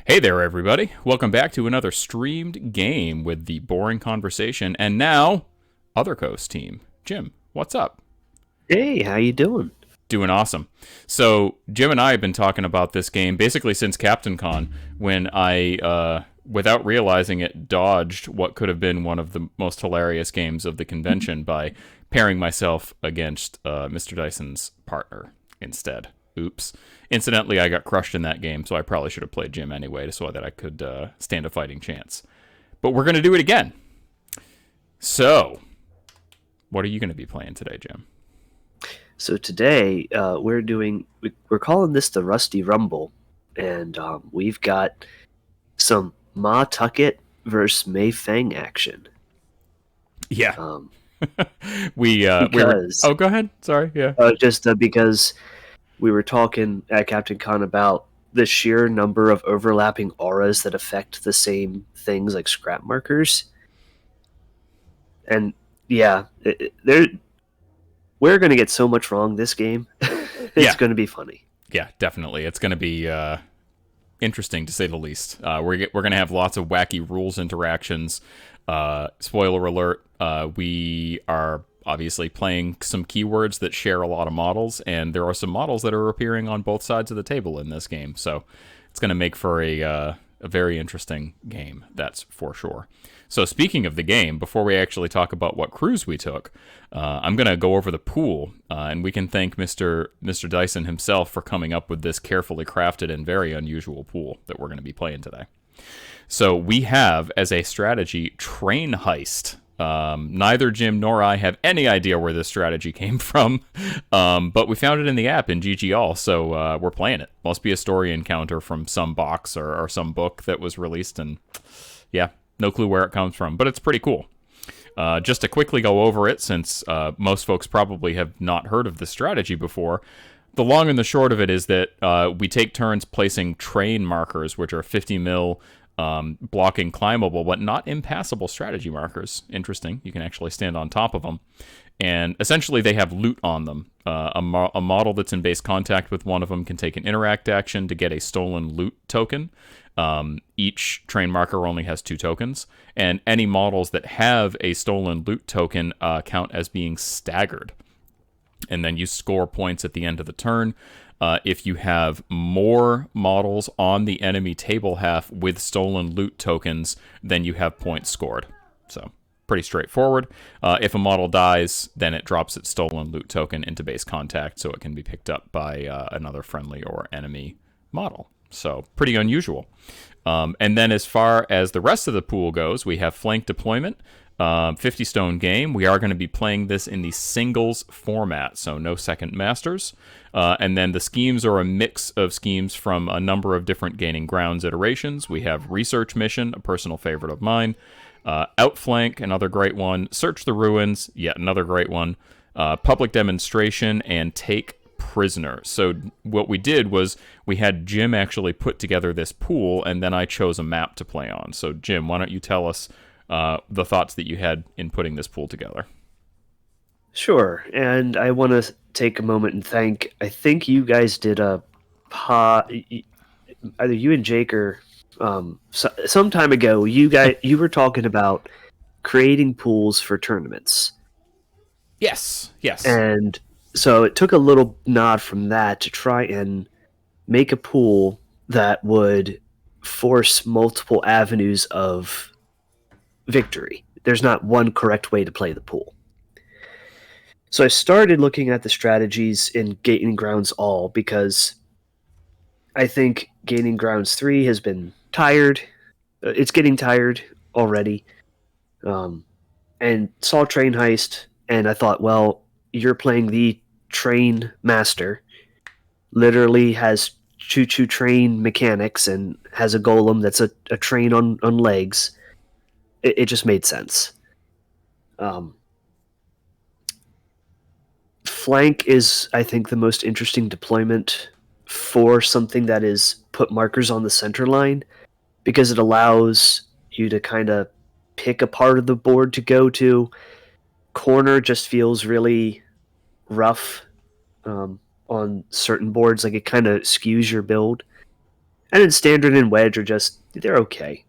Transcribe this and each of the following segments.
Hey there, everybody. Welcome back to another streamed game with the boring conversation and now Other Coast team. Jim, what's up? Hey, how you doing? Doing awesome. So, Jim and I have been talking about this game basically since Captain Con when without realizing it, dodged what could have been one of the most hilarious games of the convention by pairing myself against Mr. Dyson's partner instead. Oops. Incidentally, I got crushed in that game, so I probably should have played Jim anyway so that I could stand a fighting chance. But we're going to do it again. So, what are you going to be playing today, Jim? So today we're calling this the Rusty Rumble, and we've got some Ma Tucket versus Mei Feng action. Yeah. Um, We were. because Oh, go ahead. Sorry. Yeah. just because we were talking at Captain Con about the sheer number of overlapping auras that affect the same things like scrap markers, and yeah, we're gonna get so much wrong this game. It's Yeah. gonna be funny. Yeah. Definitely. It's going to be interesting to say the least. We're going to have lots of wacky rules interactions. Spoiler alert: we are obviously playing some keywords that share a lot of models, and there are some models that are appearing on both sides of the table in this game. So it's going to make for a very interesting game, that's for sure. So speaking of the game, before we actually talk about what cruise we took, I'm going to go over the pool, and we can thank Mr. Dyson himself for coming up with this carefully crafted and very unusual pool that we're going to be playing today. So we have, as a strategy, Train Heist. Neither Jim nor I have any idea where this strategy came from, but we found it in the app in GG All, so we're playing it. Must be a story encounter from some box or some book that was released, and yeah, no clue where it comes from, but it's pretty cool. Just to quickly go over it, since most folks probably have not heard of this strategy before, the long and the short of it is that we take turns placing train markers, which are 50 mil blocking climbable but not impassable strategy markers. Interesting. You can actually stand on top of them. And essentially, they have loot on them. A model that's in base contact with one of them can take an interact action to get a stolen loot token. Each train marker only has 2 tokens, and any models that have a stolen loot token count as being staggered. And then you score points at the end of the turn. If you have more models on the enemy table half with stolen loot tokens, then you have points scored. So, pretty straightforward. If a model dies, then it drops its stolen loot token into base contact so it can be picked up by another friendly or enemy model. So, pretty unusual. And then as far as the rest of the pool goes, we have flank deployment. 50 stone game. We are going to be playing this in the singles format, so no second masters. And then the schemes are a mix of schemes from a number of different gaining grounds iterations. We have research mission, a personal favorite of mine. Outflank, another great one. Search the ruins, yet another great one. Public demonstration, and take prisoner. So what we did was we had Jim actually put together this pool, and then I chose a map to play on. So Jim, why don't you tell us the thoughts that you had in putting this pool together? Sure, and I want to take a moment and thank. I think you guys did a either you and Jake or some time ago. You were talking about creating pools for tournaments, Yes, yes. and so it took a little nod from that to try and make a pool that would force multiple avenues of victory. There's not one correct way to play the pool. So I started looking at the strategies in Gaining Grounds All because I think Gaining Grounds 3 has been tired. It's getting tired already. And saw Train Heist, and I thought, well, you're playing the train master. Literally has choo-choo train mechanics and has a golem that's a train on legs. It just made sense. Um, Flank is, I think, the most interesting deployment for something that is put markers on the center line because it allows you to kind of pick a part of the board to go to. Corner just feels really rough on certain boards, like it kind of skews your build. And then standard and wedge are just, they're okay.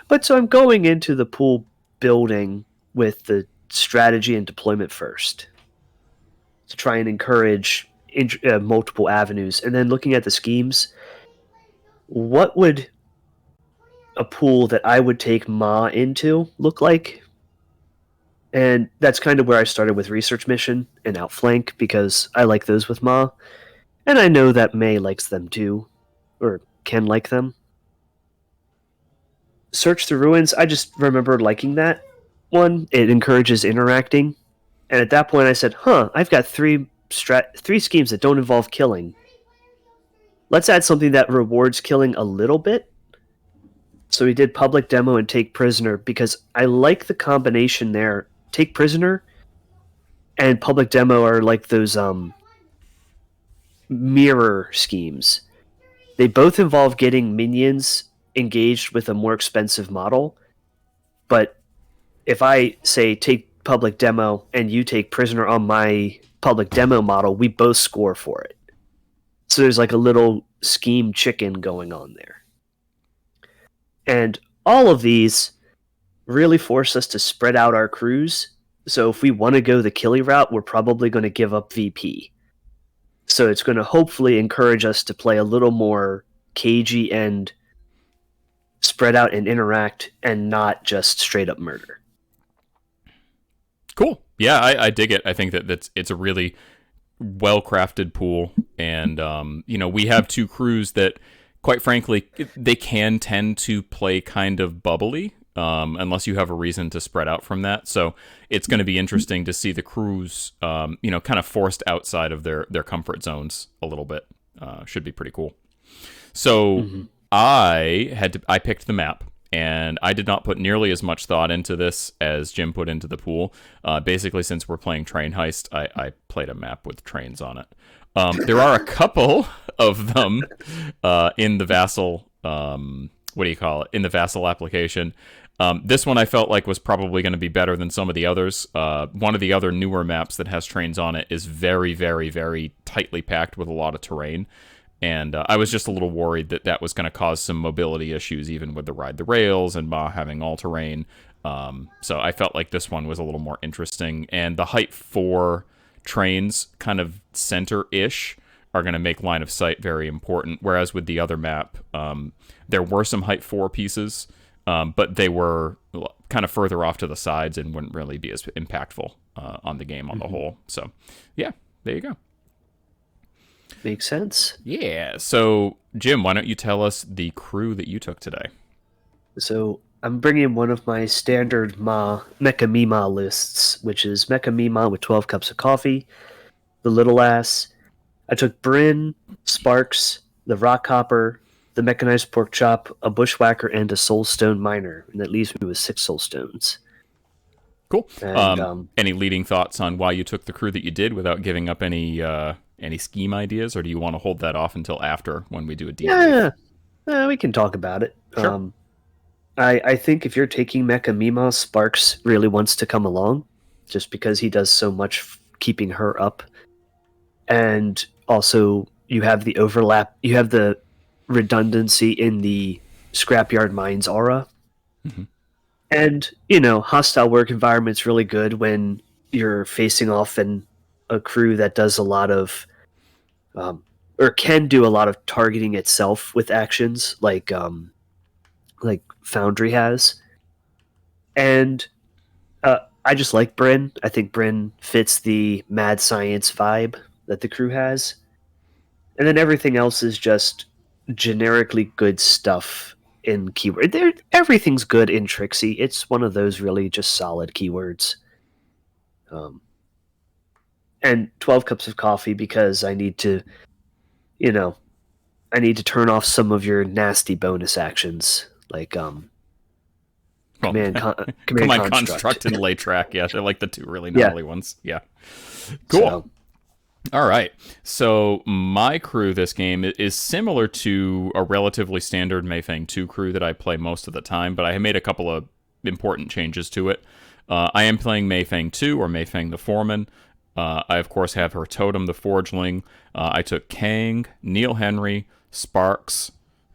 But so I'm going into the pool building with the strategy and deployment first to try and encourage multiple avenues. And then looking at the schemes, what would a pool that I would take Ma into look like? And that's kind of where I started with Research Mission and Outflank because I like those with Ma. And I know that May likes them too, or can like them. Search the Ruins, I just remember liking that one. It encourages interacting. And at that point I said, I've got three schemes that don't involve killing. Let's add something that rewards killing a little bit. So we did Public Demo and Take Prisoner because I like the combination there. Take Prisoner and Public Demo are like those mirror schemes. They both involve getting minions engaged with a more expensive model, but if I say take Public Demo and you take Prisoner on my Public Demo model, we both score for it. So there's like a little scheme chicken going on there. And all of these really force us to spread out our crews. So if we want to go the killy route, we're probably going to give up VP. So it's going to hopefully encourage us to play a little more cagey and spread out and interact and not just straight up murder. Cool. Yeah, I dig it. I think that it's a really well-crafted pool. And, we have two crews that, quite frankly, they can tend to play kind of bubbly. Unless you have a reason to spread out from that. So it's going to be interesting to see the crews, kind of forced outside of their comfort zones a little bit. Should be pretty cool. So I picked the map, and I did not put nearly as much thought into this as Jim put into the pool. Basically, since we're playing Train Heist, I played a map with trains on it. There are a couple of them in the Vassal. In the Vassal application. This one I felt like was probably going to be better than some of the others. One of the other newer maps that has trains on it is very, very, very tightly packed with a lot of terrain. And I was just a little worried that was going to cause some mobility issues, even with the Ride the Rails and Ma having all terrain. So I felt like this one was a little more interesting. And the height 4 trains, kind of center-ish, are going to make line of sight very important. Whereas with the other map, there were some height 4 pieces, but they were kind of further off to the sides and wouldn't really be as impactful on the game on the whole. So, yeah, there you go. Makes sense. Yeah. So, Jim, why don't you tell us the crew that you took today? So, I'm bringing one of my standard Mecha Meemaw lists, which is Mecha Meemaw with 12 cups of coffee, the little ass. I took Bryn, Sparks, the Rockhopper, the Mechanized Pork Chop, a Bushwhacker, and a Soulstone Miner, and that leaves me with 6 Soulstones. Cool. And, any leading thoughts on why you took the crew that you did without giving up any scheme ideas, or do you want to hold that off until after when we do a debrief? Yeah, we can talk about it. Sure. I think if you're taking Mecha Meemaw, Sparks really wants to come along, just because he does so much keeping her up. And also, you have the overlap, you have the redundancy in the Scrapyard Mines aura. Mm-hmm. And, hostile work environment's really good when you're facing off in a crew that does a lot of, or can do a lot of targeting itself with actions, like Foundry has. And I just like Bryn. I think Bryn fits the mad science vibe that the crew has. And then everything else is just generically good stuff in keyword. Everything's good in Trixie. It's one of those really just solid keywords. And 12 cups of coffee because I need to, turn off some of your nasty bonus actions, like Command Construct and Lay Track. Yeah, they're like the two really gnarly ones. Yeah. Cool. So, all right. So my crew this game is similar to a relatively standard Mayfang 2 crew that I play most of the time, but I made a couple of important changes to it. I am playing Mayfang 2, or Mayfang the Foreman. I, of course, have her totem, the Forgeling. I took Kang, Neil Henry, Sparks,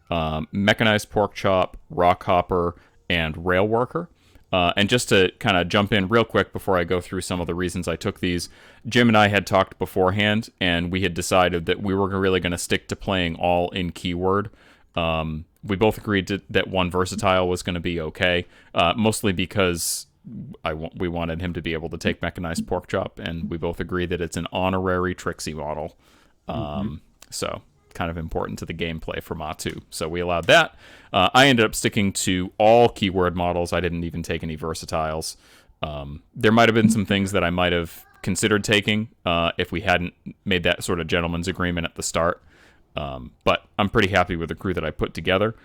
Mechanized Pork Chop, Rock Hopper, and Rail Worker. And just to kind of jump in real quick before I go through some of the reasons I took these, Jim and I had talked beforehand, and we had decided that we were really going to stick to playing all in keyword. We both agreed that one versatile was going to be okay, mostly because we wanted him to be able to take Mechanized Pork Chop, and we both agree that it's an honorary Trixie model. So kind of important to the gameplay for Ma 2. So we allowed that. I ended up sticking to all keyword models. I didn't even take any versatiles. There might have been some things that I might have considered taking if we hadn't made that sort of gentleman's agreement at the start. But I'm pretty happy with the crew that I put together.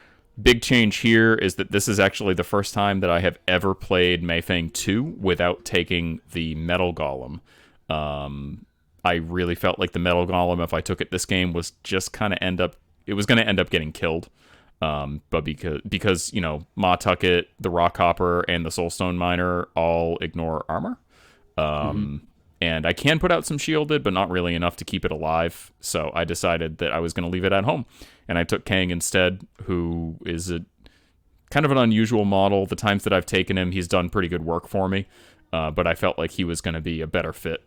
Big change here is that this is actually the first time that I have ever played Mayfeng 2 without taking the Metal Golem. I really felt like the Metal Golem, if I took it this game, was just kind of it was going to end up getting killed. But because Ma Tucket, the Rock Hopper, and the Soulstone Miner all ignore armor. And I can put out some shielded, but not really enough to keep it alive. So I decided that I was going to leave it at home. And I took Kang instead, who is a kind of an unusual model. The times that I've taken him, he's done pretty good work for me. But I felt like he was going to be a better fit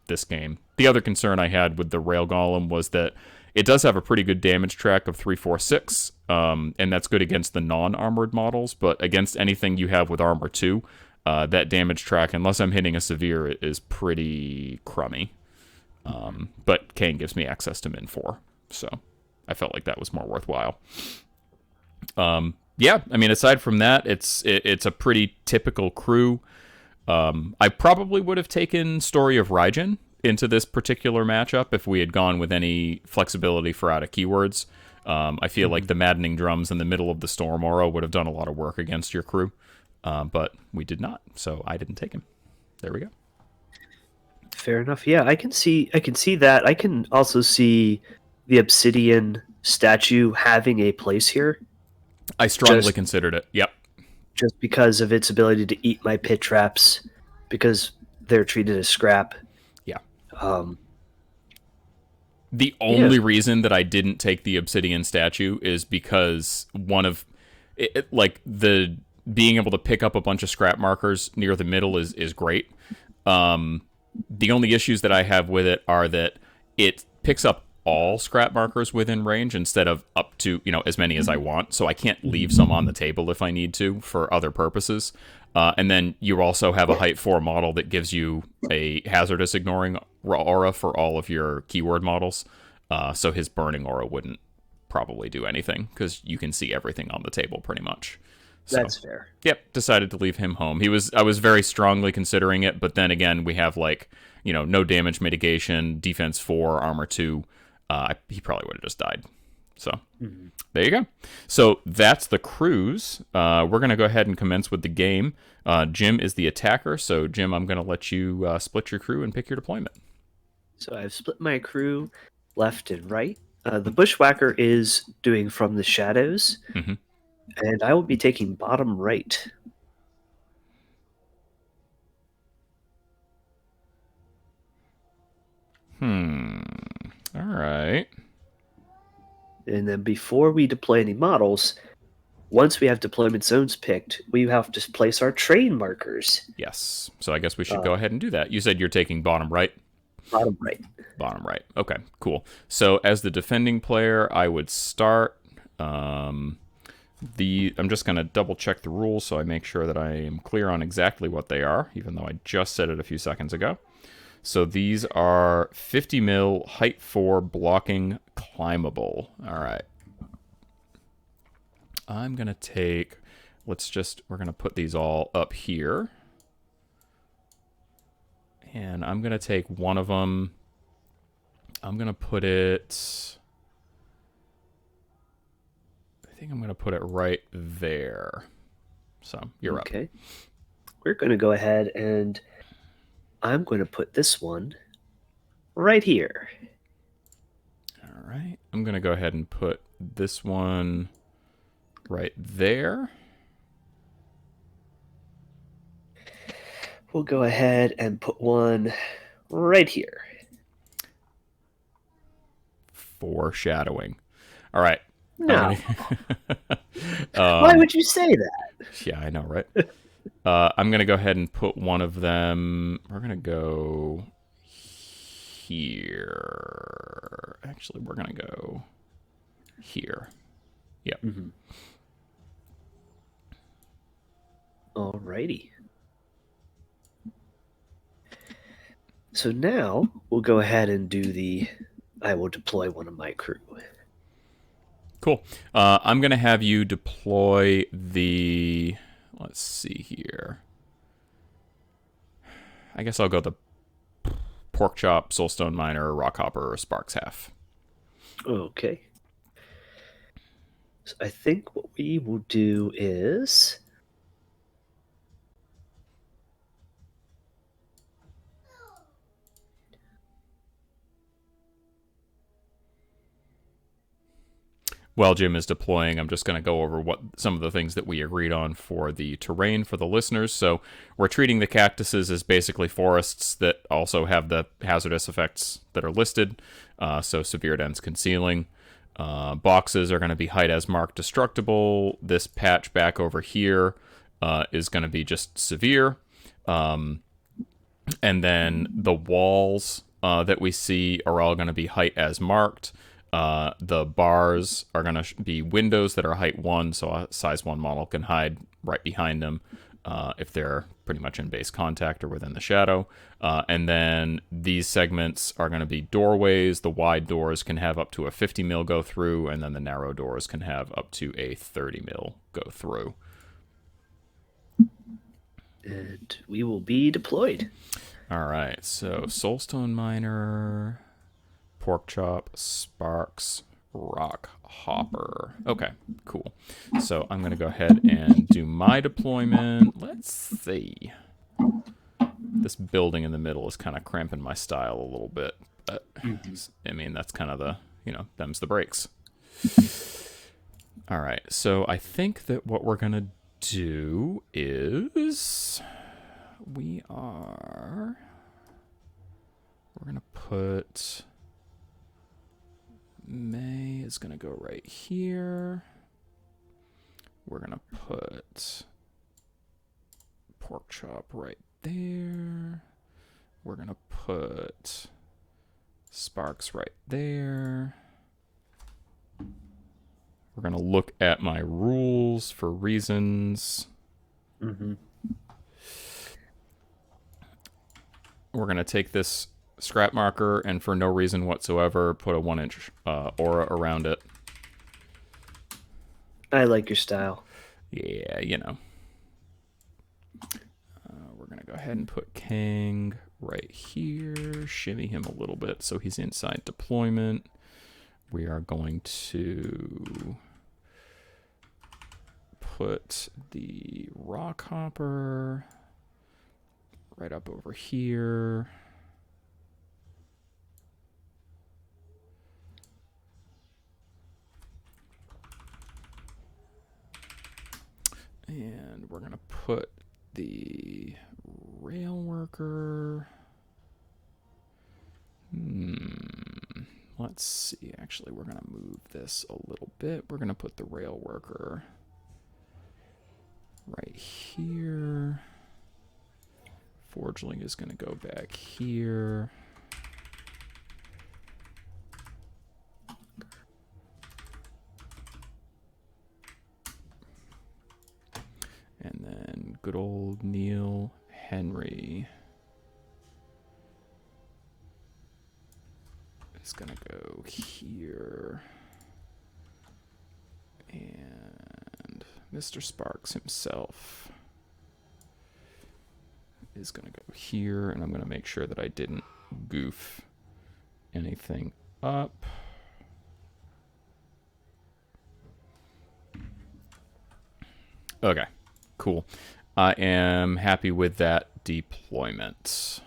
this game. The other concern I had with the Rail Golem was that it does have a pretty good damage track of 346, and that's good against the non-armored models, but against anything you have with armor 2, that damage track, unless I'm hitting a severe, is pretty crummy. But Kane gives me access to Min 4, so I felt like that was more worthwhile. Yeah, I mean, aside from that, it's a pretty typical crew. I probably would have taken Story of Raijin into this particular matchup if we had gone with any flexibility for out of keywords. I feel like the Maddening Drums in the middle of the Storm Aura would have done a lot of work against your crew, but we did not, so I didn't take him. There we go. Fair enough. Yeah, I can see that. I can also see the Obsidian statue having a place here. I strongly considered it. Yep. Just because of its ability to eat my pit traps, because they're treated as scrap. Yeah. The only reason that I didn't take the Obsidian statue is because the being able to pick up a bunch of scrap markers near the middle is great. The only issues that I have with it are that it picks up all scrap markers within range instead of up to as many as I want, so I can't leave some on the table if I need to for other purposes. And then you also have a height 4 model that gives you a hazardous ignoring aura for all of your keyword models, so his burning aura wouldn't probably do anything because you can see everything on the table pretty much. So, that's fair. Yep, decided to leave him home. I was very strongly considering it, but then again, we have no damage mitigation, defense 4, armor 2. He probably would have just died. So there you go. So that's the crews. We're going to go ahead and commence with the game. Jim is the attacker. So Jim, I'm going to let you split your crew and pick your deployment. So I've split my crew left and right. The Bushwhacker is doing From the Shadows. And I will be taking bottom right. All right. And then before we deploy any models, once we have deployment zones picked, we have to place our train markers. Yes. So I guess we should go ahead and do that. You said you're taking bottom right? Bottom right. Bottom right. Okay, cool. So as the defending player, I would start... I'm just going to double check the rules so I make sure that I am clear on exactly what they are, even though I just said it a few seconds ago. So these are 50 mil, height 4, blocking, climbable. All right. I'm going to take, we're going to put these all up here. And I'm going to take one of them. I'm going to put it, I think I'm going to put it right there. So you're up. Okay. We're going to go ahead and I'm going to put this one right here. All right. I'm going to go ahead and put this one right there. We'll go ahead and put one right here. Foreshadowing. All right. No. Why Um, would you say that? yeah, I know, right? I'm gonna go ahead and put one of them. We're gonna go here. Actually, we're gonna go here. Yep. Mm-hmm. Alrighty. So now we'll go ahead and do the. I will deploy one of my crew. Cool. I'm gonna have you deploy the. Let's see here. I guess I'll go the pork chop, soulstone miner, rock hopper, or sparks half. Okay. So I think what we will do is. While Jim is deploying, I'm just going to go over what some of the things that we agreed on for the terrain for the listeners. So we're treating the cactuses as basically forests that also have the hazardous effects that are listed. So severe dense concealing. Boxes are going to be height as marked destructible. This patch back over here is going to be just severe. And then the walls that we see are all going to be height as marked. The bars are going to be windows that are height 1, so a size 1 model can hide right behind them if they're pretty much in base contact or within the shadow. And then these segments are going to be doorways. The wide doors can have up to a 50 mil go through, and then the narrow doors can have up to a 30 mil go through. And we will be deployed. All right, so Soulstone Miner, Pork Chop, Sparks, Rock Hopper. Okay, cool. So I'm going to go ahead and do my deployment. Let's see. This building in the middle is kind of cramping my style a little bit. But, I mean, that's kind of the, them's the breaks. All right, so I think that what we're going to do is we're going to put... May is going to go right here. We're going to put pork chop right there. We're going to put sparks right there. We're going to look at my rules for reasons. Mm-hmm. We're going to take this scrap marker and for no reason whatsoever put a 1-inch aura around it. I like your style. Yeah, we're going to go ahead and put Kang right here, shimmy him a little bit so he's inside deployment. We are going to put the rock hopper right up over here. And we're going to put the rail worker. Let's see. Actually, we're going to move this a little bit. We're going to put the rail worker right here. Forgeling is going to go back here. And then good old Neil Henry is going to go here. And Mr. Sparks himself is going to go here. And I'm going to make sure that I didn't goof anything up. Okay. Cool. I am happy with that deployment.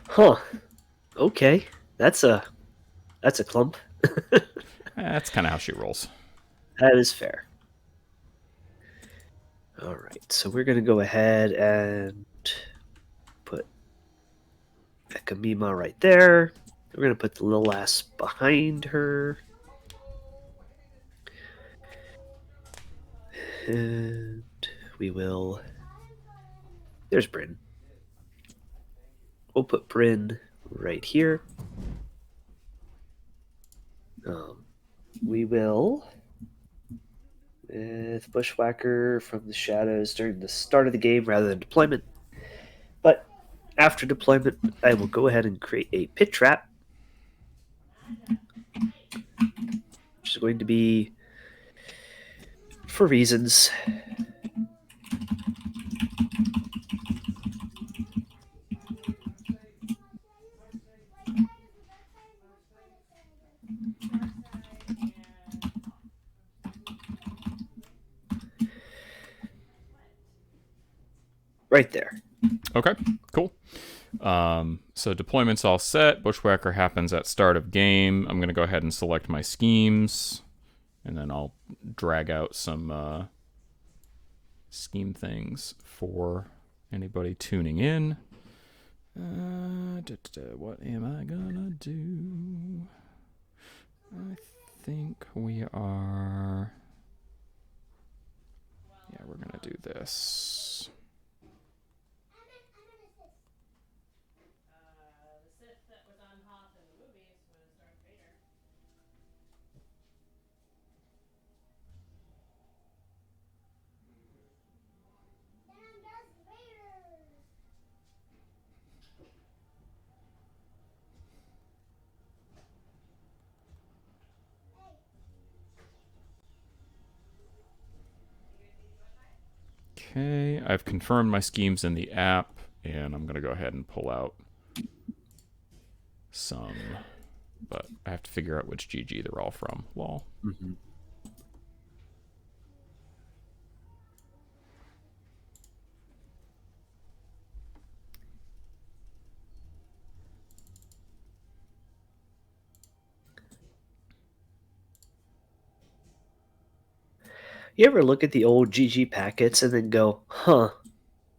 Huh. Okay. That's a clump. That's kind of how she rolls. That is fair. All right. So we're going to go ahead and put Mecha Meemaw right there. We're going to put the little ass behind her. And we will. There's Bryn. We'll put Bryn right here. We will. With Bushwhacker from the shadows during the start of the game rather than deployment. But after deployment, I will go ahead and create a pit trap, which is going to be, for reasons, right there. Okay, cool. So deployment's all set. Bushwhacker happens at start of game. I'm going to go ahead and select my schemes, and then I'll drag out some scheme things for anybody tuning in. What am I gonna do? I think we are... Yeah, we're gonna do this. Okay, I've confirmed my schemes in the app, and I'm going to go ahead and pull out some, but I have to figure out which GG they're all from. Lol. Mm-hmm. You ever look at the old GG packets and then go, huh,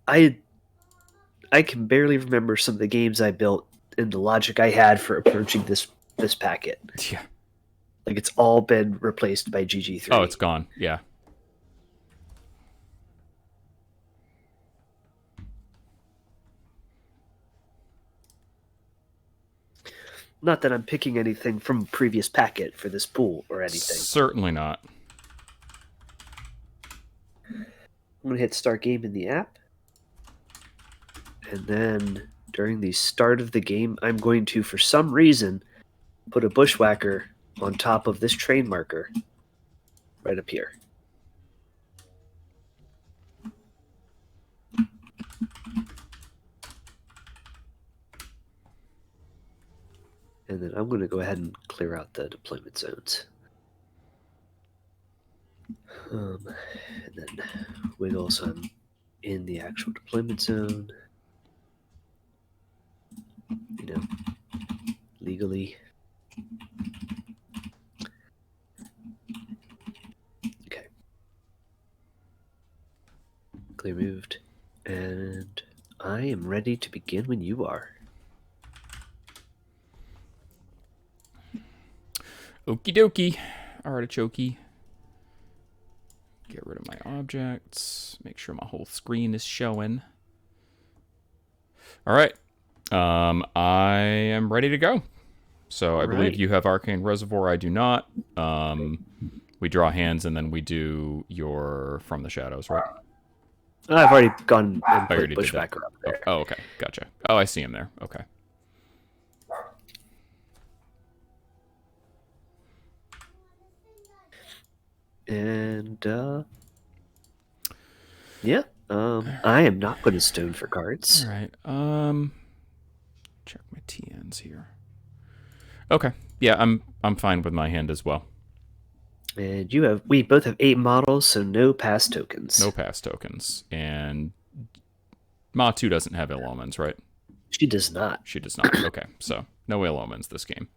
I can barely remember some of the games I built and the logic I had for approaching this packet. Yeah. Like, it's all been replaced by GG3. Oh, it's gone. Yeah. Not that I'm picking anything from a previous packet for this pool or anything. Certainly not. I'm going to hit start game in the app. And then during the start of the game, I'm going to, for some reason, put a Bushwhacker on top of this train marker right up here. And then I'm going to go ahead and clear out the deployment zones. And then wiggle so I'm in the actual deployment zone. You know, legally. Okay. Clear moved. And I am ready to begin when you are. Okie dokie. Artichoke. Get rid of my objects. Make sure my whole screen is showing. All right. I am ready to go. So I believe you have Arcane Reservoir. I do not. We draw hands and then we do your From the Shadows, right? I've already gone and put already did Bushwhacker up there. Oh, okay. Gotcha. Oh, I see him there. Okay. And yeah, I am not going to stone for cards. All right. Check my TNs here. Okay. Yeah, I'm fine with my hand as well. And we both have 8 models, so no pass tokens. No pass tokens. And Ma 2 doesn't have ill omens, right? She does not. She does not. Okay, so no ill omens this game.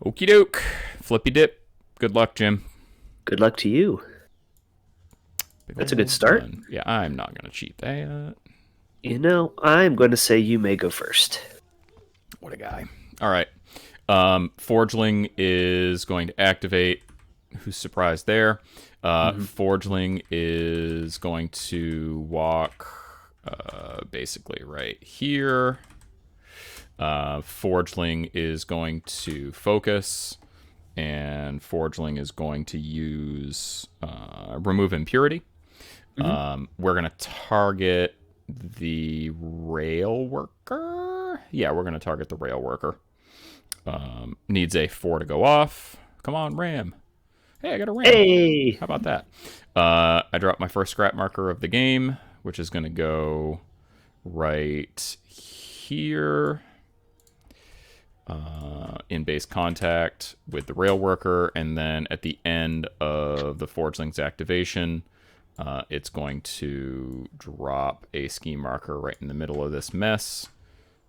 Okie doke. Flippy dip. Good luck, Jim. Good luck to you. That's a good start. One. Yeah, I'm not going to cheat that. You know, I'm going to say you may go first. What a guy. All right. Forgeling is going to activate. who's surprised there. Mhm. Forgeling is going to walk basically right here. Forgeling is going to focus, and Forgeling is going to use remove impurity. Mhm. We're going to target the rail worker. Yeah, we're going to target the rail worker. Needs a 4 to go off. Come on, ram. Hey, I got a ram. Hey. How about that? I dropped my first scrap marker of the game, which is going to go right here in base contact with the rail worker. And then at the end of the Forgeling's activation, it's going to drop a ski marker right in the middle of this mess,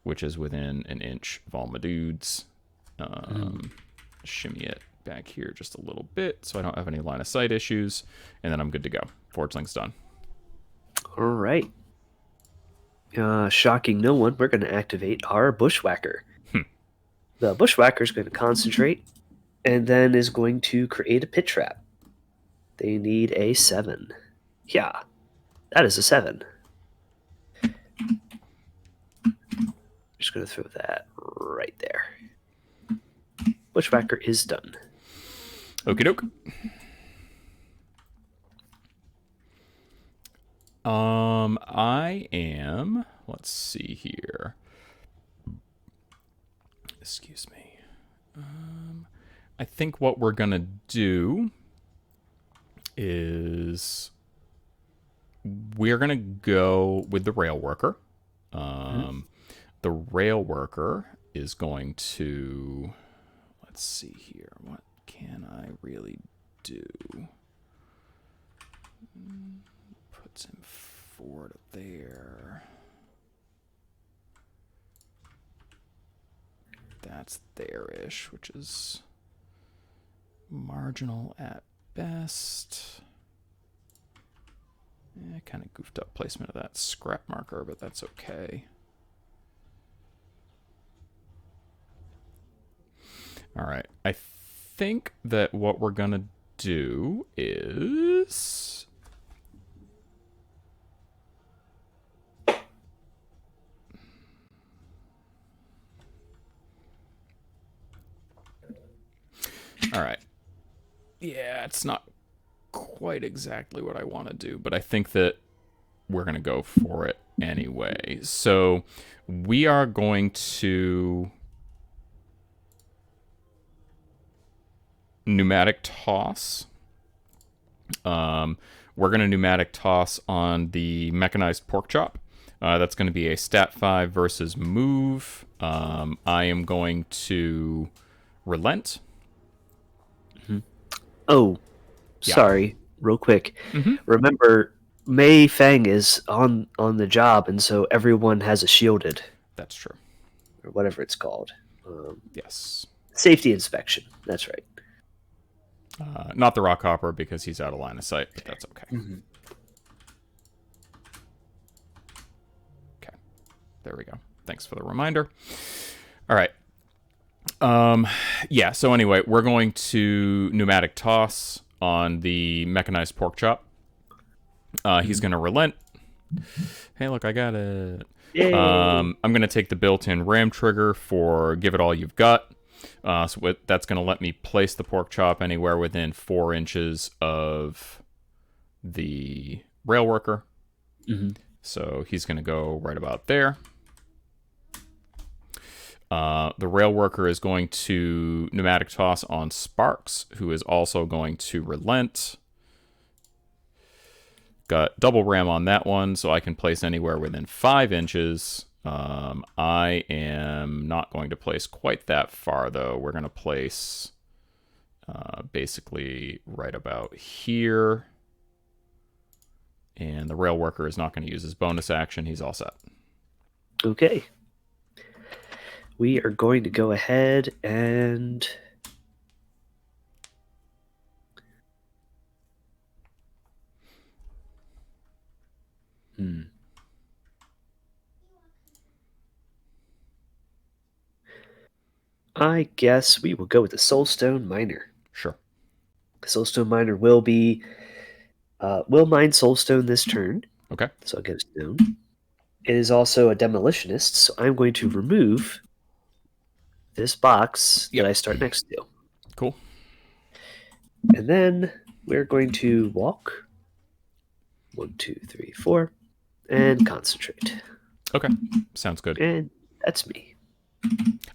which is within an inch of all my dudes. Shimmy it back here just a little bit so I don't have any line of sight issues, and then I'm good to go. Forgeling's done. All right. Shocking no one, we're going to activate our Bushwhacker. The Bushwhacker is going to concentrate and then is going to create a pit trap. They need a 7. Yeah, that is a 7. Just going to throw that right there. Bushwhacker is done. Okie doke. I am. Let's see here. Excuse me. I think what we're gonna do is we're gonna go with the rail worker. The rail worker is going to. Let's see here. What can I really do? Puts him forward there. That's there-ish, which is marginal at best. Kind of goofed up placement of that scrap marker, but that's okay. All right. I think that what we're going to do is... All right. Yeah, it's not quite exactly what I want to do, but I think that we're going to go for it anyway. So we are going to pneumatic toss. We're going to pneumatic toss on the mechanized pork chop. That's going to be a stat 5 versus move. I am going to relent. Oh, Yeah. sorry. Real quick. Remember, Feng is on the job, and so everyone has a shielded, That's true. or whatever it's called. Um, Yes. Safety inspection. That's right. Not the rock hopper because he's out of line of sight, but that's okay. Okay. There we go. Thanks for the reminder. All right. Yeah, so anyway, we're going to pneumatic toss on the mechanized pork chop. He's going to relent. Hey, look, I got it. Yay! I'm going to take the built-in ram trigger for give it all you've got. So that's going to let me place the pork chop anywhere within 4 inches of the rail worker. So he's going to go right about there. The rail worker is going to pneumatic toss on Sparks, who is also going to relent. Got double ram on that one, so I can place anywhere within 5 inches. I am not going to place quite that far, though. We're going to place basically right about here. And the rail worker is not going to use his bonus action. He's all set. Okay. We are going to go ahead and I guess we will go with the Soulstone Miner. Sure. Soulstone Miner will mine Soulstone this turn, Okay. so I'll get a stone. It is also a demolitionist, so I'm going to remove this box Yep. that I start next to. Cool. And then we're going to walk 1, 2, 3, 4, and concentrate. Okay. Sounds good. And that's me.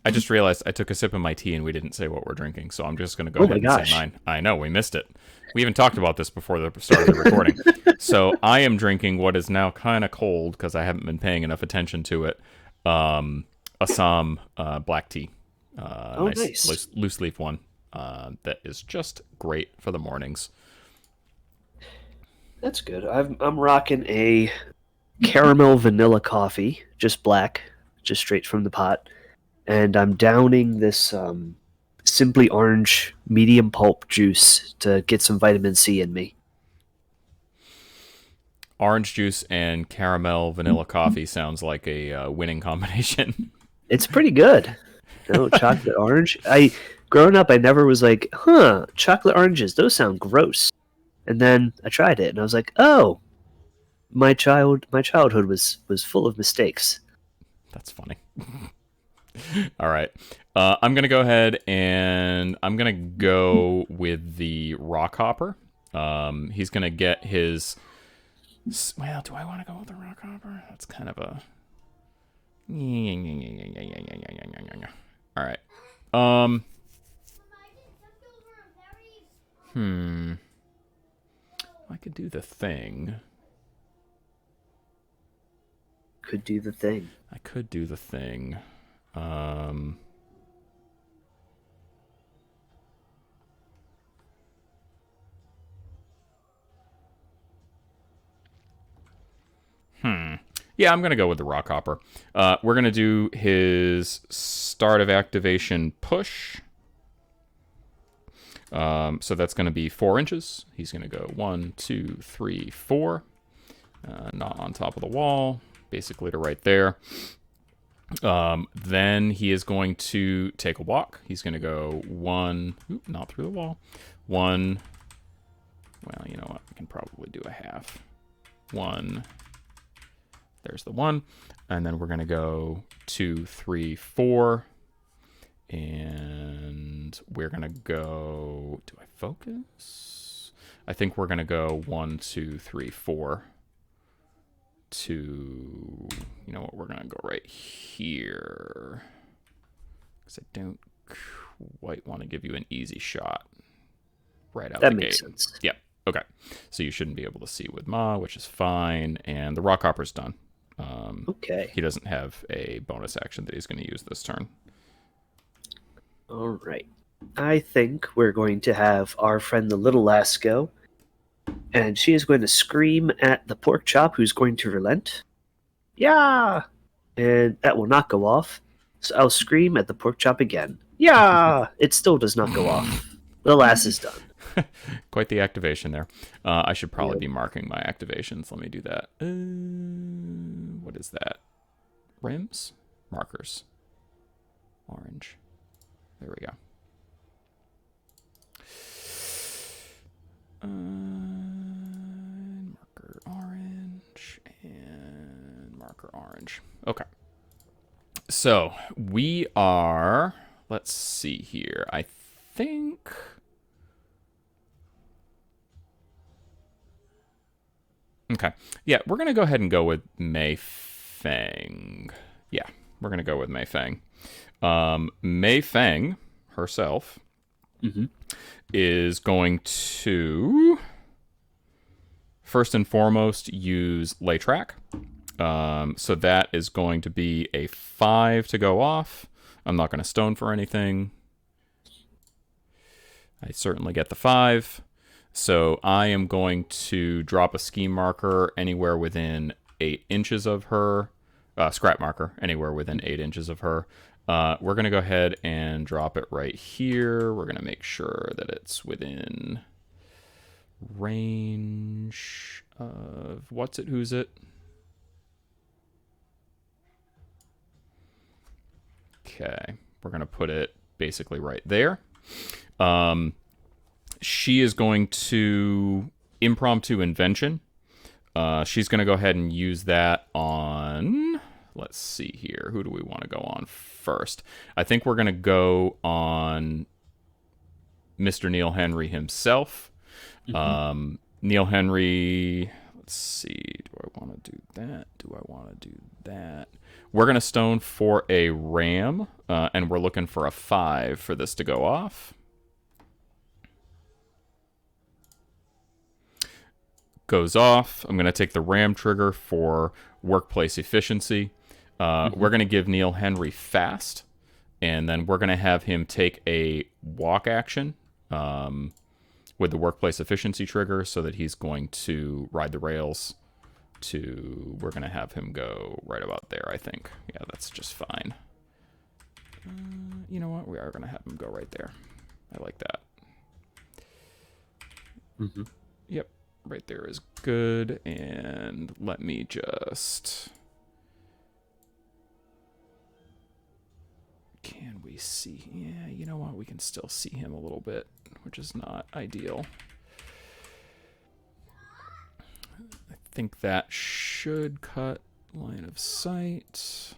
I just realized I took a sip of my tea and we didn't say what we're drinking, so I'm just going to go Oh ahead my and say gosh. mine. I know, we missed it. We even talked about this before the start of the recording. So I am drinking what is now kind of cold because I haven't been paying enough attention to it. Assam black tea. Nice. Loose leaf one that is just great for the mornings. That's good. I'm rocking a caramel vanilla coffee, just black, just straight from the pot. And I'm downing this Simply Orange medium pulp juice to get some vitamin C in me. Orange juice and caramel vanilla coffee sounds like a winning combination. It's pretty good. Chocolate orange. Growing up, I never was like, chocolate oranges, those sound gross. And then I tried it and I was like, oh, my childhood was full of mistakes. That's funny. All right. I'm going to go ahead and I'm going to go with the rock hopper. He's going to get his... Well, do I want to go with the rock hopper? That's kind of a... All right. I could do the thing. Could do the thing. I could do the thing. Yeah, I'm going to go with the rock hopper. We're going to do his start of activation push. So that's going to be 4 inches. He's going to go 1, 2, 3, 4. Not on top of the wall, basically to right there. Then he is going to take a walk. He's going to go 1, not through the wall. 1, well, you know what? We can probably do a half. 1, there's the 1. And then we're going to go 2, 3, 4. And we're going to go, do I focus? I think we're going to go 1, 2, 3, 4. To, you know what, we're going to go right here. Because I don't quite want to give you an easy shot right out the gate. That makes sense. Yep. Okay. So you shouldn't be able to see with Ma, which is fine. And the rock hopper's done. Okay. He doesn't have a bonus action that he's going to use this turn. All right. I think we're going to have our friend the Little Lass go. And she is going to scream at the pork chop, who's going to relent. Yeah! And that will not go off. So I'll scream at the pork chop again. Yeah! It still does not go off. The Lass is done. Quite the activation there. I should probably Yep. be marking my activations. Let me do that. What is that? Rims? Markers. Orange. There we go. Marker orange and marker orange. Okay. So we are, let's see here. I think okay. Yeah, we're going to go ahead and go with Mei Feng. Yeah, we're going to go with Mei Feng. Mei Feng herself is going to first and foremost use Lay Track. So that is going to be a 5 to go off. I'm not going to stone for anything. I certainly get the 5. So I am going to drop a scheme marker anywhere within 8 inches of her. Scrap marker anywhere within 8 inches of her. We're going to go ahead and drop it right here. We're going to make sure that it's within range of what's it, who's it. Okay, we're going to put it basically right there. She is going to impromptu invention. She's going to go ahead and use that on. Let's see here. Who do we want to go on first? I think we're going to go on Mr. Neil Henry himself. Neil Henry. Let's see. Do I want to do that? Do I want to do that? We're going to stone for a ram, and we're looking for a 5 for this to go off. Goes off. I'm going to take the ram trigger for workplace efficiency. We're going to give Neil Henry fast, and then we're going to have him take a walk action with the workplace efficiency trigger so that he's going to ride the rails to... We're going to have him go right about there, I think. Yeah, that's just fine. You know what? We are going to have him go right there. I like that. Yep. Right there is good, and let me just... Can we see? Yeah, you know what? We can still see him a little bit, which is not ideal. I think that should cut line of sight.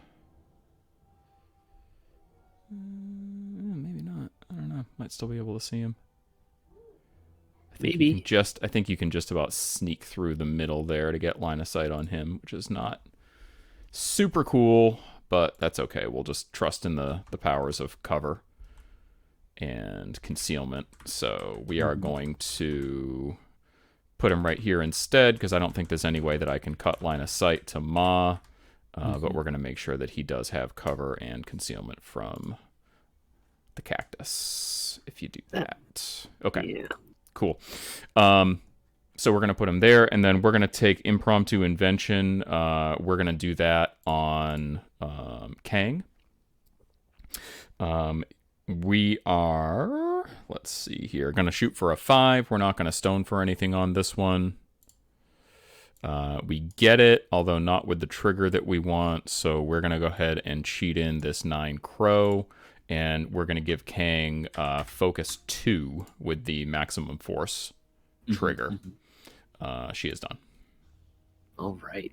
Maybe not. I don't know. Might still be able to see him. Maybe. I think you can just about sneak through the middle there to get line of sight on him, which is not super cool, but that's okay. We'll just trust in the powers of cover and concealment. So we are going to put him right here instead, because I don't think there's any way that I can cut line of sight to Ma, but we're going to make sure that he does have cover and concealment from the cactus, if you do that. Okay. Yeah. Cool. So we're going to put him there, and then we're going to take impromptu invention. We're going to do that on Kang. We are, let's see here, going to shoot for a 5. We're not going to stone for anything on this one. We get it, although not with the trigger that we want, so we're going to go ahead and cheat in this 9 crow. And we're going to give Kang focus 2 with the maximum force trigger. She is done. All right.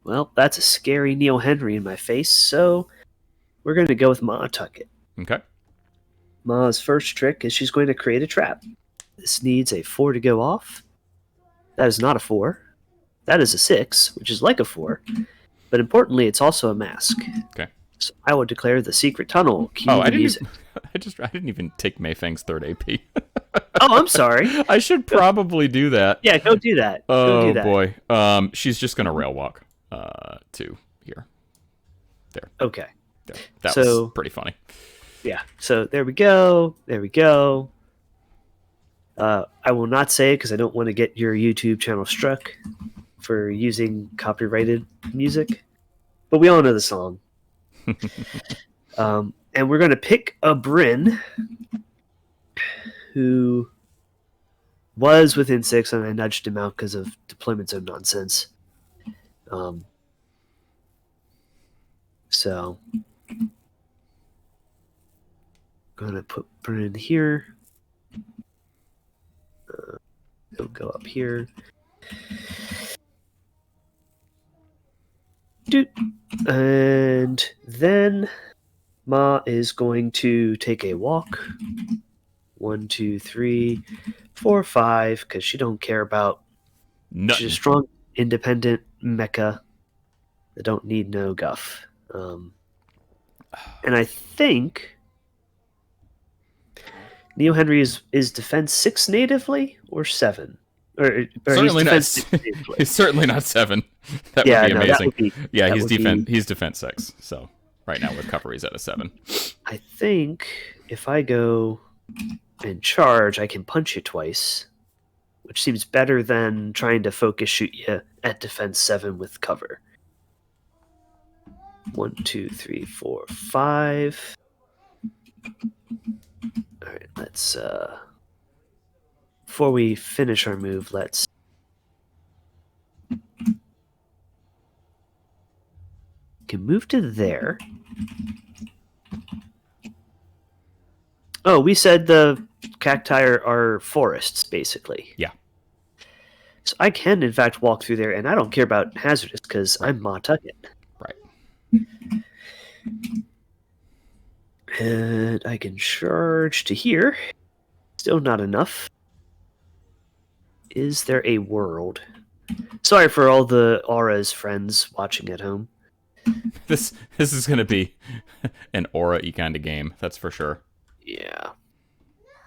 Well, that's a scary Neil Henry in my face, so we're going to go with Ma Tucket. Okay. Ma's first trick is she's going to create a trap. This needs a 4 to go off. That is not a 4. That is a 6, which is like a 4. But importantly, it's also a mask. Okay. So I would declare the secret tunnel. I didn't even take Mei Feng's third AP. Oh, I'm sorry. I should probably do that. Yeah, go do that. Oh boy. She's just gonna rail walk to here. There. Okay. There. That was pretty funny. Yeah. So there we go. There we go. I will not say it because I don't want to get your YouTube channel struck for using copyrighted music, but we all know the song. And we're going to pick a Bryn who was within 6, and I nudged him out because of deployment zone nonsense. So I'm going to put Bryn here. It'll go up here. And then Ma is going to take a walk. 1, 2, 3, 4, 5, because she don't care about... Nothing. She's a strong, independent mecha that don't need no guff. And I think Neil Henry is defense 6 natively or 7? Or certainly not. He's certainly not 7. That would be amazing. He's defense 6. So right now with cover, he's at a 7. I think if I go and charge, I can punch you twice, which seems better than trying to focus shoot you at defense 7 with cover. 1, 2, 3, 4, 5. All right, let's before we finish our move, let's can move to there. Oh, we said the Cacti are forests, basically. Yeah. So I can, in fact, walk through there, and I don't care about hazardous because Right. I'm Ma Tucket. Right. And I can charge to here. Still not enough. Is there a world? Sorry for all the Aura's friends watching at home. This is gonna be an aura-y kind of game, that's for sure. Yeah.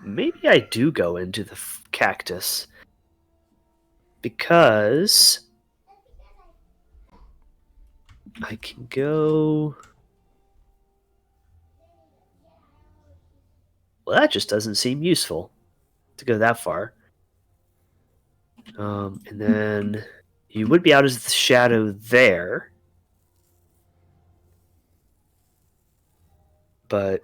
Maybe I do go into the cactus. Because I can go... Well, that just doesn't seem useful to go that far. And then you would be out as the shadow there. But...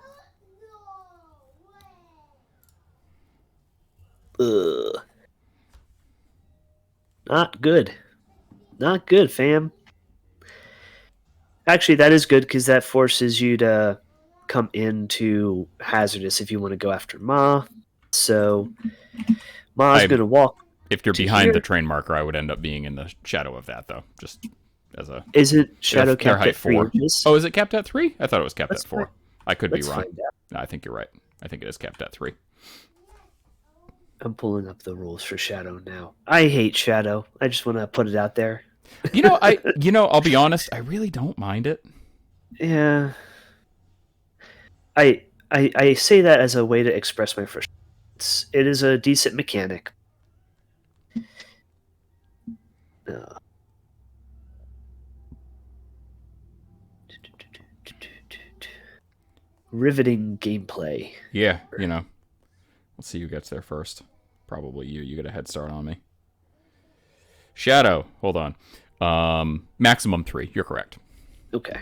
Ugh. Not good. Not good, fam. Actually, that is good because that forces you to come into hazardous if you want to go after Ma. So Ma's I going to walk If you're to behind here. the train marker, I would end up being in the shadow of that, though. Just as a Isn't shadow they're capped height at 3 4. inches? Oh, is it capped at 3? I thought it was capped Let's at 4. find, I could be let's wrong. find out. No, I think you're right. I think it is capped at 3. I'm pulling up the rules for shadow now. I hate shadow. I just want to put it out there. I'll be honest, I really don't mind it. Yeah. I say that as a way to express my frustration. It is a decent mechanic. Uh, riveting gameplay. Yeah, let's see who gets there first. Probably you. You get a head start on me. Shadow, hold on. Maximum 3. You're correct. Okay.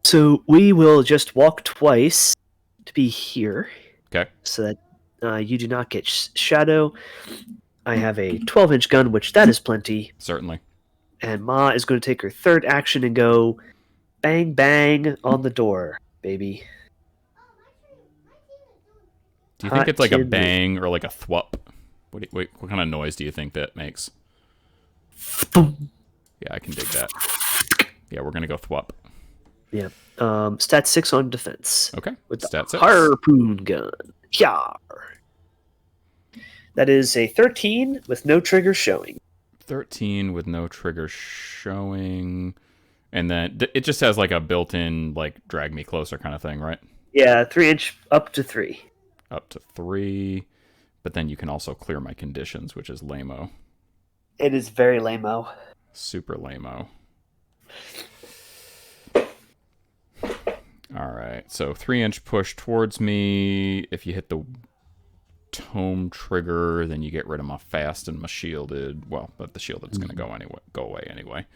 So we will just walk twice to be here. Okay. So that you do not get shadow. I have a 12-inch gun, which that is plenty. Certainly. And Ma is going to take her third action and go bang bang on the door, baby. Do you think it's like a Hot tin bang or like a thwup? What kind of noise do you think that makes? boom. Yeah, I can dig that. Yeah, we're gonna go thwup. Yeah. Stat 6 on defense. Okay. With the Stat 6. harpoon gun. Yar. That is a 13 with no trigger showing. 13 with no trigger showing. And then it just has like a built-in like drag me closer kind of thing, right? Yeah, 3-inch up to 3. Up to 3. But then you can also clear my conditions, which is lame-o. It is very lame-o. Super lame-o. Alright, so 3-inch push towards me. If you hit the tome trigger, then you get rid of my fast and my shielded. Well, but the shielded's going to go away anyway.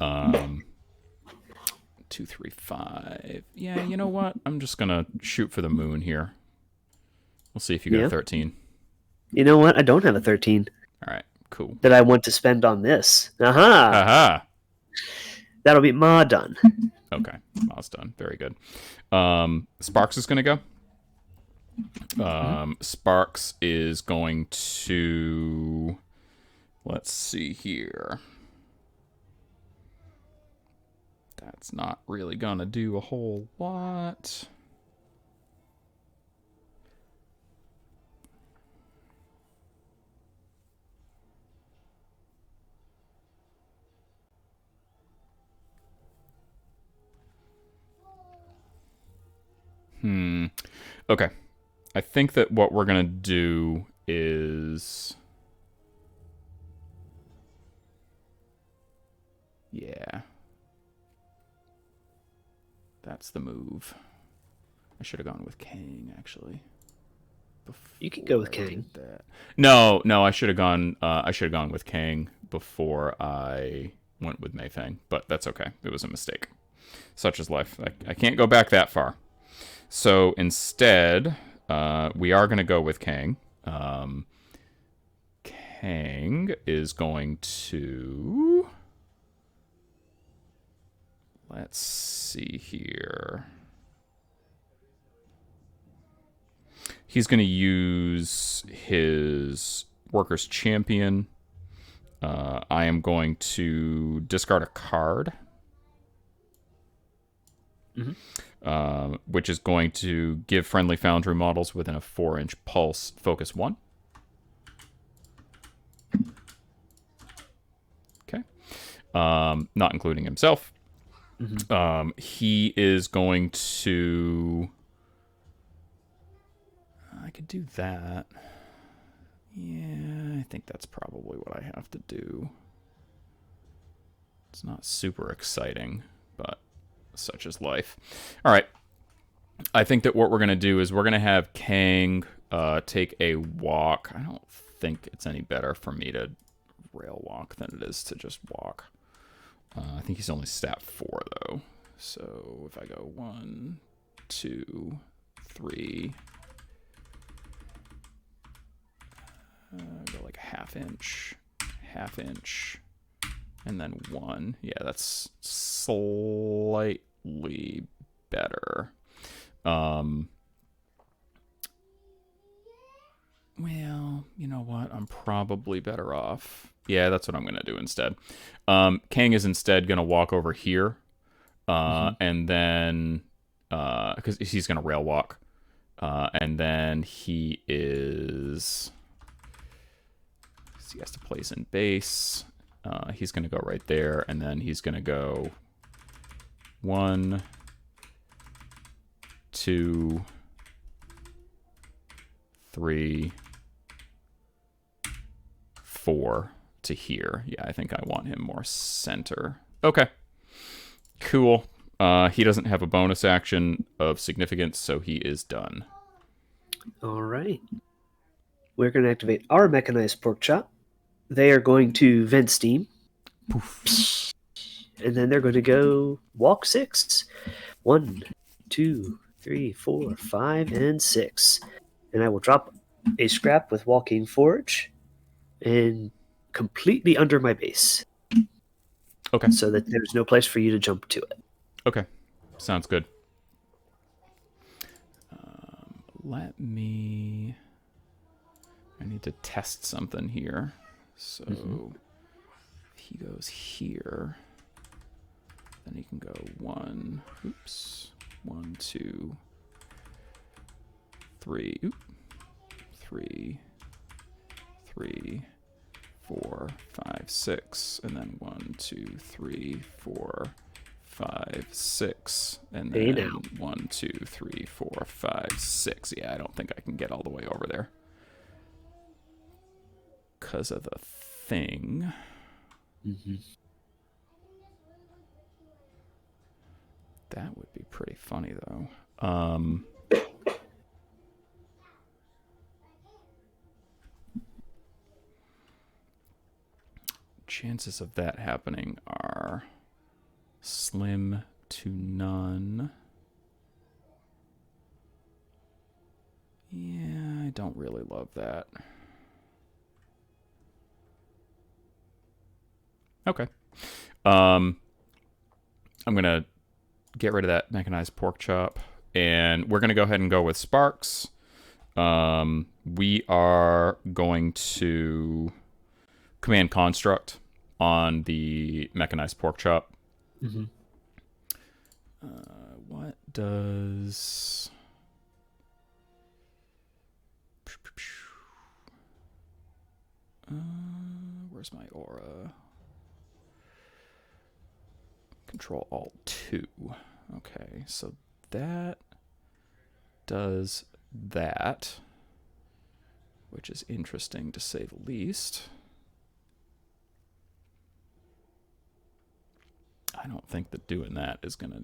2, 3, 5. Yeah, you know what? I'm just going to shoot for the moon here. We'll see if you get a 13. You know what? I don't have a 13. All right, cool. That I want to spend on this. Aha! Aha! That'll be Ma done. Okay, Ma's done. Very good. Sparks is going to go. Sparks is going to... Let's see here. That's not really going to do a whole lot. Okay. I think that what we're going to do is... Yeah. That's the move. I should have gone with Kang, actually. You can go with Kang. No, I should have gone. I should have gone with Kang before I went with Mayfang, but that's okay. It was a mistake. Such is life. I can't go back that far. So instead, we are going to go with Kang. Kang is going to... Let's see here. He's going to use his Workers Champion. I am going to discard a card, which is going to give friendly Foundry models within a 4-inch pulse focus 1. Okay. Not including himself. He is going to... I could do that. Yeah, I think that's probably what I have to do. It's not super exciting, but such is life. All right. I think that what we're going to do is we're going to have Kang take a walk. I don't think it's any better for me to rail walk than it is to just walk. I think he's only stat 4, though. So if I go 1, 2, 3... go like half inch, and then 1. Yeah, that's slightly better. Well, you know what? I'm probably better off. Yeah, that's what I'm going to do instead. Kang is instead going to walk over here, and then, because he's going to rail walk, and then he is... He has to place in base. He's going to go right there, and then he's going to go 1, 2, 3, 4 to here. Yeah, I think I want him more center. Okay. Cool. He doesn't have a bonus action of significance, so he is done. All right. We're going to activate our mechanized pork chop. They are going to vent steam. Poof. And then they're going to go walk 6. 1, 2, 3, 4, 5, and 6. And I will drop a scrap with walking forge and completely under my base. Okay. So that there's no place for you to jump to it. Okay. Sounds good. Let me... I need to test something here. So if he goes here, then he can go 1, 2, 3, 3, 4, 5, 6, and then 1, 2, 3, 4, 5, 6, and then 1, 2, 3, 4, 5, 6. Yeah, I don't think I can get all the way over there. Because of the thing. That would be pretty funny, though. Chances of that happening are slim to none. Yeah, I don't really love that. Okay. I'm going to get rid of that mechanized pork chop, and we're going to go ahead and go with Sparks. We are going to command construct on the mechanized pork chop. What does... where's my aura? Control Alt 2. Okay, so that does that, which is interesting to say the least. I don't think that doing that is going to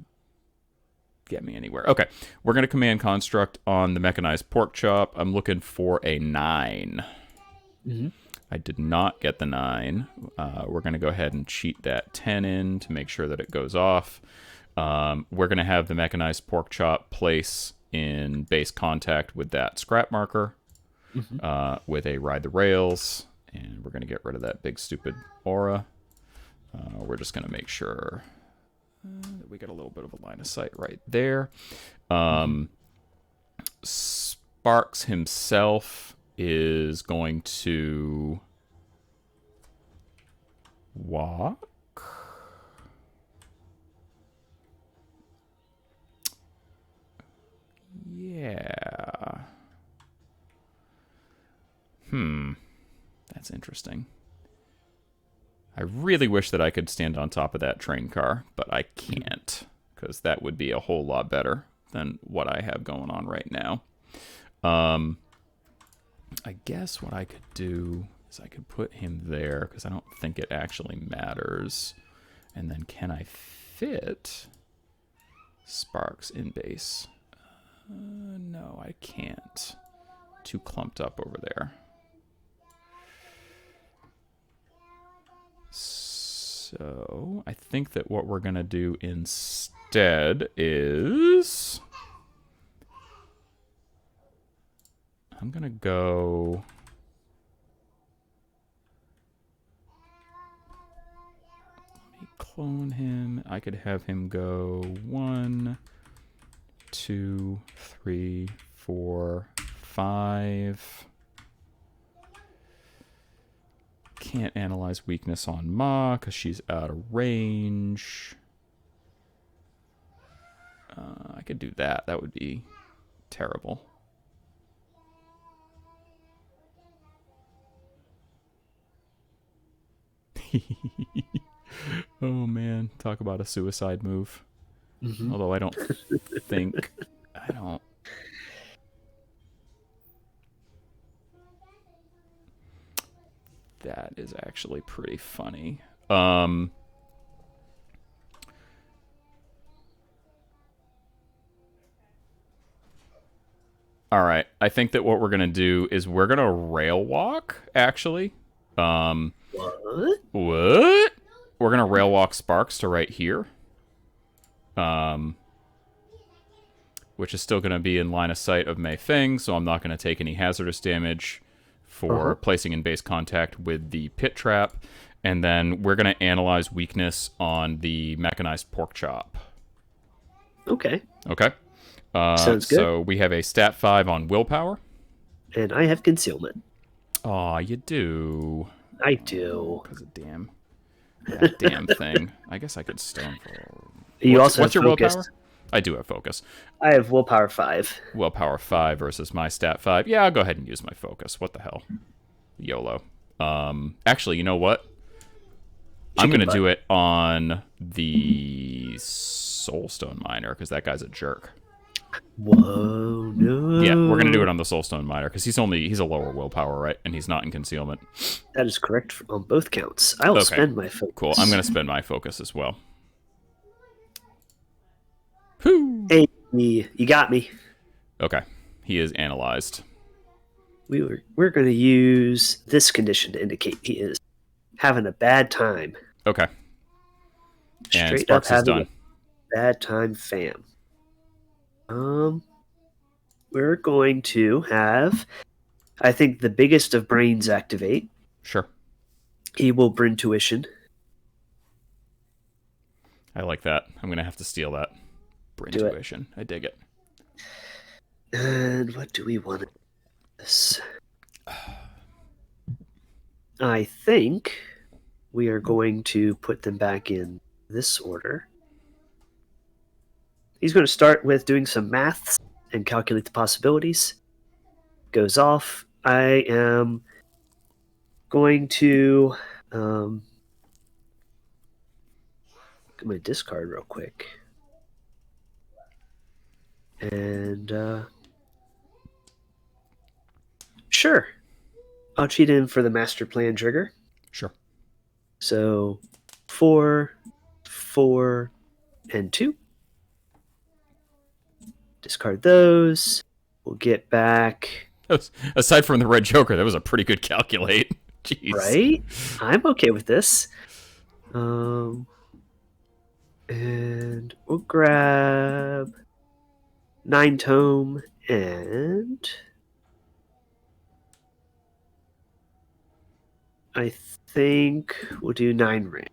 get me anywhere. Okay, we're going to command construct on the mechanized pork chop. I'm looking for a 9. I did not get the 9. We're going to go ahead and cheat that 10 in to make sure that it goes off. We're going to have the mechanized pork chop place in base contact with that scrap marker with a ride the rails. And we're going to get rid of that big stupid aura. We're just going to make sure that we get a little bit of a line of sight right there. Sparks Sparks himself is going to walk. Yeah. That's interesting. I really wish that I could stand on top of that train car, but I can't, because that would be a whole lot better than what I have going on right now. I guess what I could do is I could put him there, because I don't think it actually matters. And then can I fit Sparks in base? No, I can't. Too clumped up over there. So I think that what we're going to do instead is I'm going to go let me clone him. I could have him go 1, 2, 3, 4, 5. Can't analyze weakness on Ma because she's out of range. I could do that. That would be terrible. Oh man, talk about a suicide move. Mm-hmm. Although I don't think I don't. That is actually pretty funny. All right. I think that what we're going to do is we're going to rail walk, actually. What? What? We're going to rail walk Sparks to right here. Which is still going to be in line of sight of Feng, so I'm not going to take any hazardous damage for placing in base contact with the pit trap. And then we're going to analyze weakness on the mechanized pork chop. Okay. Okay. Sounds good. So we have a stat 5 on willpower. And I have concealment. Aw, you do. I do. Because of that damn thing. I guess I could stone for... You also what's have your focus. willpower? I do have focus. I have willpower 5. Willpower 5 versus my stat 5. Yeah, I'll go ahead and use my focus. What the hell? YOLO. Actually, you know what? I'm going to do it on the Soulstone Miner, because that guy's a jerk. Whoa, no. Yeah, we're going to do it on the Soulstone Miner, because he's a lower willpower, right? And he's not in concealment. That is correct on both counts. I will spend my focus. Cool. I'm going to spend my focus as well. Whew. Hey, you got me. Okay. He is analyzed. We're going to use this condition to indicate he is having a bad time. Okay. And Straight Sparks up is done. Bad time, fam. We're going to have, I think, the biggest of brains activate. Sure. He will bring tuition. I like that. I'm going to have to steal that. Bring tuition. I dig it. And what do we want to do this? I think we are going to put them back in this order. He's going to start with doing some maths and calculate the possibilities. Goes off. I am going to get my discard real quick. And sure, I'll cheat in for the master plan trigger. Sure. So 4, 4, and 2. Discard those. We'll get back. Aside from the red Joker, that was a pretty good calculate. Jeez. Right? I'm okay with this. And we'll grab 9 tome and I think we'll do 9 ring.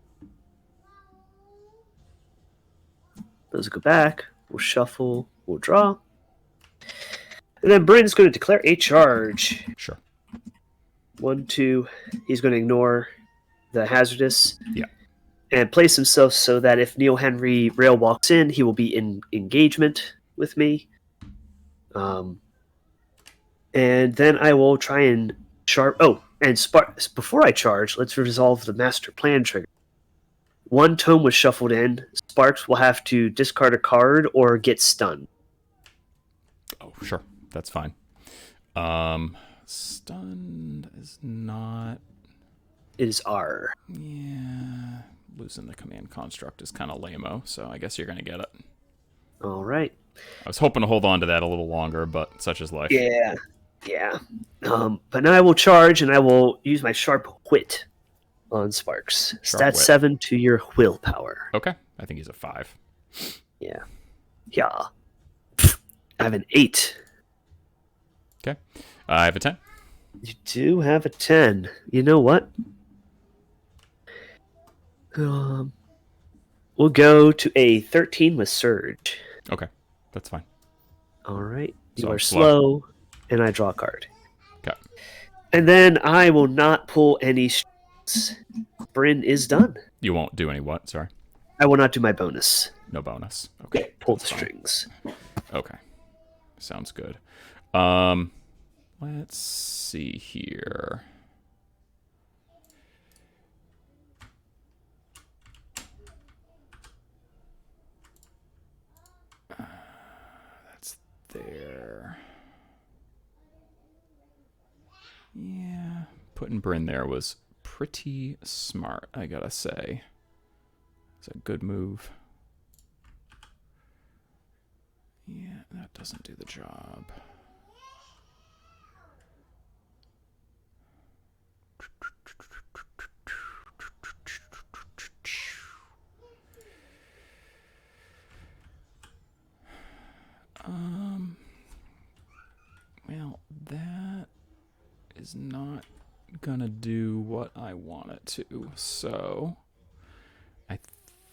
Those go back. We'll shuffle. We'll draw. And then Bryn's going to declare a charge. Sure. 1, 2. He's going to ignore the hazardous. Yeah. And place himself so that if Neil Henry Rail walks in, he will be in engagement with me. And then I will try and before I charge, let's resolve the master plan trigger. One tome was shuffled in. Sparks will have to discard a card or get stunned. Oh, sure. That's fine. Stunned is not... It is R. Yeah. Losing the command construct is kind of lame-o, so I guess you're going to get it. All right. I was hoping to hold on to that a little longer, but such is life. Yeah. But now I will charge, and I will use my sharp wit on Sparks. Stat 7 to your willpower. Okay. I think he's a 5. Yeah. I have an 8. Okay. I have a 10. You do have a 10. You know what? We'll go to a 13 with Surge. Okay. That's fine. All right. You So are I'm slow, and I draw a card. Okay. And then I will not pull any strings. Bryn is done. You won't do any what? Sorry. I will not do my bonus. No bonus. Okay. Pull the That's fine. strings. Okay. Sounds good. Let's see here. That's there. Yeah. Putting Bryn there was pretty smart, I gotta say. It's a good move. Yeah, that doesn't do the job. Well, that is not gonna do what I want it to, so I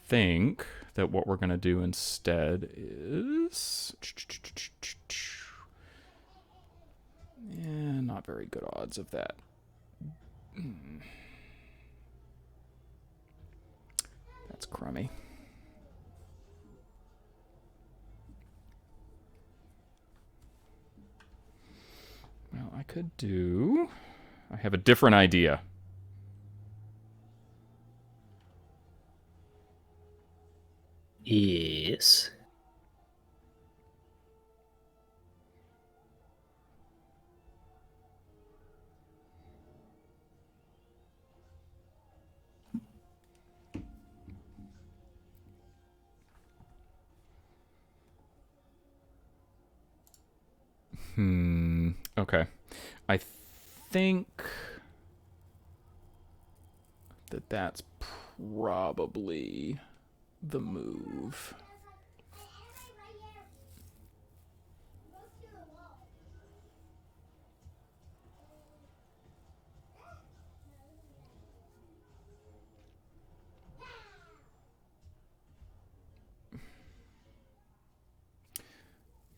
think that what we're gonna do instead is not very good odds of that. That's crummy. Well, I could do... I have a different idea. Yes. Okay. I think that that's probably the move.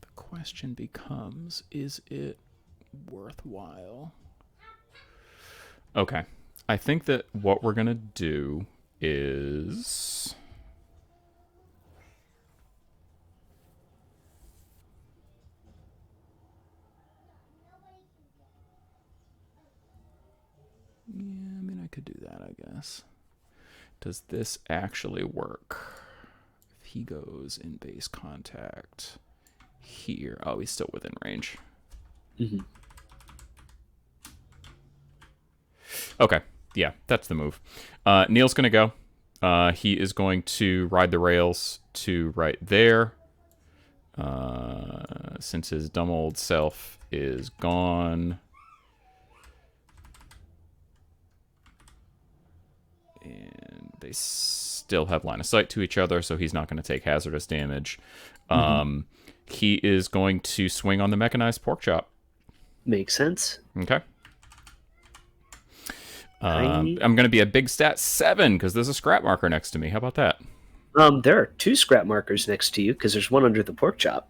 The question becomes, is it worthwhile? Okay. I think that what we're going to do is... Yeah, I mean, I could do that, I guess. Does this actually work? If he goes in base contact here... Oh, he's still within range. Mm-hmm. Okay, yeah, that's the move. Neil's going to go. He is going to ride the rails to right there. Since his dumb old self is gone. And they still have line of sight to each other, so he's not going to take hazardous damage. He is going to swing on the mechanized pork chop. Makes sense. Okay. I'm going to be a big stat 7 because there's a scrap marker next to me. How about that? There are 2 scrap markers next to you because there's one under the pork chop.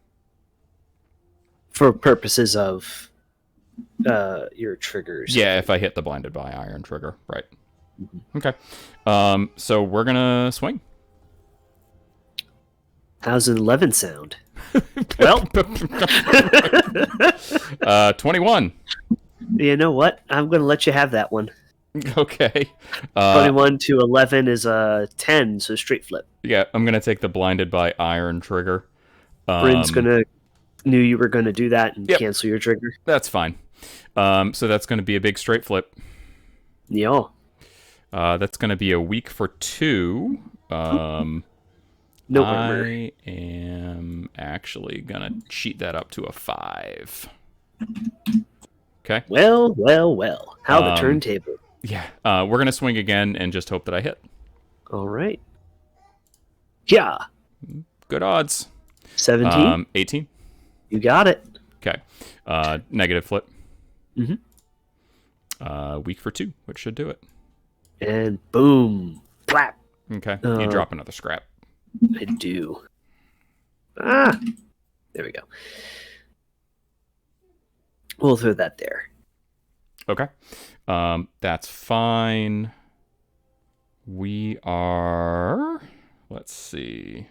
for purposes of your triggers. Yeah, if I hit the blinded by iron trigger, right? Okay. So we're gonna swing. How's an 11 sound? Well, 21. you know what? I'm going to let you have that one. Okay. 21 to 11 is a 10, so straight flip. Yeah, I'm gonna take the blinded by iron trigger. Bryn's knew you were going to do that and cancel your trigger. That's fine. So that's gonna be a big straight flip. Yeah. That's gonna be a weak for 2. No I armor. am actually gonna cheat that up to a 5. Okay. Well. How the turntable. Yeah. We're gonna swing again and just hope that I hit. All right. Yeah. Good odds. 17. 18. You got it. Okay. Negative flip. Mm-hmm. Weak for 2, which should do it. And boom. Clap. Okay. You drop another scrap. I do. Ah. There we go. We'll throw that there. Okay. That's fine. We are... Let's see.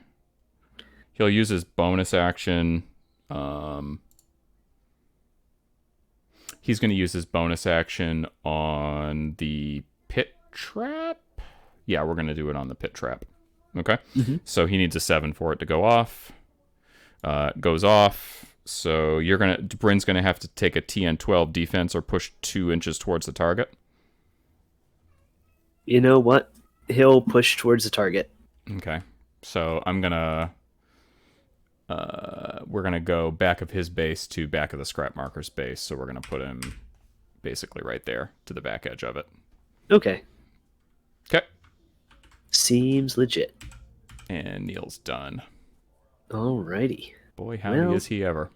He'll use his bonus action. He's going to use his bonus action on the pit trap. Yeah, we're going to do it on the pit trap. Okay. Mm-hmm. So he needs a 7 for it to go off. Goes off. So Bryn's gonna have to take a TN 12 defense or push 2 inches towards the target. You know what? He'll push towards the target. Okay. So I'm gonna we're gonna go back of his base to back of the scrap marker's base. So we're gonna put him basically right there to the back edge of it. Okay. Okay. Seems legit. And Neil's done. Alrighty. Boy, howdy is he ever.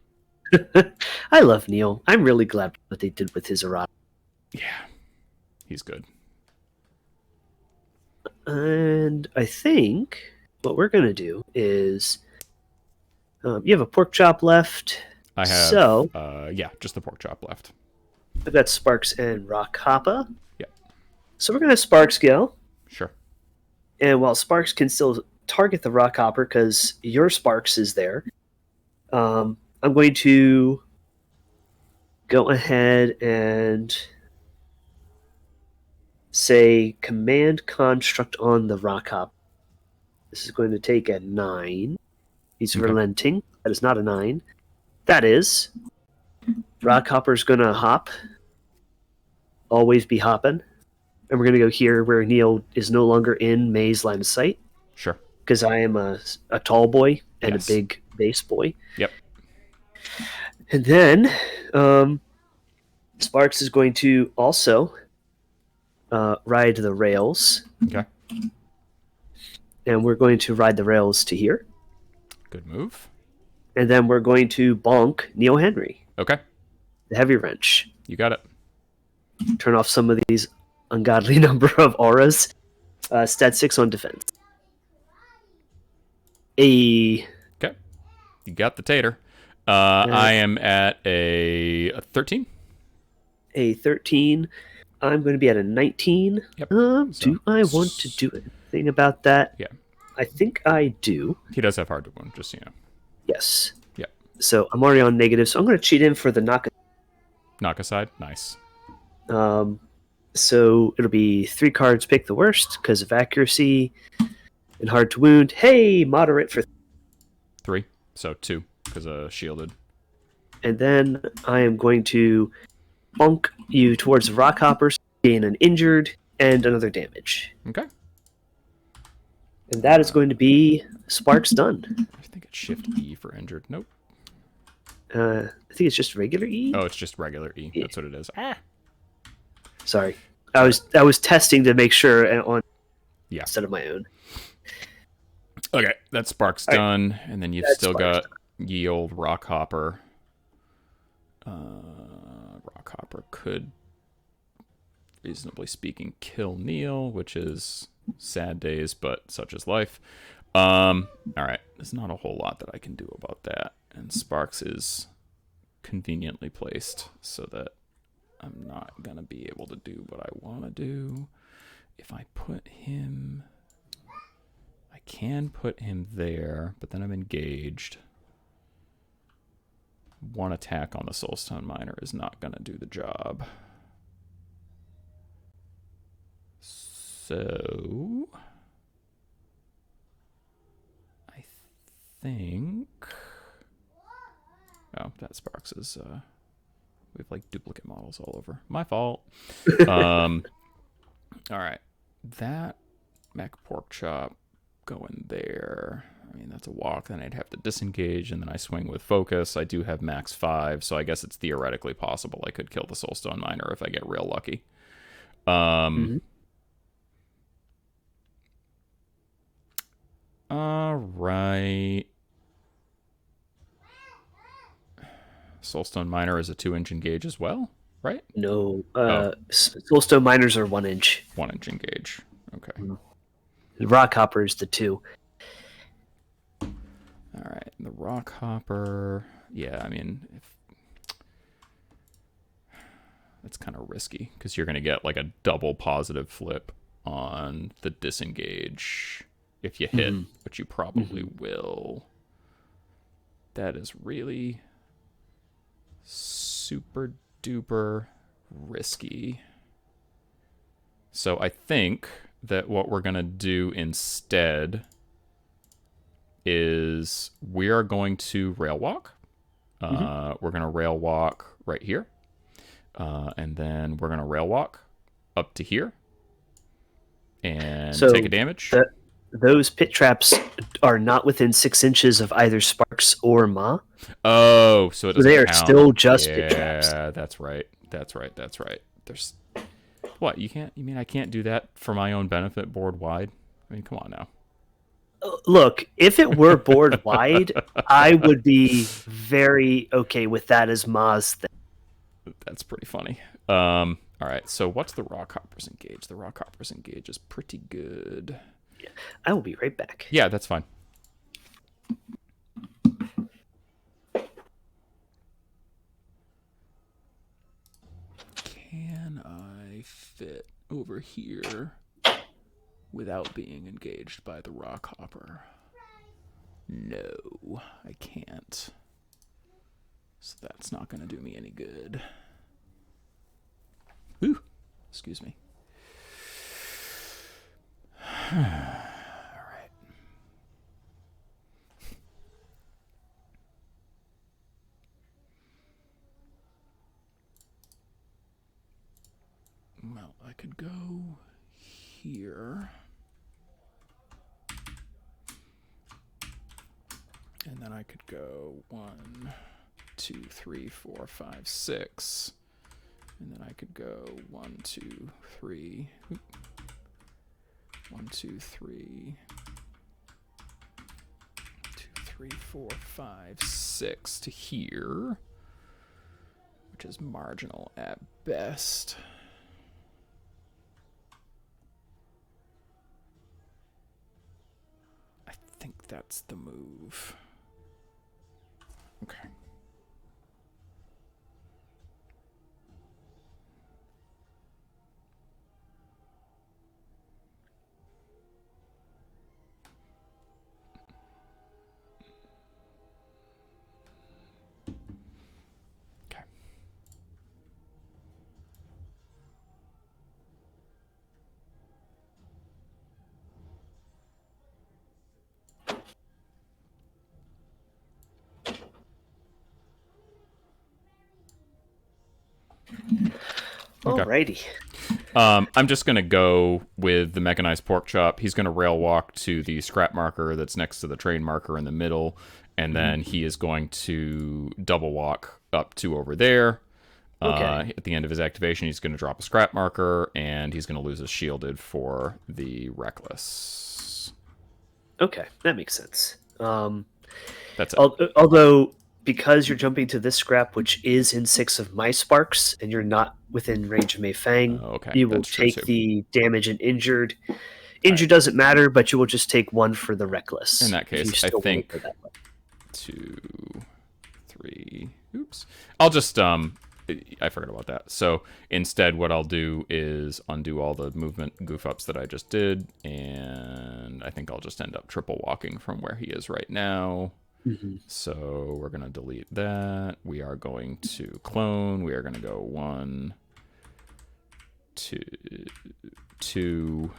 I love Neil. I'm really glad what they did with his errata. Yeah. He's good. And I think what we're going to do is... you have a pork chop left. I have... So, yeah, just the pork chop left. I've got Sparks and Rock Hoppa. Yeah. So we're going to Sparks go. Sure. And while Sparks can still target the Rock Hopper because your Sparks is there, I'm going to go ahead and say Command Construct on the Rock Hopper. This is going to take a 9. He's relenting. That is not a 9. That is. Rock Hopper's going to hop. Always be hopping. And we're going to go here where Neil is no longer in May's line of sight. Sure. Because I am a tall boy and Yes. a big base boy. Yep. And then Sparks is going to also ride the rails. Okay. And we're going to ride the rails to here. Good move. And then we're going to bonk Neil Henry. Okay. The heavy wrench. You got it. Turn off some of these ungodly number of auras. Stat 6 on defense. Okay. You got the tater. I am at a 13. A 13. I'm going to be at a 19. Yep. Do I want to do anything about that? Yeah. I think I do. He does have hard to wound, just so you know. Yes. Yep. So I'm already on negative, so I'm going to cheat in for the knock. Knock aside. Nice. So it'll be 3 cards, pick the worst because of accuracy and hard to wound. Hey, moderate for 3. So 2 because shielded. And then I am going to bonk you towards the rock hoppers, gain an injured and another damage. Okay. And that is going to be Sparks done. I think it's Shift E for injured. Nope. I think it's just regular E. Oh, it's just regular E. Yeah. That's what it is. Sorry, I was testing to make sure on instead of my own. Okay, that Spark's done, and then you've still got ye old Rock Hopper. Rock Hopper could, reasonably speaking, kill Neil, which is sad days, but such is life. All right, there's not a whole lot that I can do about that, and Sparks is conveniently placed so that I'm not going to be able to do what I want to do. If I put him... I can put him there, but then I'm engaged. One attack on the Soulstone Miner is not going to do the job. So... I think... Oh, that Sparks is... we have, like, duplicate models all over. My fault. All right. That Mech Pork Chop going there. I mean, that's a walk. Then I'd have to disengage, and then I swing with focus. I do have max 5, so I guess it's theoretically possible I could kill the Soulstone Miner if I get real lucky. All right. Soulstone Miner is a 2-inch engage as well, right? No. Soulstone Miners are 1 inch. 1-inch engage. Okay. The Rockhopper is the 2. All right. The Rockhopper. Yeah, I mean, it's kind of risky because you're going to get like a double positive flip on the disengage if you hit, which you probably will. That is really super duper risky. So I think that what we're going to do instead is we are going to rail walk. We're going to rail walk right here. And then we're going to rail walk up to here and take a damage. Those pit traps are not within 6 inches of either Sparks or Ma. Oh, so it doesn't they are count. still just pit traps. Yeah, that's right. There's what you can't. You mean I can't do that for my own benefit board wide? I mean, come on now. Look, if it were board wide, I would be very okay with that as Ma's thing. That's pretty funny. All right, so what's the Rockhopper's engage? The Rockhopper's engage is pretty good. Yeah, I will be right back. Yeah, that's fine. Can I fit over here without being engaged by the Rockhopper? No, I can't. So that's not going to do me any good. Ooh, excuse me. All right. Well, I could go here. And then I could go 1, 2, 3, 4, 5, 6. And then I could go 1, 2, 3. 1, 2, 3. 2, 3, 4, 5, 6 to here, which is marginal at best. I think that's the move. Okay. Alrighty. I'm just going to go with the mechanized pork chop. He's going to rail walk to the scrap marker that's next to the train marker in the middle, and then he is going to double walk up to over there. Okay. At the end of his activation, he's going to drop a scrap marker, and he's going to lose his shielded for the reckless. Okay, that makes sense. That's it. Although, because you're jumping to this scrap, which is in 6 of my sparks, and you're not within range of Mei Feng, you will take the damage and injured. Injured doesn't matter, but you will just take 1 for the reckless. In that case, I think 2, 3. Oops. I'll just I forgot about that. So instead, what I'll do is undo all the movement goof ups that I just did, and I think I'll just end up triple walking from where he is right now. Mm-hmm. So we're gonna delete that. We are going to clone. We are gonna go 1, 2, 2,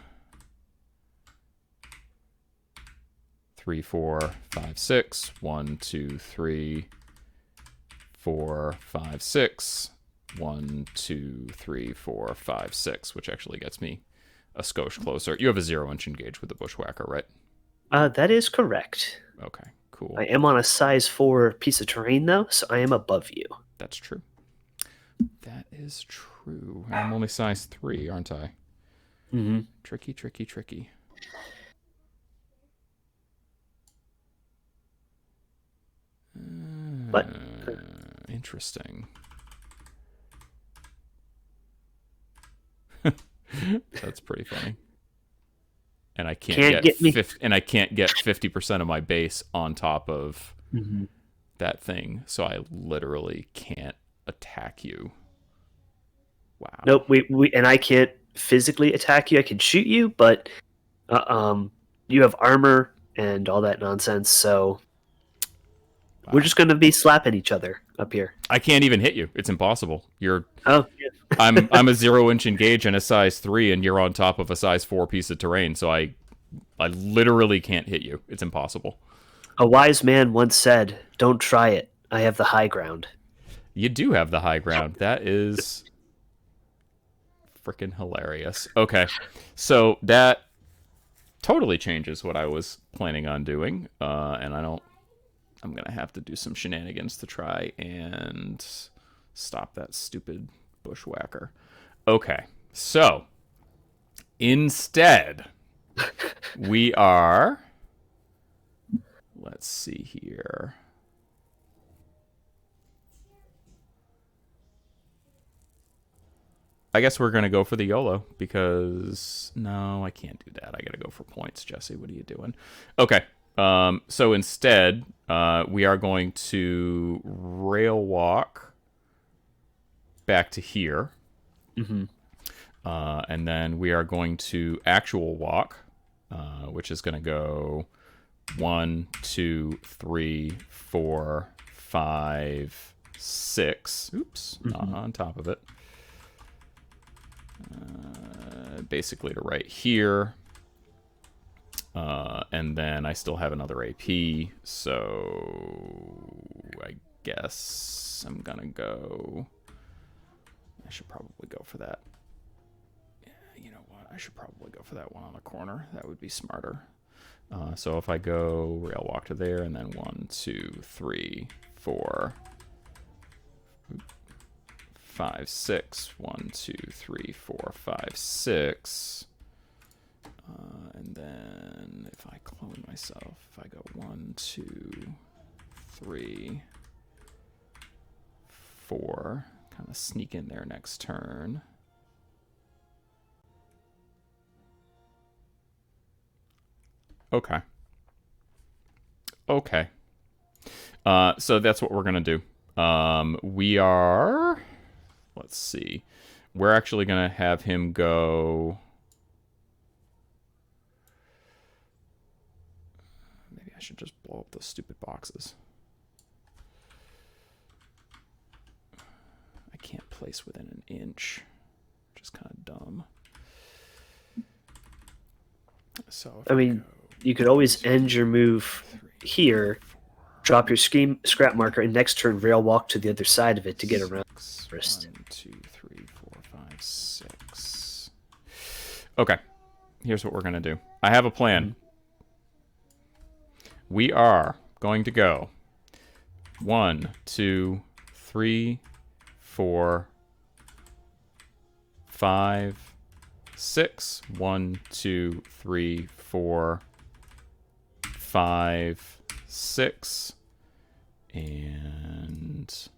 3, 4, 5, 6. 1, 2, 3, 4, 5, 6. 1, 2, 3, 4, 5, 6, which actually gets me a skosh closer. You have a 0-inch engage with the bushwhacker, right? That is correct. Okay, cool. I am on a size 4 piece of terrain, though, so I am above you. That's true. That is true. I'm only size 3, aren't I? Mm-hmm. Tricky, tricky, tricky. But interesting. That's pretty funny. And I can't get me. And I can't get 50% of my base on top of that thing, so I literally can't attack you. Wow. Nope. We and I can't physically attack you. I can shoot you, but you have armor and all that nonsense. So we're just going to be slapping each other up here. I can't even hit you. It's impossible. You're. Oh. Yeah. I'm a 0-inch engage and a size 3, and you're on top of a size 4 piece of terrain. So I literally can't hit you. It's impossible. A wise man once said, "Don't try it. I have the high ground." You do have the high ground. That is freaking hilarious. Okay, so that totally changes what I was planning on doing, and I'm gonna have to do some shenanigans to try and stop that stupid bushwhacker. Okay, so instead, we are. Let's see here. I guess we're going to go for the YOLO because... No, I can't do that. I got to go for points. Jesse, what are you doing? Okay. So instead, we are going to rail walk back to here. And then we are going to actual walk, which is going to go 1, 2, 3, 4, 5, 6. Oops, not on top of it. Basically to right here. And then I still have another AP, so I guess I'm gonna go... I should probably go for that. Yeah, you know what? I should probably go for that one on the corner. That would be smarter. So if I go rail walk to there, and then 1, 2, 3, 4, 5, 6. 1, 2, 3, 4, 5, 6. And then if I clone myself, if I go 1, 2, 3, 4, kind of sneak in there next turn. Okay. Okay. So that's what we're going to do. We are... Let's see. We're actually going to have him go... Maybe I should just blow up those stupid boxes. I can't place within an inch. Which is kind of dumb. So I mean, you could always end your move here, drop your scrap marker, and next turn rail walk to the other side of it to get around first. 1, 2, 3, 4, 5, 6. Okay. Here's what we're going to do. I have a plan. We are going to go 1, 2, 3, 4, 5, 6. 1, 2, 3, 4, 5, 6. And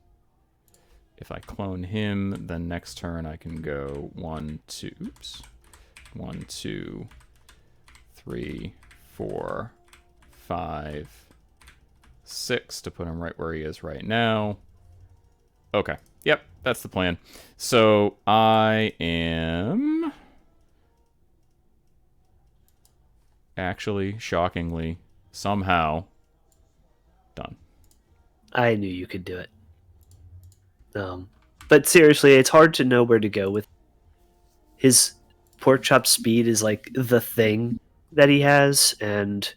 if I clone him, then next turn I can go 1, 2, oops. 1, 2, 3, 4, 5, 6 to put him right where he is right now. Okay. Yep, that's the plan. So I am actually, shockingly, somehow done. I knew you could do it. But seriously, it's hard to know where to go with his pork chop speed is like the thing that he has, and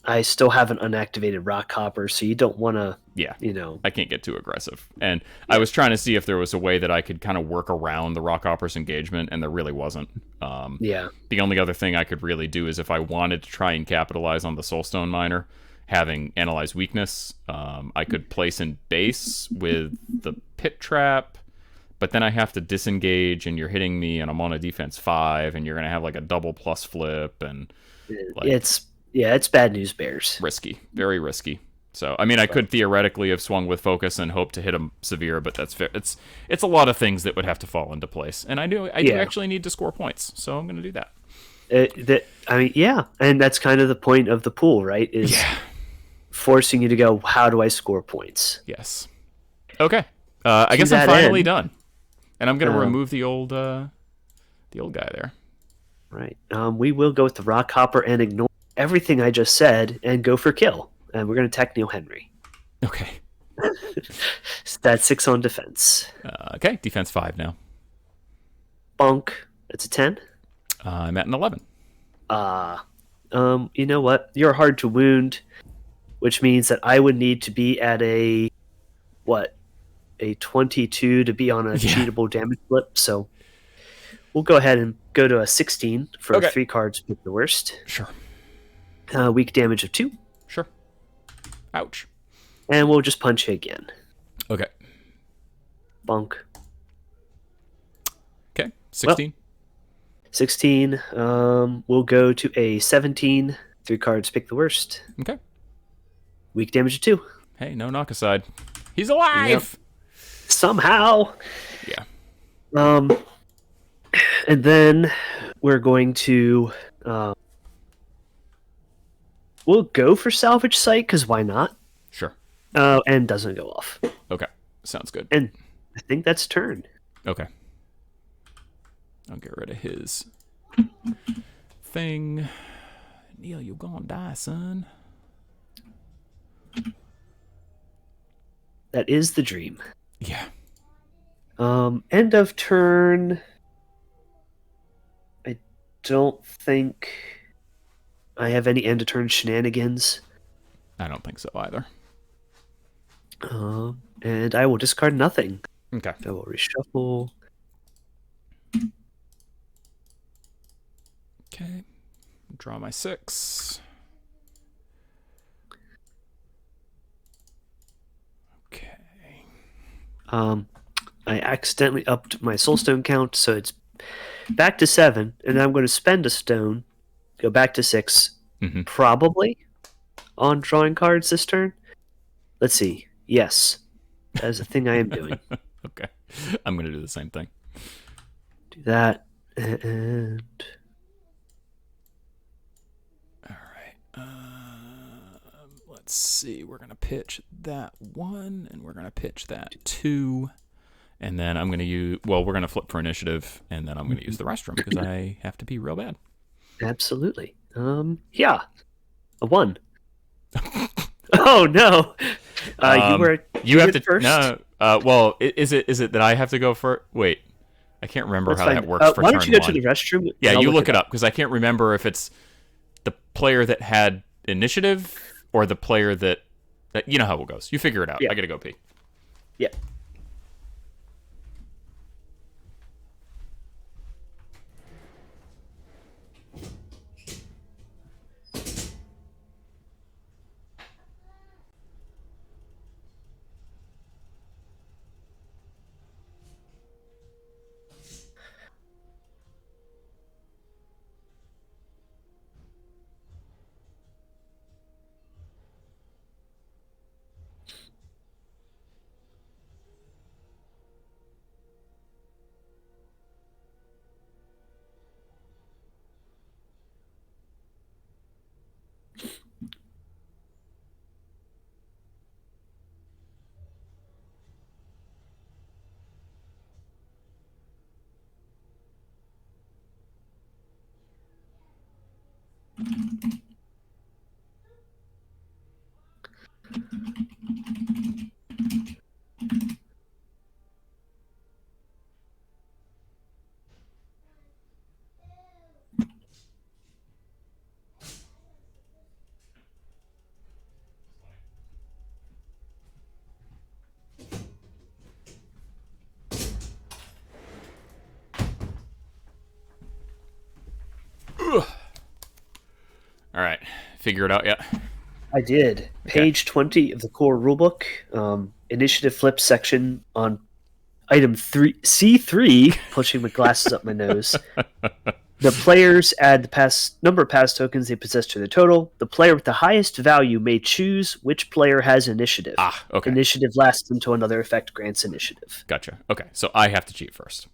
I still have an unactivated rock hopper, so you don't want to, Yeah, you know. I can't get too aggressive. And I Yeah, was trying to see if there was a way that I could kind of work around the Rockhopper's engagement, and there really wasn't. yeah, The only other thing I could really do is if I wanted to try and capitalize on the Soulstone Miner, having Analyze Weakness, I could place in base with the Pit Trap, but then I have to disengage, and you're hitting me, and I'm on a defense 5, and you're going to have like a double plus flip, and like it's bad news bears. risky, very risky. So I mean, I could theoretically have swung with focus and hope to hit him severe, but that's fair. It's a lot of things that would have to fall into place, and I do actually need to score points, so I'm going to do that. And that's kind of the point of the pool, right? Is forcing you to go, how do I score points? Yes. Okay. I guess I'm finally done, and I'm going to remove the old guy there. Right. We will go with the rock hopper and ignore everything I just said and go for kill. And we're going to attack Neil Henry. Okay. That's 6 on defense. Okay. Defense 5 now. Bonk. That's a 10. I'm at an 11. You know what? You're hard to wound, which means that I would need to be at a 22 to be on a cheatable damage flip. So we'll go ahead and go to a 16 for 3 cards, pick the worst. Sure. Weak damage of 2. Sure. Ouch. And we'll just punch you again. Okay. Bonk. Okay. 16. Well, 16. We'll go to a 17. 3 cards, pick the worst. Okay. Weak damage of 2. Hey, no knock aside. He's alive! Yep. Somehow. Yeah. And then we're going to... we'll go for Salvage Site, because why not? Sure. And doesn't go off. Okay. Sounds good. And I think that's turn. Okay. I'll get rid of his thing. Neil, you gonna die, son. That is the dream. Yeah. End of turn. I don't think I have any end of turn shenanigans. I don't think so either. And I will discard nothing. Okay. I will reshuffle. Okay. Draw my 6. Okay. I accidentally upped my soulstone count, so it's back to 7, and I'm going to spend a stone, go back to 6, probably on drawing cards this turn. Let's see. Yes, that is a thing I am doing. Okay. I'm going to do the same thing. Do that, and... Let's see. We're going to pitch that 1, and we're going to pitch that 2. And then I'm going to use... Well, we're going to flip for initiative, and then I'm going to use the restroom because I have to pee real bad. Absolutely. Yeah. A 1. Oh, no. You have to... first? No. Well, is it that I have to go for... Wait. I can't remember how that works for turn 1. Why don't you go to the restroom? Yeah, you look it up, because I can't remember if it's the player that had initiative or the player that you know how it goes. You figure it out. Yeah. I gotta go pee. Yeah. All right. Figure it out yet? I did. Page 20 of the core rulebook, initiative flip section on item C3, pushing my glasses up my nose. The players add the number of pass tokens they possess to the total. The player with the highest value may choose which player has initiative. Okay. Initiative lasts until another effect grants initiative. Gotcha. Okay, so I have to cheat first.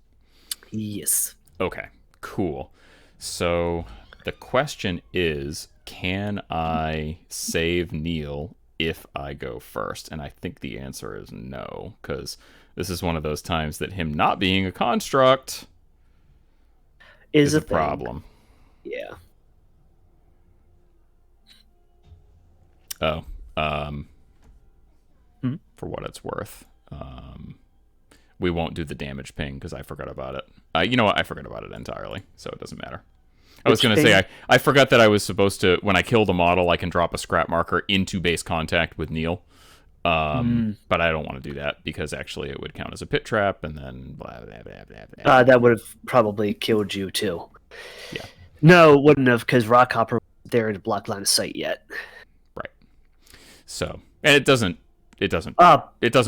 Yes. Okay, cool. So the question is, can I save Neil if I go first? And I think the answer is no, because this is one of those times that him not being a construct is a problem. Yeah. Oh, for what it's worth, we won't do the damage ping because I forgot about it. You know what? I forgot about it entirely, so it doesn't matter. I was going to say, I forgot that I was supposed to, when I kill the model, I can drop a scrap marker into base contact with Neil. But I don't want to do that because actually it would count as a pit trap and then blah, blah, blah, blah, blah. That would have probably killed you too. Yeah. No, it wouldn't have, because Rockhopper wasn't there to block line of sight yet. Right. So, and it doesn't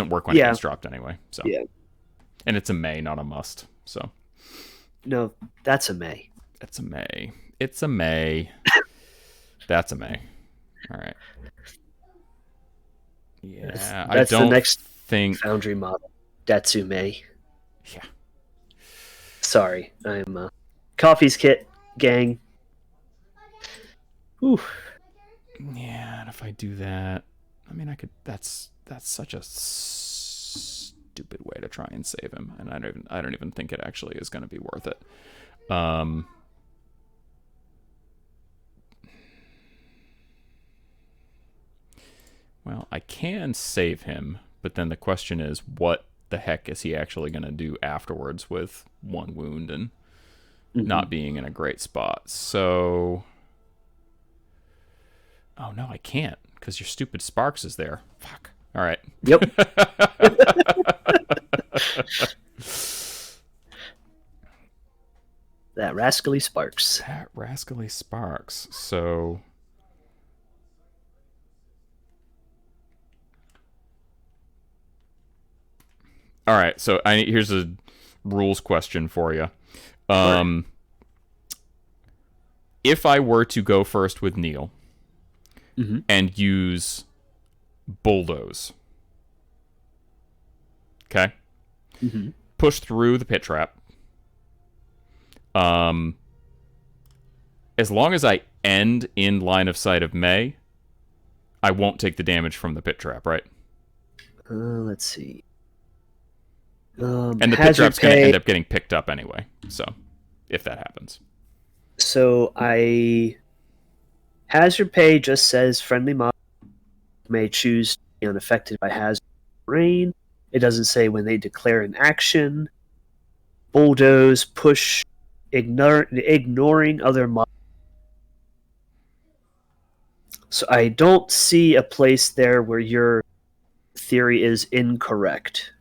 work when it gets dropped anyway. So. Yeah. And it's a may, not a must. So. No, that's a may. It's a may. It's a may. That's a may. All right. Yeah, that's I don't the next think Foundry model. Datsu May. Yeah. Sorry, I'm Coffee's Kit gang. Ooh. Yeah, and if I do that, I mean, I could. That's such a stupid way to try and save him, and I don't even think it actually is going to be worth it. Well, I can save him, but then the question is, what the heck is he actually going to do afterwards with one wound and not being in a great spot? So, oh no, I can't because your stupid Sparks is there. Fuck. All right. Yep. That rascally Sparks. That rascally Sparks. So. All right, so here's a rules question for you. If I were to go first with Neil and use Bulldoze, okay, push through the pit trap. As long as I end in line of sight of May, I won't take the damage from the pit trap, right? Let's see. And the pit trap's going to end up getting picked up anyway, so if that happens. So hazard pay just says friendly mob may choose to be unaffected by hazard rain. It doesn't say when they declare an action. Bulldoze, push, ignoring other mobs. So I don't see a place there where your theory is incorrect.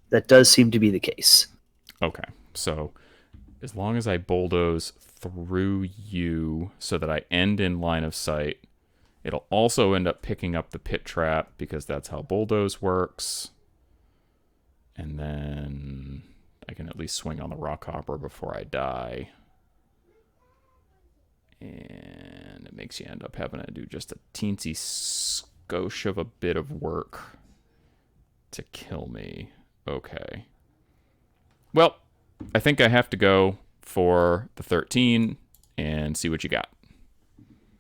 That does seem to be the case. Okay, so as long as I bulldoze through you so that I end in line of sight, it'll also end up picking up the pit trap because that's how bulldoze works. And then I can at least swing on the Rockhopper before I die. And it makes you end up having to do just a teensy skosh of a bit of work to kill me. Okay. Well, I think I have to go for the 13 and see what you got.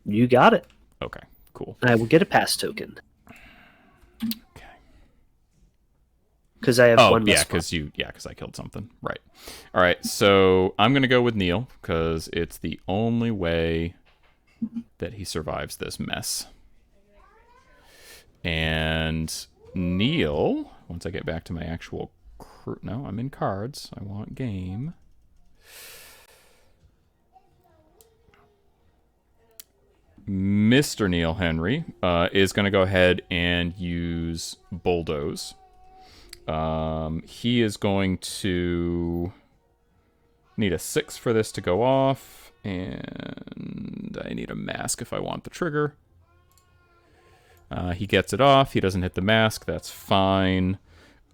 You got it. Okay, cool. I will get a pass token. Okay. Because I have one less. Because I killed something. Right. All right, so I'm going to go with Neil because it's the only way that he survives this mess. And Neil, once I get back to my actual crew... No, I'm in cards. I want game. Mr. Neil Henry is going to go ahead and use Bulldoze. He is going to need a 6 for this to go off, and I need a mask if I want the trigger. He gets it off. He doesn't hit the mask. That's fine.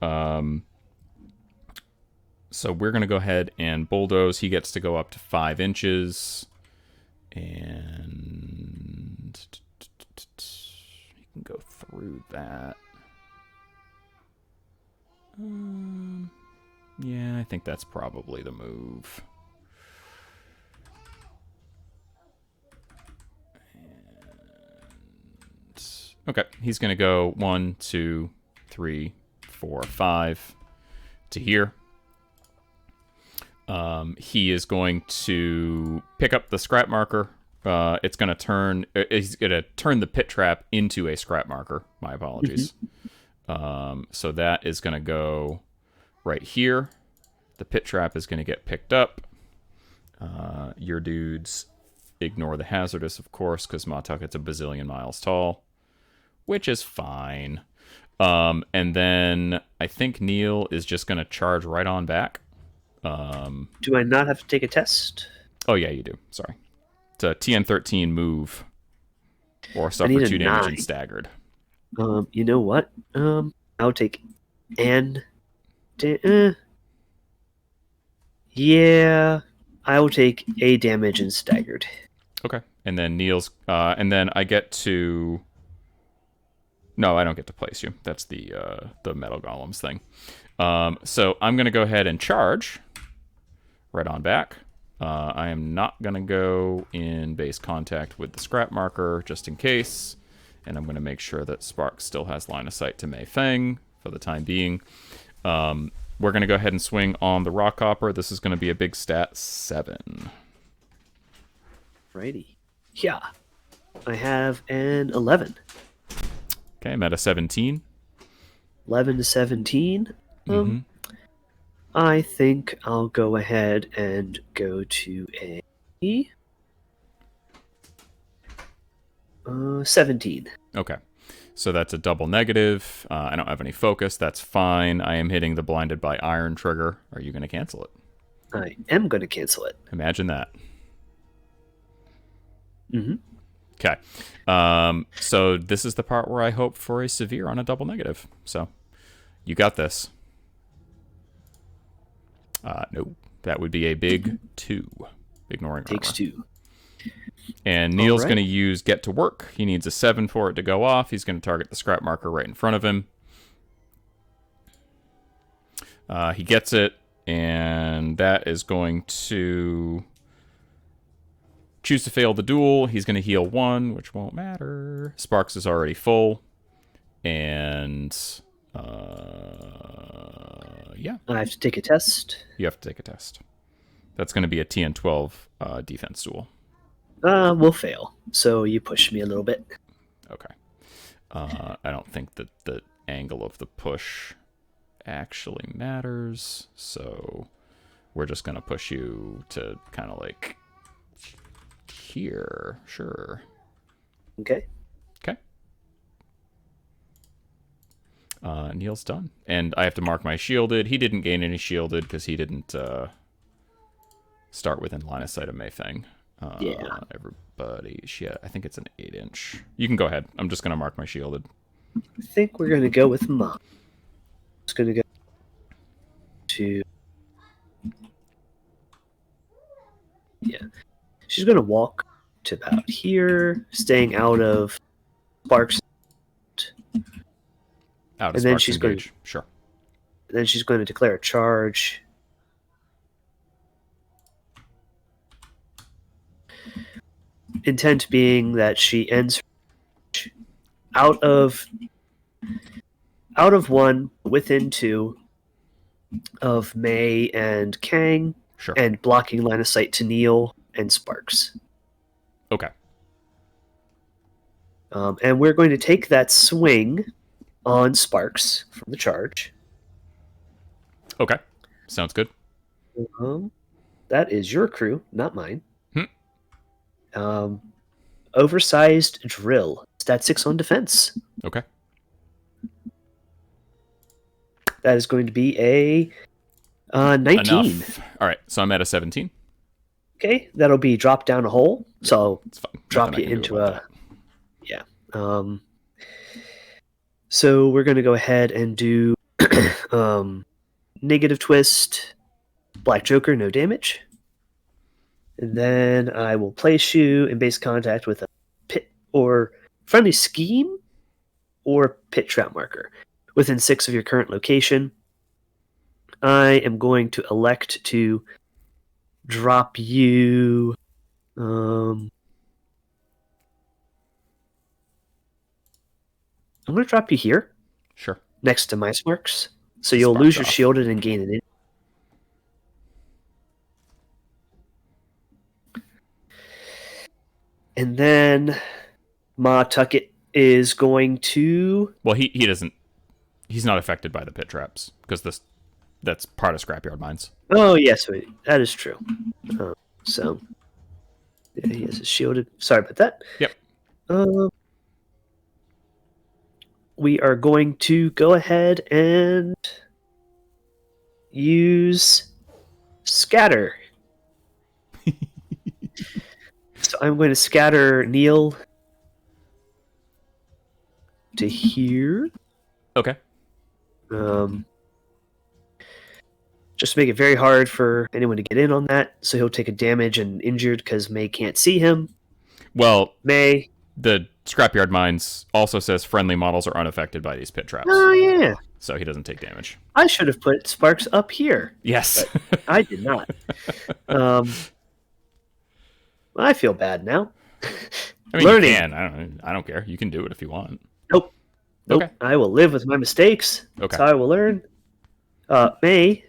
So we're going to go ahead and Bulldoze. He gets to go up to 5 inches. And you can go through that. Yeah, I think that's probably the move. Okay, he's going to go 1, 2, 3, 4, 5 to here. He is going to pick up the scrap marker. It's going to turn. He's going to turn the pit trap into a scrap marker. My apologies. So that is going to go right here. The pit trap is going to get picked up. Your dudes ignore the hazardous, of course, because Tucket's a bazillion miles tall, which is fine. And then I think Neil is just going to charge right on back. Do I not have to take a test? Oh, yeah, you do. Sorry. It's a TN13 move. Or suffer 2 damage and staggered. You know what? I'll take yeah, I will take a damage and staggered. Okay. And then Neil's... and then I get to... No, I don't get to place you. That's the Metal Golems thing. So I'm going to go ahead and charge right on back. I am not going to go in base contact with the scrap marker just in case. And I'm going to make sure that Sparks still has line of sight to Feng for the time being. We're going to go ahead and swing on the Rock Hopper. This is going to be a big stat 7. Righty. Yeah. I have an 11. Okay, I'm at a 17. 11 to 17. I think I'll go ahead and go to a 17. Okay. So that's a double negative. I don't have any focus. That's fine. I am hitting the blinded by iron trigger. Are you going to cancel it? I am going to cancel it. Imagine that. Okay. So this is the part where I hope for a severe on a double negative. So you got this. No, that would be a big 2. Ignoring Takes armor. 2. And Neil's going to use Get to Work. He needs a 7 for it to go off. He's going to target the scrap marker right in front of him. He gets it, and that is going to choose to fail the duel. He's going to heal 1, which won't matter. Sparks is already full. And... yeah. I have to take a test. You have to take a test. That's going to be a TN12 defense duel. We'll fail. So you push me a little bit. Okay. I don't think that the angle of the push actually matters. So we're just going to push you to kind of like here. Sure. Okay. Okay. Neil's done. And I have to mark my shielded. He didn't gain any shielded because he didn't start within line of sight of Feng. Yeah. Everybody. Yeah, I think it's an 8-inch. You can go ahead. I'm just going to mark my shielded. I think we're going to go with Mom. It's going to go to... Yeah. She's going to walk to about here, staying out of Sparks. Out of And then Sparks she's engage. going. Sure. Then she's going to declare a charge. Intent being that she ends out of 1 within 2 of May and Kang, Sure. and blocking line of sight to Neil and Sparks. Okay. And we're going to take that swing on Sparks from the charge. Okay. Sounds good. That is your crew, not mine. Hmm. Oversized drill. Stat 6 on defense. Okay. That is going to be a 19. Enough. All right. So I'm at a 17. Okay, that'll be drop down a hole. So It's fine. drop Nothing I you can do into about a... Yeah. So we're going to go ahead and do negative twist, black joker, no damage. And then I will place you in base contact with a pit or friendly scheme or pit trap marker within 6 of your current location. I am going to elect to drop you. I'm going to drop you here. Sure. Next to my sparks. So The you'll sparks lose your off. shielded and gain an. And then Ma Tucket is going to. Well, he doesn't. He's not affected by the pit traps because that's part of scrapyard mines. Oh, yes, that is true. So, yeah, he has a shielded. Sorry about that. Yep. We are going to go ahead and use scatter. So I'm going to scatter Neil to here. Okay. Just to make it very hard for anyone to get in on that, so he'll take a damage and injured because May can't see him. Well, May. The scrapyard mines also says friendly models are unaffected by these pit traps. Oh, yeah. So he doesn't take damage. I should have put Sparks up here. Yes. I did not. I feel bad now. I mean, Learning. you can. I don't care. You can do it if you want. Nope. Okay. I will live with my mistakes. Okay. That's how I will learn. May.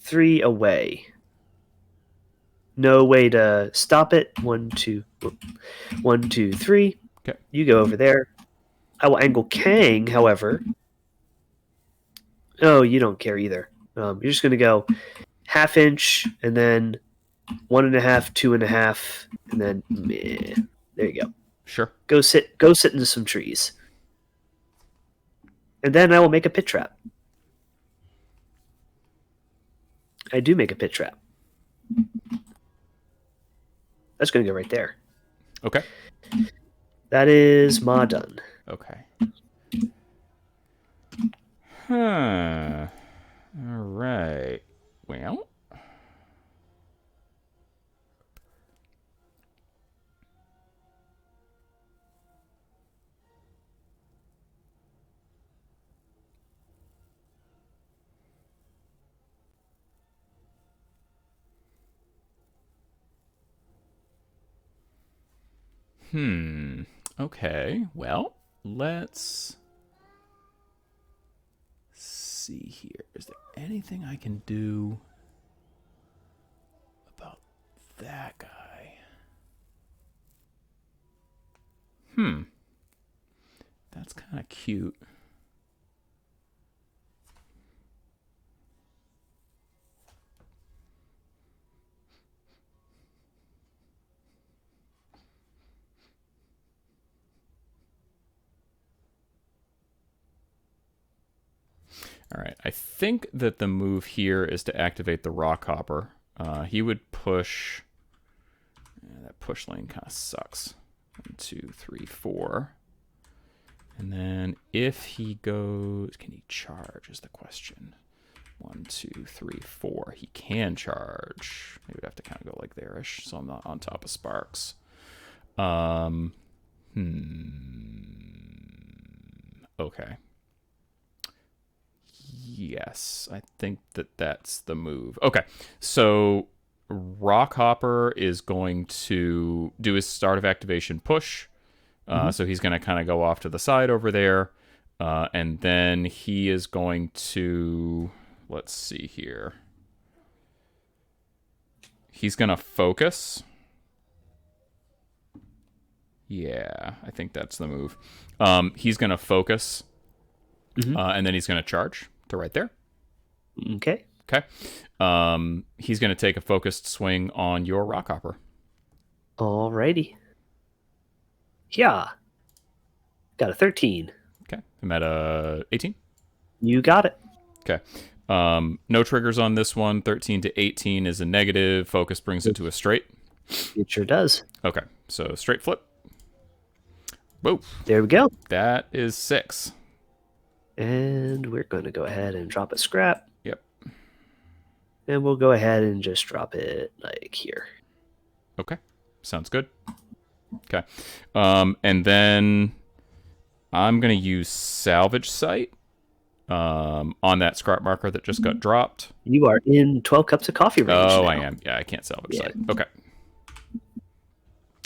Three away. No way to stop it. 1, 2, 1, 2, 3. Okay. You go over there. I will angle Kang, however. Oh, you don't care either. You're just going to go ½ inch, and then 1.5, 2.5, and then meh. There you go. Sure. Go sit into some trees. And then I will make a pit trap. I do make a pit trap. That's going to go right there. Okay. That is Ma done. Okay. Huh. All right. Well. Okay. Well, let's see here. Is there anything I can do about that guy? That's kind of cute. All right, I think that the move here is to activate the rock hopper. He would push. Yeah, that push lane kind of sucks. 1, 2, 3, 4. And then if he goes, can he charge is the question. 1, 2, 3, 4. He can charge. He would have to kind of go like there-ish, so I'm not on top of Sparks. Okay. Yes, I think that's the move. Okay, so Rockhopper is going to do his start of activation push. So he's going to kind of go off to the side over there. And then he is going to, let's see here. He's going to focus. Yeah, I think that's the move. He's going to focus, and then he's going to charge to right there. Okay. Okay. He's going to take a focused swing on your Rockhopper. Alrighty. Yeah. Got a 13. Okay. I'm at a 18. You got it. Okay. No triggers on this one. 13 to 18 is a negative. Focus brings it to a straight. It sure does. Okay. So straight flip. Whoa. There we go. That is 6. And we're going to go ahead and drop a scrap. Yep. And we'll go ahead and just drop it like here. Okay. Sounds good. Okay. And then I'm going to use Salvage Sight on that scrap marker that just got dropped. You are in 12 cups of coffee range Oh, now. I am. Yeah, I can't Salvage Sight. Okay.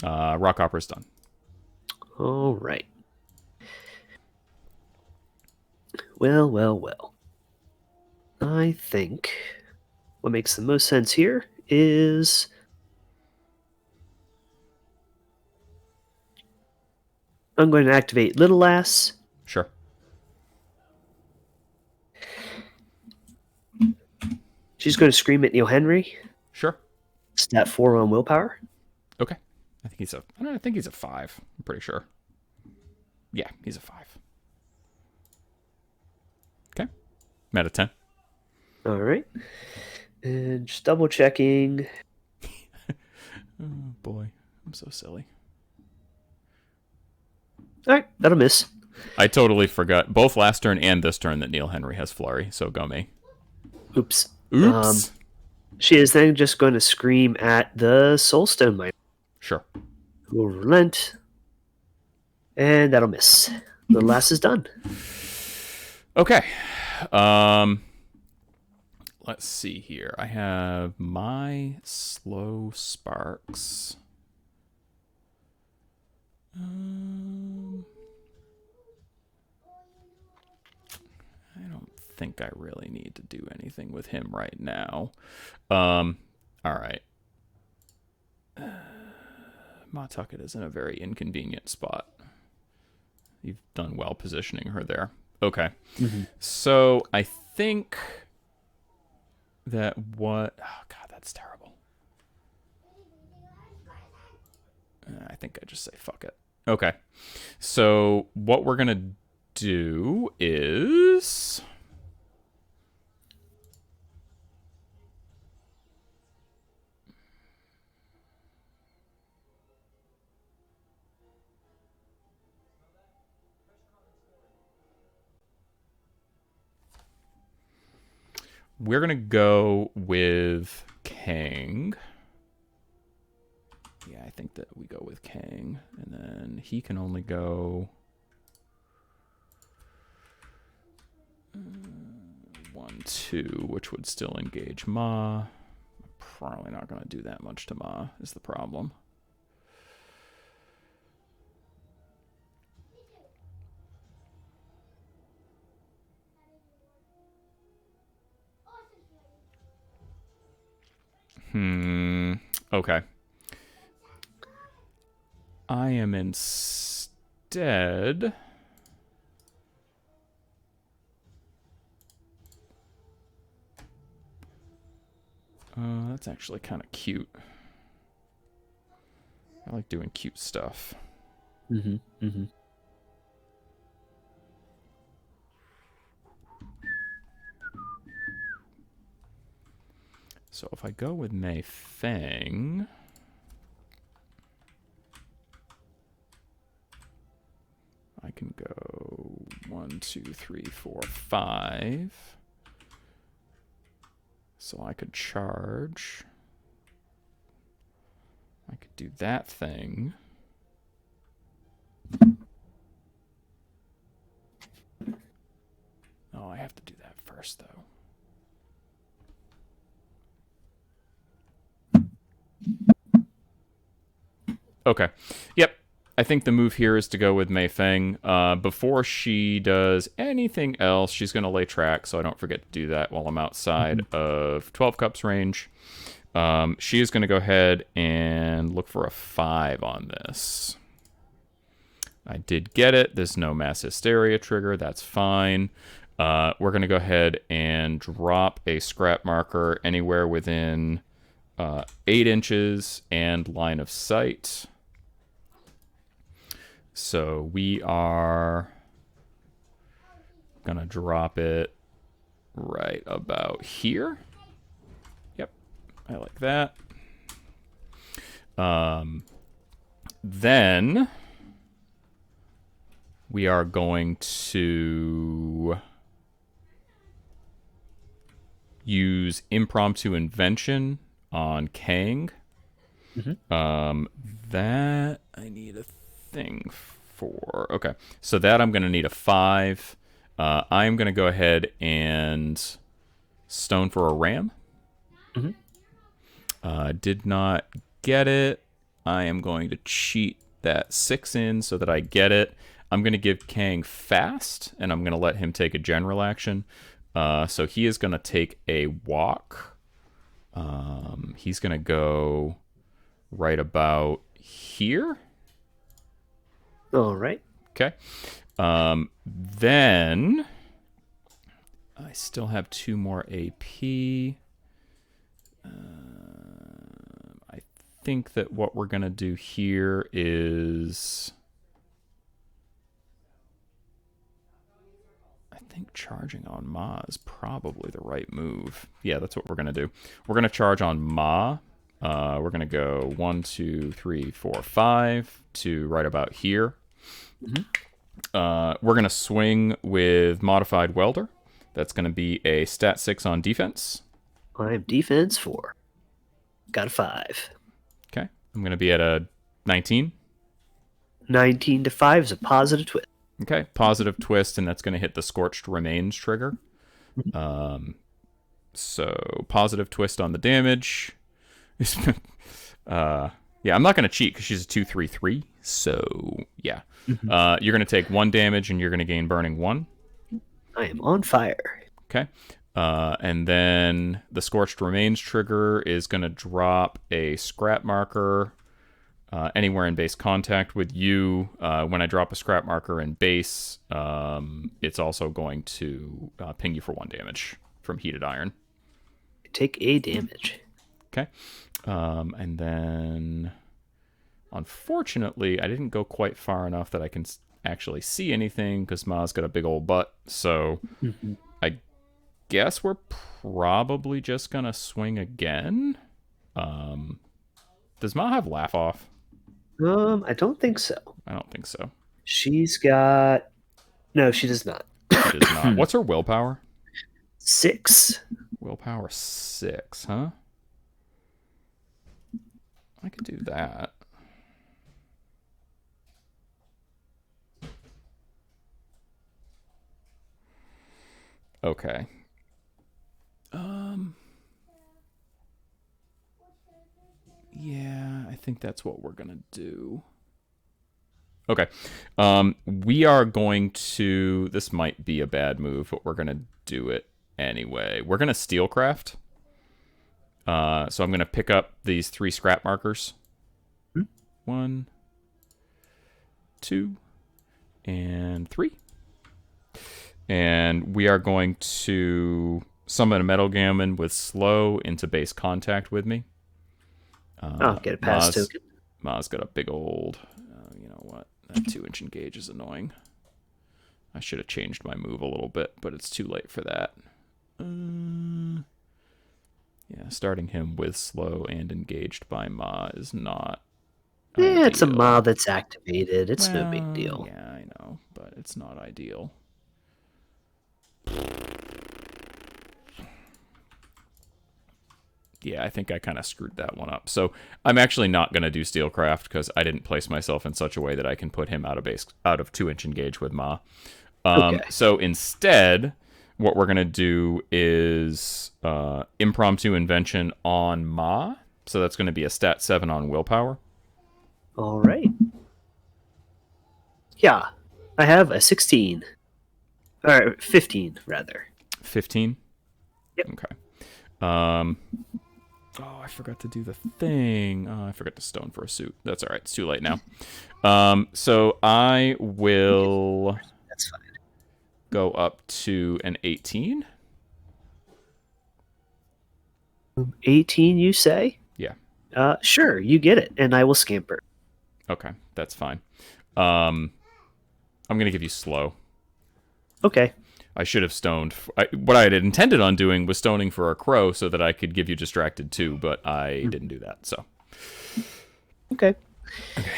Rockhopper's done. All right. Well. I think what makes the most sense here is I'm going to activate Little Lass. Sure. She's going to scream at Neil Henry. Sure. Stat 4 on willpower. Okay. I think he's a 5. I'm pretty sure. Yeah, he's a 5. Okay. I'm at a 10. All right. And just double checking. Oh, boy. I'm so silly. All right. That'll miss. I totally forgot both last turn and this turn that Neil Henry has flurry, so go me. Oops. Oops. She is then just going to scream at the Soulstone Miner. Sure. Who will relent. And that'll miss. The last is done. Okay. Let's see here. I have my slow sparks. I don't think I really need to do anything with him right now. All right. Ma Tucket is in a very inconvenient spot. You've done well positioning her there. Okay. So I think that what... Oh, God, that's terrible. I think I just say fuck it. Okay. So what we're going to do is... We're going to go with Kang. Yeah, I think that we go with Kang. And then he can only go... 1, 2, which would still engage Ma. I'm probably not going to do that much to Ma, is the problem. Okay. I am instead... that's actually kind of cute. I like doing cute stuff. So if I go with Mei Feng, I can go 1, 2, 3, 4, 5. So I could charge. I could do that thing. Oh, I have to do that first, though. Okay. Yep. I think the move here is to go with Mei Feng. Before she does anything else, she's going to lay track, so I don't forget to do that while I'm outside of 12 Cups range. She is going to go ahead and look for a 5 on this. I did get it. There's no mass hysteria trigger. That's fine. We're going to go ahead and drop a scrap marker anywhere within 8 inches and line of sight. So we are going to drop it right about here. Yep, I like that. Then we are going to use impromptu invention on Kang. That I need a thing for. Okay, so that I'm going to need a 5. I'm going to go ahead and stone for a ram. Did not get it. I am going to cheat that 6 in so that I get it. I'm going to give Kang fast, and I'm going to let him take a general action. So he is going to take a walk. He's going to go right about here. All right. Okay. Then I still have 2 more AP. I think that what we're going to do here is... I think charging on Ma is probably the right move. Yeah, that's what we're going to do. We're going to charge on Ma. We're going to go 1, 2, 3, 4, 5 to right about here. We're going to swing with Modified Welder. That's going to be a stat 6 on defense. I'm defense 4. Got a 5. Okay. I'm going to be at a 19. 19 to 5 is a positive twist. Okay. Positive twist, and that's going to hit the Scorched Remains trigger. So positive twist on the damage. Yeah, I'm not going to cheat because she's a 2/3/3. So, yeah. You're going to take 1 damage, and you're going to gain Burning 1. I am on fire. Okay. And then the Scorched Remains trigger is going to drop a scrap marker anywhere in base contact with you. When I drop a scrap marker in base, it's also going to ping you for 1 damage from Heated Iron. Take a damage. Okay. And then, unfortunately, I didn't go quite far enough that I can actually see anything because Ma's got a big old butt. So I guess we're probably just going to swing again. Does Ma have Laugh Off? I don't think so. I don't think so. She's got... No, she does not. She does not. What's her willpower? 6. Willpower 6, huh? I could do that. Okay. Yeah, I think that's what we're gonna do. Okay. We are going to... This might be a bad move, but we're gonna do it anyway. We're gonna Steelcraft. So I'm gonna pick up these 3 scrap markers. 1, 2, and 3. And we are going to summon a Metal Gammon with slow into base contact with me. Get a pass token. Ma's got a big old... you know what? That 2-inch engage is annoying. I should have changed my move a little bit, but it's too late for that. Yeah, starting him with slow and engaged by Ma is not... Yeah, it's a ideal. Ma that's activated. It's no big deal. Yeah, I know, but it's not ideal. Yeah, I think I kind of screwed that one up. So I'm actually not going to do Steelcraft because I didn't place myself in such a way that I can put him out of 2-inch engage with Ma. Okay. So instead, what we're going to do is impromptu invention on Ma. So that's going to be a stat 7 on willpower. All right. Yeah, I have a 16. Or 15, rather. 15? Yep. Okay. Oh, I forgot to do the thing. Oh, I forgot to stone for a suit. That's all right. It's too late now. So I will That's fine. go up to an 18. 18, you say? Yeah. Sure, you get it, and I will scamper. Okay, that's fine. I'm gonna give you slow. Okay. I should have stoned. What I had intended on doing was stoning for a crow so that I could give you distracted too, but I didn't do that. So Okay. okay,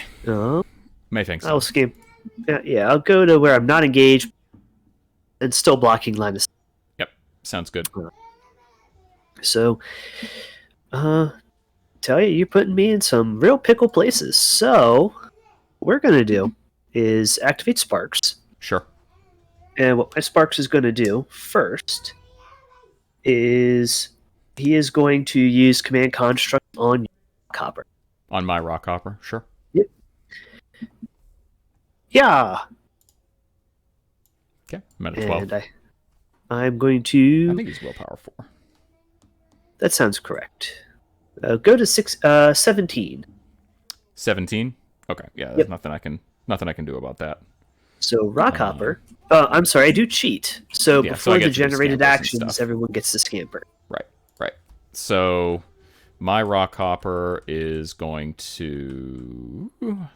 Mayfang I'll slow. scamp. Yeah, I'll go to where I'm not engaged and still blocking line of sight. Yep, sounds good. So, tell you, you're putting me in some real pickle places. So, what we're going to do is activate Sparks. Sure. And what my Sparks is going to do first is he is going to use Command Construct on Copper. On my rock hopper, sure. Yep. Yeah. Okay, I'm at a 12. And I'm going to. I think he's willpower 4. That sounds correct. Go to 17. 17. Okay, yeah, there's Yep. nothing I can do about that. So Rockhopper. I'm sorry, I do cheat. So Yeah, so before I get the to do generated scampers and actions, stuff. everyone gets to scamper. Right. So my rock hopper is going to,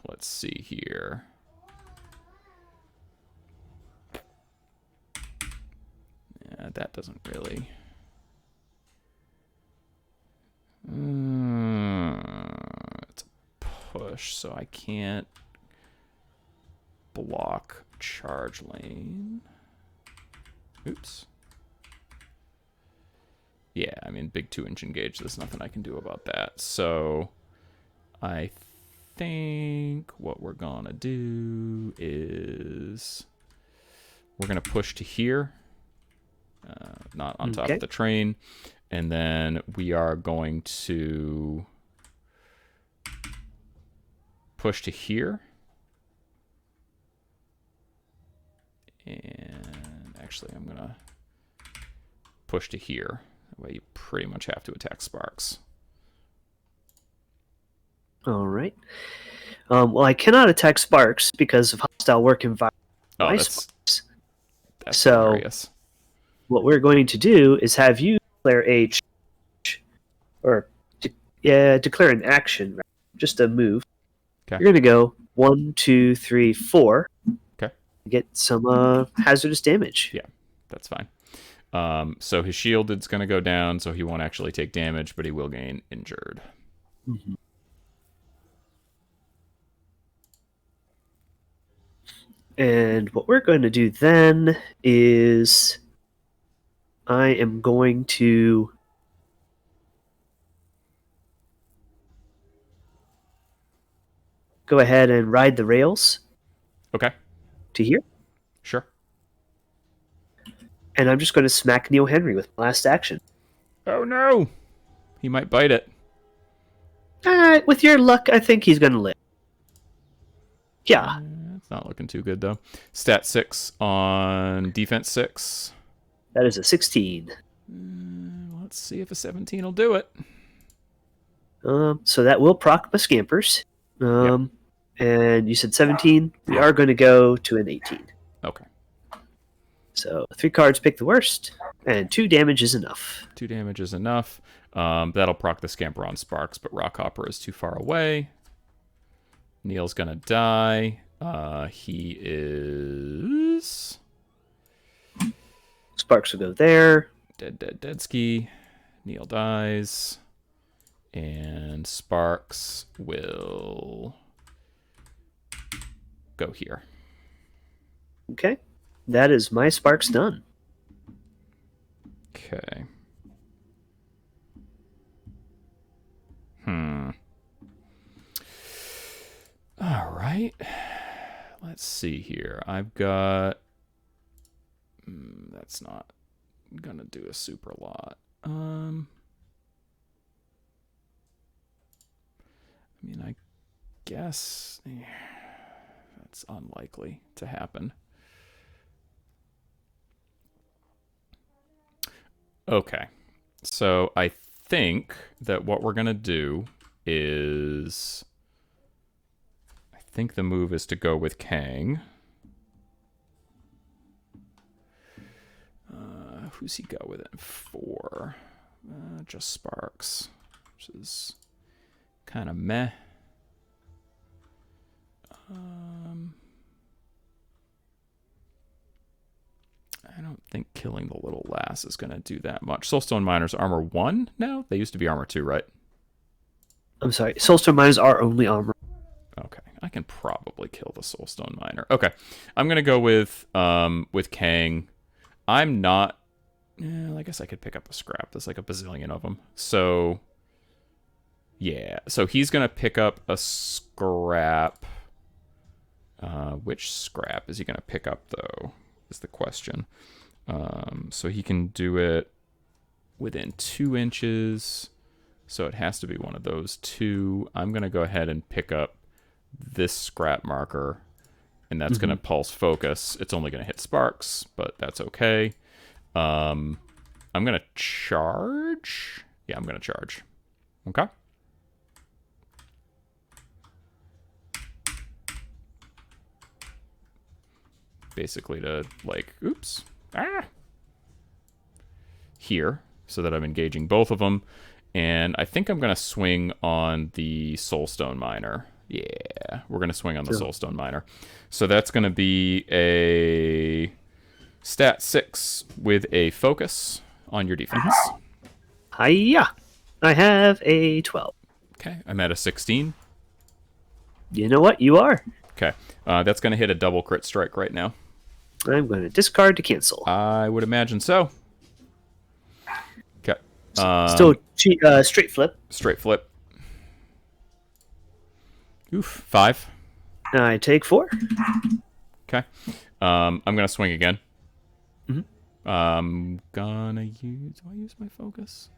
let's see here. Yeah, that doesn't really. It's a push, so I can't block charge lane. Oops. Yeah, I mean, big 2-inch engage. There's nothing I can do about that. So I think what we're gonna do is we're gonna push to here, not on top of the train, and then we are going to push to here. And actually, I'm gonna push to here. That way you pretty much have to attack Sparks. All right. Well, I cannot attack Sparks because of hostile work environment. Oh, Sparks. that's So hilarious. what we're going to do is have you declare a declare an action, right? Just a move. Okay. You're going to go 1, 2, 3, 4. Okay. Get some hazardous damage. Yeah, that's fine. So his shield is going to go down, so he won't actually take damage, but he will gain injured. Mm-hmm. And what we're going to do then is I am going to go ahead and ride the rails. Okay. To here. Sure. And I'm just going to smack Neil Henry with my last action. Oh no! He might bite it. With your luck, I think he's going to live. Yeah. It's not looking too good, though. Stat 6 on defense 6. That is a 16. Let's see if a 17 will do it. So that will proc my scampers. Yep. And you said 17. We are going to go to an 18. Okay. So 3 cards pick the worst, and 2 damage is enough. 2 damage is enough. That'll proc the scamper on Sparks, but Rockhopper is too far away. Neil's gonna die. He is... Sparks will go there. Dead ski. Neil dies. And Sparks will go here. Okay. That is my Sparks done. Okay. All right. Let's see here. I've got... that's not gonna do a super lot. I mean, I guess that's unlikely to happen. Okay. So I think that what we're going to do is... I think the move is to go with Kang. Who's he go with it for? Just Sparks, which is kind of meh. I don't think killing the little lass is going to do that much. Soulstone Miners armor 1 now? They used to be armor 2, right? I'm sorry. Soulstone Miners are only armor. Okay, I can probably kill the Soulstone Miner. Okay, I'm going to go with Kang. I'm not... I guess I could pick up a scrap. There's like a bazillion of them. So, yeah. So he's going to pick up a scrap. Which scrap is he going to pick up, though, is the question. So he can do it within 2 inches. So it has to be one of those 2. I'm going to go ahead and pick up this scrap marker. And that's going to pulse focus. It's only going to hit sparks, but that's okay. I'm going to charge. Yeah, I'm going to charge. Okay. Basically to, like, oops. Here, so that I'm engaging both of them. And I think I'm going to swing on the Soulstone Miner. Yeah, we're going to swing on the Soulstone Miner. So that's going to be a... Stat 6 with a focus on your defense. Hiya! I have a 12. Okay, I'm at a 16. You know what? You are. Okay, that's going to hit a double crit strike right now. I'm going to discard to cancel. I would imagine so. Okay. Still straight flip. Straight flip. Oof, 5. I take 4. Okay. I'm going to swing again. Mm-hmm. I'm gonna use... Do I use my focus?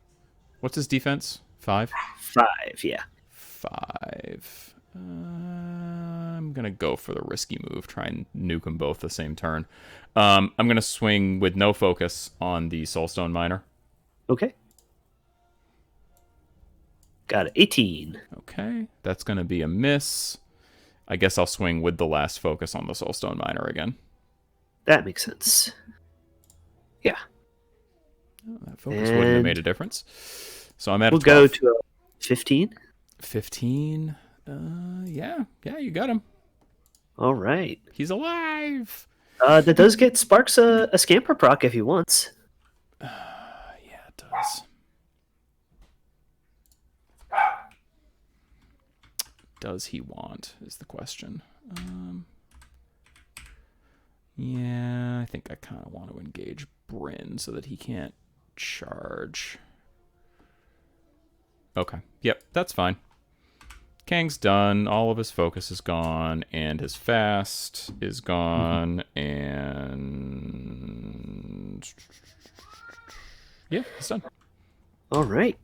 What's his defense? 5? 5, yeah. 5. I'm gonna go for the risky move. Try and nuke them both the same turn. I'm gonna swing with no focus on the Soulstone Miner. Okay. Got it. 18. Okay, that's gonna be a miss. I guess I'll swing with the last focus on the Soulstone Miner again. That makes sense. Yeah. Oh, that focus wouldn't have made a difference. So I'm at we'll a 12. go to a 15. 15. Yeah, you got him. All right. He's alive. That does get Sparks a scamper proc if he wants. Yeah, it does. Does he want, is the question. Yeah, I think I kind of want to engage Bryn so that he can't charge. Okay, yep, that's fine. Kang's done, all of his focus is gone, and his fast is gone, and... yeah, it's done. All right.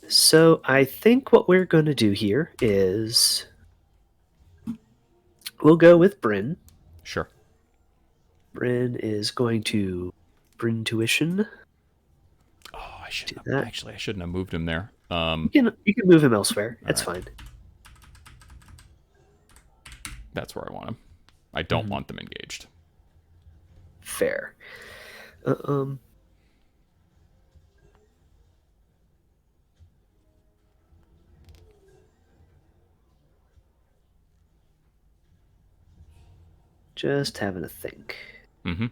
So I think what we're going to do here is we'll go with Bryn. Sure. Bryn is going to Bryn Tuition. Oh, I shouldn't have, actually, I shouldn't have moved him there. You can move him elsewhere. That's fine. That's where I want him. I don't want them engaged. Fair. Just having a think. Mm-hmm.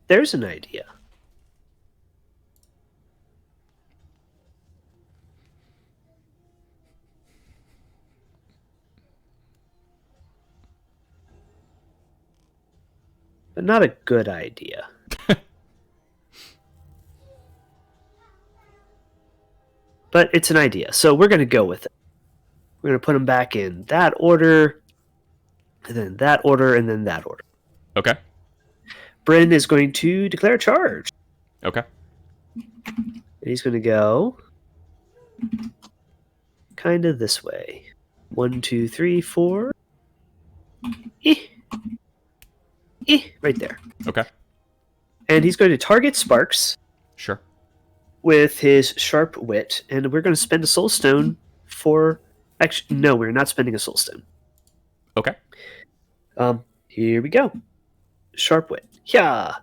There's an idea. But not a good idea. But it's an idea, so we're going to go with it. We're going to put them back in that order, and then that order, and then that order. Okay. Bryn is going to declare a charge. Okay. And he's going to go kind of this way. 1, 2, 3, 4. Eh. Right there. Okay. And he's going to target Sparks Sure. with his sharp wit, and we're going to spend a soul stone for. Actually, no, we're not spending a soul stone. Okay. Here we go. Sharp wit. Yeah.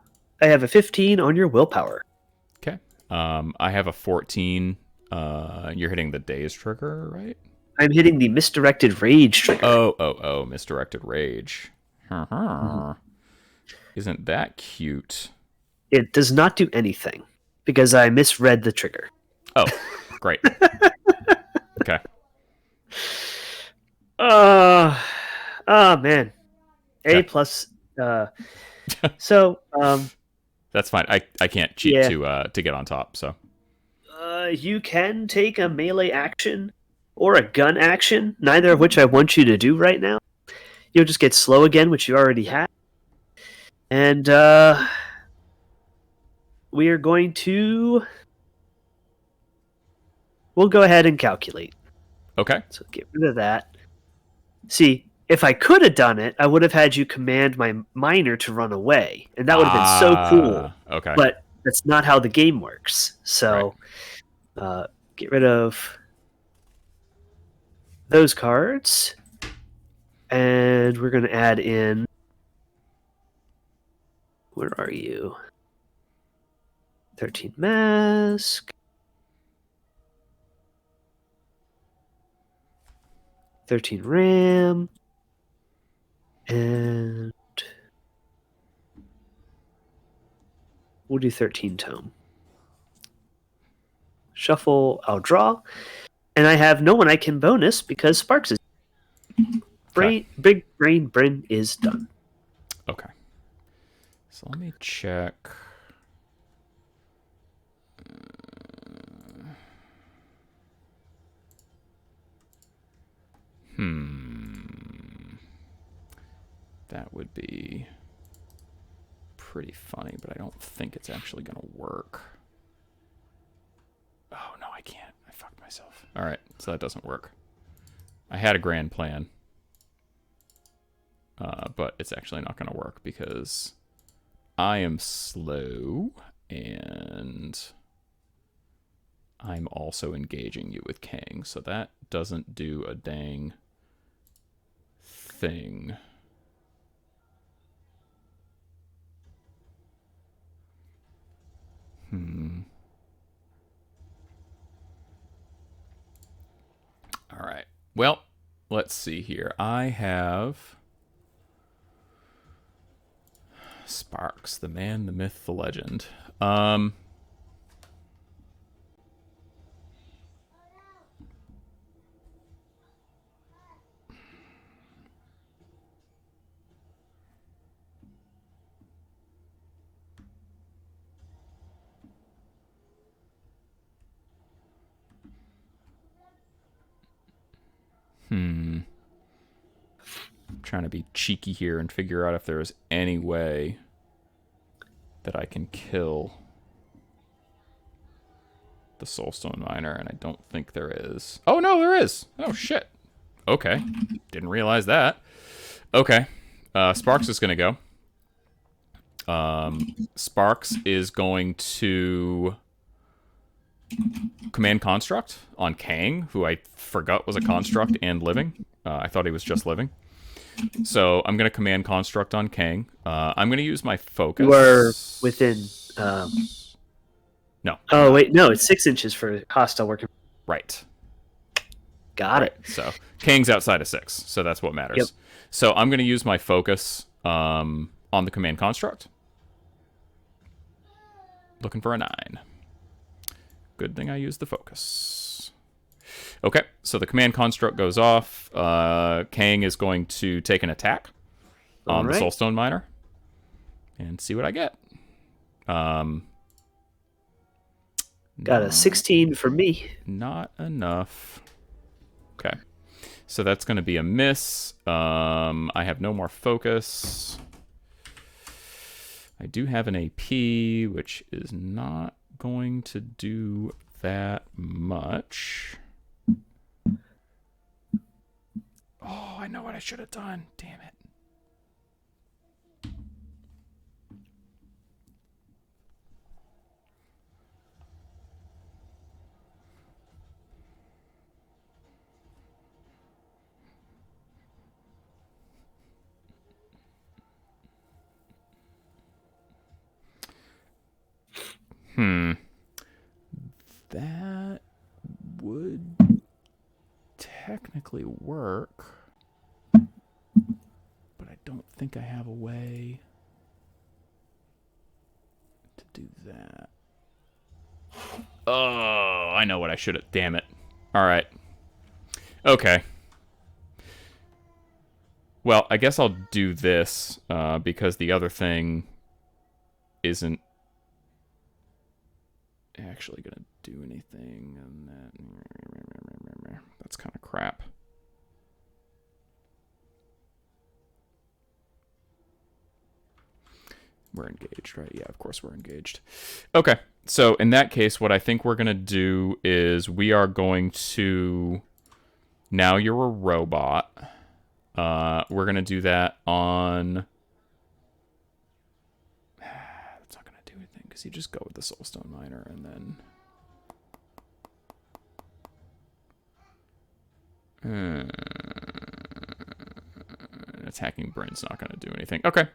I have a 15 on your willpower. Okay. I have a 14. You're hitting the daze trigger, right? I'm hitting the misdirected rage trigger. Oh, misdirected rage. Isn't that cute? It does not do anything because I misread the trigger. Oh, great. Okay. Man. A Okay. plus. So, That's fine. I can't cheat to get on top, so. You can take a melee action or a gun action, neither of which I want you to do right now. You'll just get slow again, which you already had. And we are going to. We'll go ahead and calculate. Okay. So get rid of that. See, if I could have done it, I would have had you command my miner to run away, and that would have been so cool. Okay. But that's not how the game works. So get rid of those cards, and we're going to add in. Where are you? 13 mask. 13 ram. And we'll do 13 tome. Shuffle, I'll draw. And I have no one I can bonus because Sparks is. Big Brain Bryn is done. Okay. So let me check. That would be pretty funny, but I don't think it's actually going to work. Oh, no, I can't. I fucked myself. All right, so that doesn't work. I had a grand plan, but it's actually not going to work because I am slow, and I'm also engaging you with Kang, so that doesn't do a dang thing. All right. Well, let's see here. I have Sparks, the man, the myth, the legend. I'm trying to be cheeky here and figure out if there is any way that I can kill the Soulstone Miner, and I don't think there is. Oh, no, there is. Oh, shit. Okay. Didn't realize that. Okay. Sparks is going to go. Sparks is going to command construct on Kang, who I forgot was a construct and living. I thought he was just living. So I'm going to command construct on Kang. I'm going to use my focus. You are within. No. Oh, wait. No, it's 6 inches for hostile working. Right. Got it. So Kang's outside of 6, so that's what matters. Yep. So I'm going to use my focus on the command construct. Looking for a 9. Good thing I used the focus. Okay, so the command construct goes off. Kang is going to take an attack on the Soulstone Miner and see what I get. Got a 16 for me. Not enough. Okay, so that's going to be a miss. I have no more focus. I do have an AP, which is not going to do that much. I know what I should have done. Damn it. That would technically work, but I don't think I have a way to do that. Oh, I know what I should have. Damn it. All right. Okay. Well, I guess I'll do this because the other thing isn't actually going to do anything. And that's kind of crap. We're engaged, right? Yeah, of course we're engaged. Okay, so in that case, what I think we're going to do is we are going to... Now you're a robot. We're going to do that on... That's not going to do anything, because you just go with the Soulstone Miner, and then... Attacking Bryn's not going to do anything. Okay.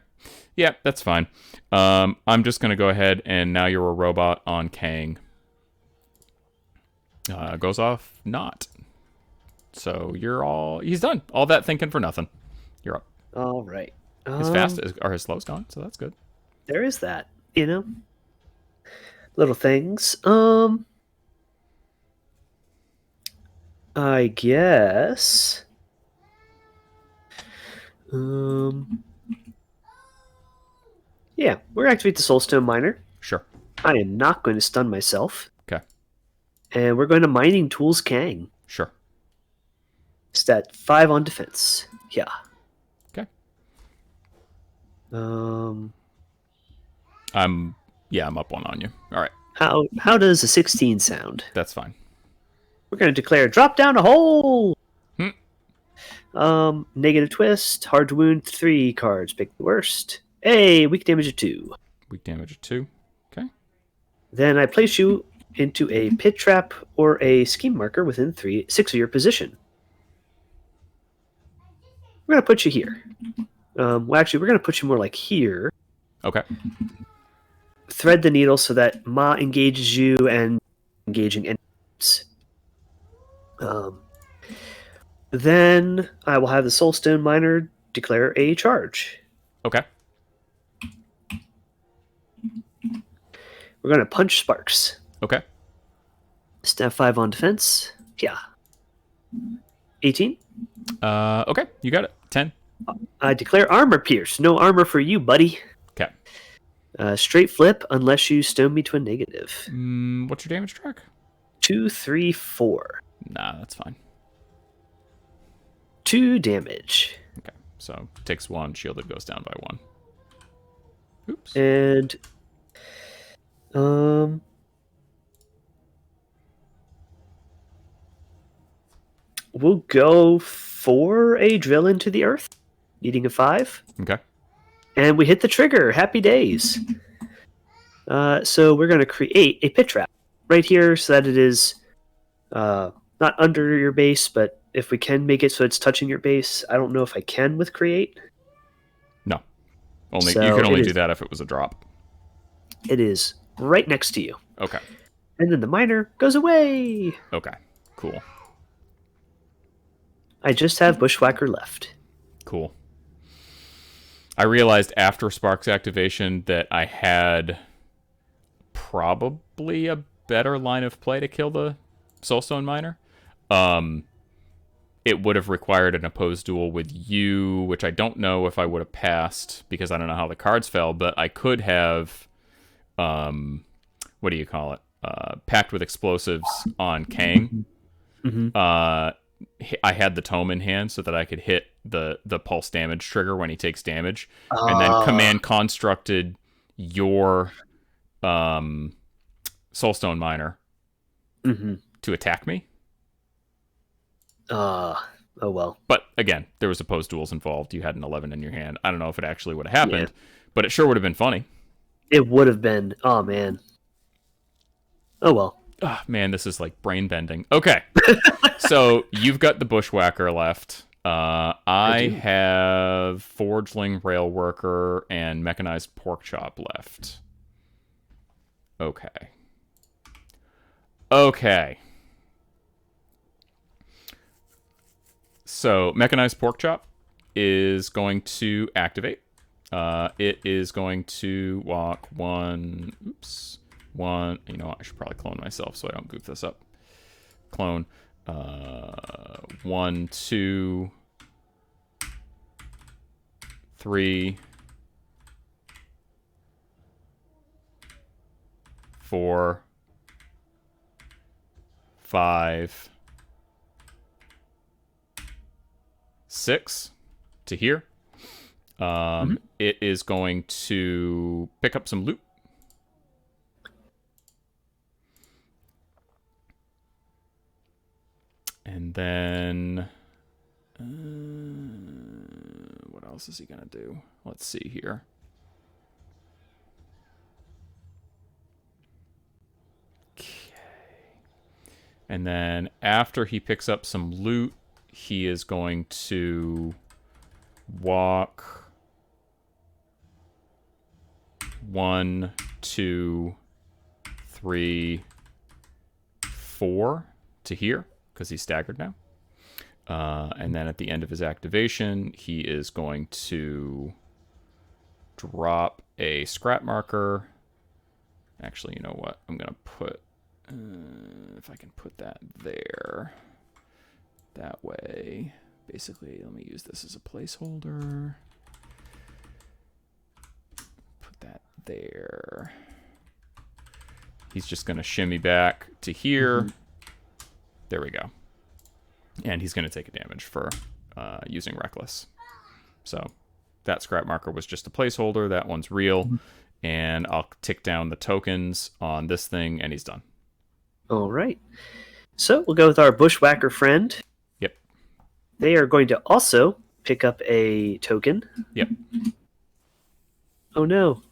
Yeah, that's fine. I'm just going to go ahead, and now you're a robot on Kang. Goes off not. So you're all... He's done. All that thinking for nothing. You're up. All right. His fast or his slow's gone, so that's good. There is that, you know? Little things. I guess... Yeah, we're gonna activate the Soulstone Miner. Sure. I am not going to stun myself. Okay. And we're going to Mining Tools Kang. Sure. Stat 5 on defense. Yeah. Okay. Um. I'm up one on you. All right. How does a 16 sound? That's fine. We're going to declare drop down a hole. Hmm. Negative twist. Hard to wound 3 cards. Pick the worst. Hey, weak damage of 2. Weak damage of 2. Okay. Then I place you into a pit trap or a scheme marker within 6 of your position. We're going to put you here. Well, actually, we're going to put you more like here. Okay. Thread the needle so that Ma engages you and engaging enemies. Then I will have the Soulstone Miner declare a charge. Okay. We're going to punch Sparks. Okay. Stat 5 on defense. Yeah. 18. Okay. You got it. 10. I declare Armor Pierce. No armor for you, buddy. Okay. Straight flip unless you stone me to a negative. What's your damage track? 2, 3, 4. Nah, that's fine. 2 damage. Okay. So takes 1. Shielded goes down by 1. Oops. And we'll go for a drill into the earth, needing a 5. Okay. And we hit the trigger. Happy days. So we're going to create a pit trap right here so that it is not under your base, but if we can make it so it's touching your base. I don't know if I can with create. No. You So could only it do is- that if it was a drop. It is right next to you. Okay. And then the miner goes away. Okay. Cool. I just have Bushwhacker left. Cool. I realized after Spark's activation that I had probably a better line of play to kill the Soulstone Miner. It would have required an opposed duel with you, which I don't know if I would have passed because I don't know how the cards fell, but I could have, what do you call it? Packed with explosives on Kang. Mm-hmm. I had the tome in hand so that I could hit the pulse damage trigger when he takes damage, and then command constructed your Soulstone Miner to attack me. Oh well. But again, there was opposed duels involved. You had an 11 in your hand. I don't know if it actually would have happened, Yeah. but it sure would have been funny. It would have been. Oh man. Oh well. Oh, man, this is like brain bending. Okay, so you've got the bushwhacker left. I have forgeling, rail worker, and mechanized pork chop left. Okay. So mechanized pork chop is going to activate. It is going to walk one. Oops. One. You know what? I should probably clone myself so I don't goof this up. Clone. 1, 2, 3, 4, 5, 6 to here. It is going to pick up some loot. And then, what else is he going to do? Let's see here. Okay. And then after he picks up some loot, he is going to walk 1, 2, 3, 4 to here, because he's staggered now. And then at the end of his activation, he is going to drop a scrap marker. Actually, you know what? I'm going to put, if I can put that there, that way. Basically, let me use this as a placeholder. Put that there. He's just going to shimmy back to here. There we go. And he's going to take a damage for using Reckless. So that scrap marker was just a placeholder. That one's real. And I'll tick down the tokens on this thing, and he's done. All right. So we'll go with our bushwhacker friend. Yep. They are going to also pick up a token. Yep. Oh, no.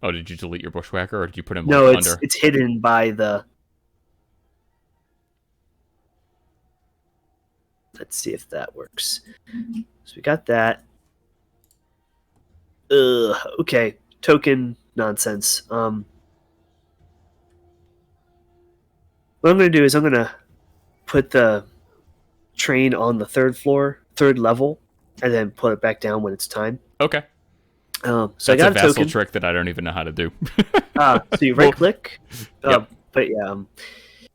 Oh, did you delete your bushwhacker, or did you put him No, like, it's under? it's hidden by the... Let's see if that works. So we got that. Okay. Token nonsense. What I'm going to do is I'm going to put the train on the third level, and then put it back down when it's time. Okay. So That's I got a a vassal token. trick that I don't even know how to do. So you right click. Yep. But yeah,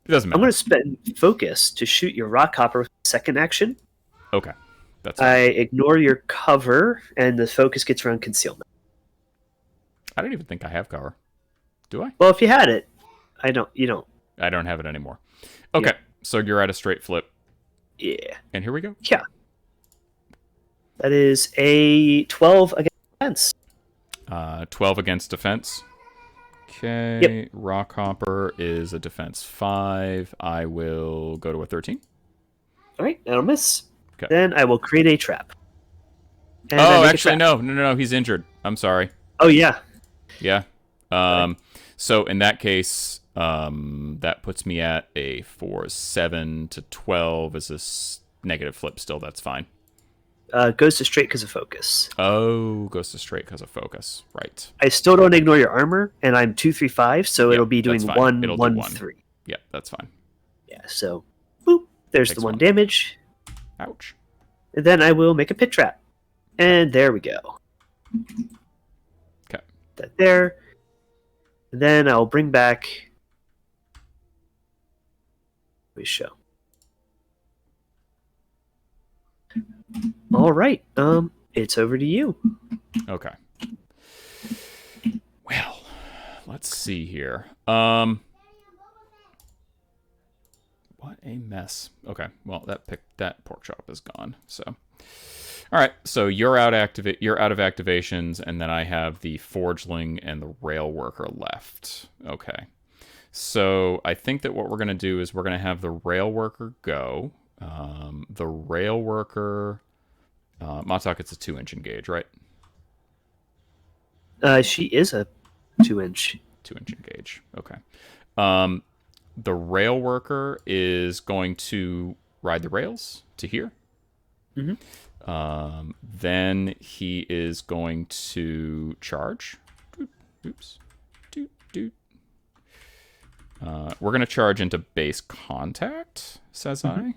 It doesn't matter. I'm going to spend focus to shoot your rock hopper with second action. Okay. That's I ignore your cover, and the focus gets around concealment. I don't even think I have cover. Do I? Well, if you had it, you don't. I don't have it anymore. Okay. Yeah. So you're at a straight flip. Yeah. And here we go. Yeah. That is a 12 against defense. 12 against defense. Okay. Yep. Rock Hopper is a defense 5. I will go to a 13. All right, that'll miss. Okay. Then I will create a trap. And I Oh, make a actually, trap. no. He's injured. I'm sorry. Oh, yeah. Yeah. So in that case, that puts me at a 4, 7 to 12 is a negative flip still. That's fine. Goes to straight because of focus. Oh, goes to straight because of focus. Right. I still don't ignore your armor, and I'm 2, 3, 5, so Yep, it'll be doing that's fine. 1, It'll do 1, 1. 3. Yeah, that's fine. Yeah, so boop. There's Takes the 1 1. damage. Ouch. And then I will make a pit trap. And there we go. Okay. That there. And then I'll bring back. We show. All right. It's over to you. Okay. Well, let's see here. What a mess. Okay. Well, that pork chop is gone. So, all right. So you're out of activations, and then I have the forgeling and the rail worker left. Okay. So I think that what we're going to do is we're going to have the rail worker go. The rail worker, Matak, it's a 2-inch engage, right? She is a 2-inch. 2-inch engage. Okay. The rail worker is going to ride the rails to here. Mhm. Then he is going to charge. Oops. Doot, doot. We're going to charge into base contact, says I.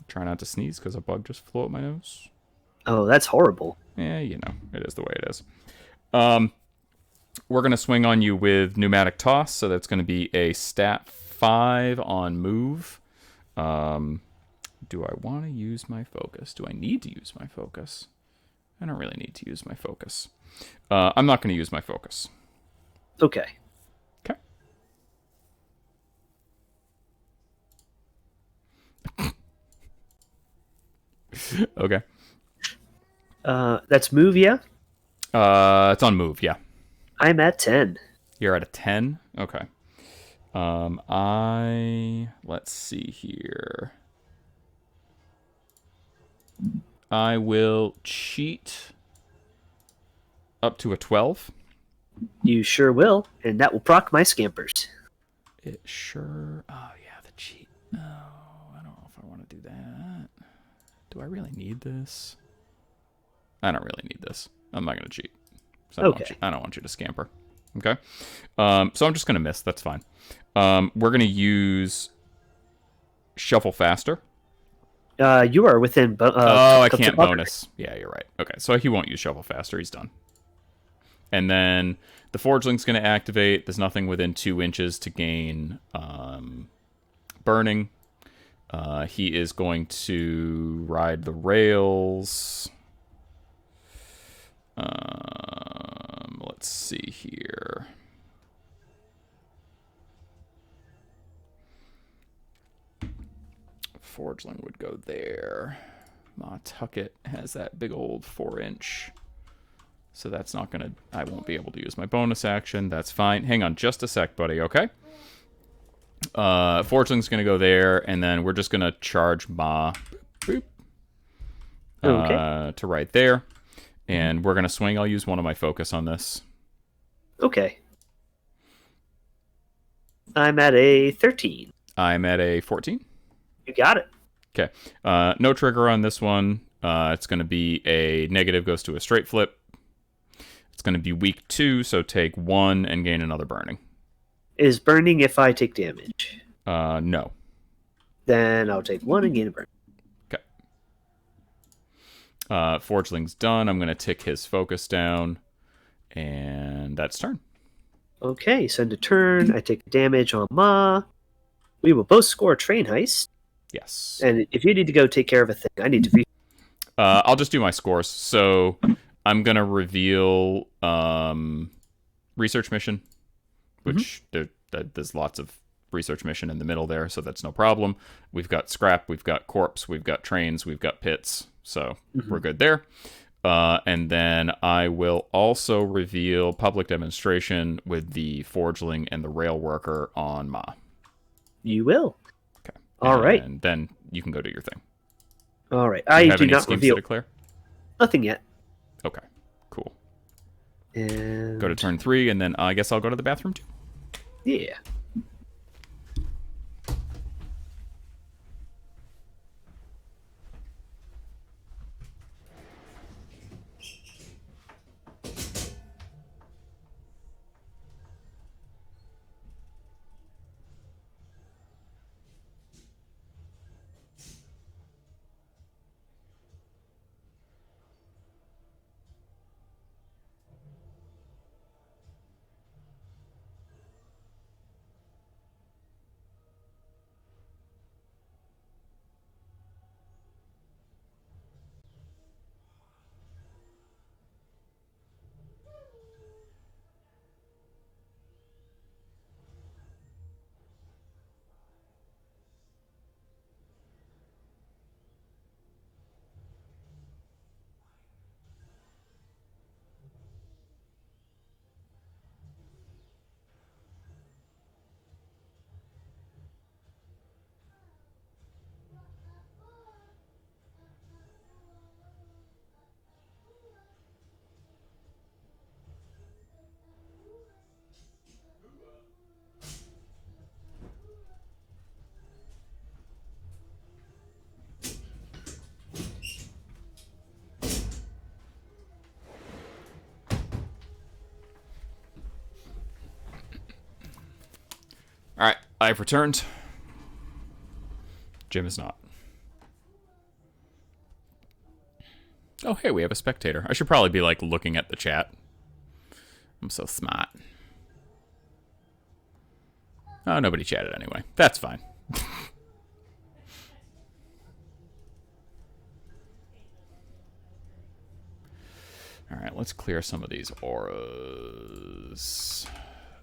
Try not to sneeze because a bug just flew up my nose. Oh, that's horrible. Yeah, you know, it is the way it is. We're going to swing on you with pneumatic toss, so that's going to be a stat 5 on move. Do I want to use my focus? Do I need to use my focus? I don't really need to use my focus. I'm not going to use my focus. Okay. Okay. Okay. That's move, yeah? It's on move, yeah. I'm at 10. You're at a 10? Okay. Let's see here. I will cheat up to a 12. You sure will, and that will proc my scampers. It sure... Oh, yeah, the cheat. Oh, I don't know if I want to do that. Do I really need this? I don't really need this. I'm not going to cheat. So I don't want you to scamper. Okay? So I'm just going to miss. That's fine. We're going to use Shuffle Faster. You are within... I can't bonus. Yeah, you're right. Okay, so he won't use Shuffle Faster. He's done. And then the Forgeling's going to activate. There's nothing within 2 inches to gain burning. He is going to ride the rails. Let's see here. Forgeling would go there. Tucket has that big old 4-inch. So that's not going to... I won't be able to use my bonus action. That's fine. Hang on just a sec, buddy, okay? Forgeling's going to go there, and then we're just going to charge Ma. Boop. To right there. And we're going to swing. I'll use one of my focus on this. Okay. I'm at a 13. I'm at a 14. You got it. Okay. No trigger on this one. It's going to be a negative goes to a straight flip. It's going to be weak 2, so take 1 and gain another burning. Is burning if I take damage? No. Then I'll take 1 and gain a burn. Okay. Forgeling's done. I'm going to tick his focus down. And that's turn. Okay, send a turn. I take damage on Ma. We will both score a train heist. Yes. And if you need to go take care of a thing, I need to... I'll just do my scores. So I'm going to reveal research mission, which there's lots of research mission in the middle there, so that's no problem. We've got scrap, we've got corpse, we've got trains, we've got pits, so we're good there. And then I will also reveal public demonstration with the forgeling and the rail worker on Ma. You will. Okay. All right. And then you can go do your thing. All right. Do you I have do any not schemes reveal to declare? nothing yet. Okay. Cool. And Go to turn 3, and then I guess I'll go to the bathroom too. yeah. I've returned. Jim is not. Oh, hey, we have a spectator. I should probably be, like, looking at the chat. I'm so smart. Oh, nobody chatted anyway. That's fine. Alright, let's clear some of these auras.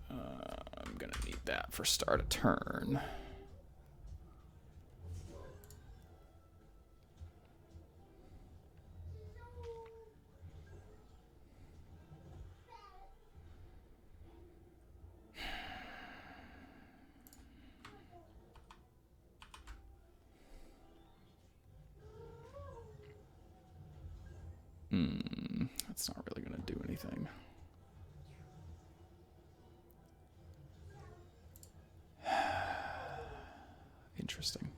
I'm gonna need that for start a turn. That's not really gonna do anything. Interesting.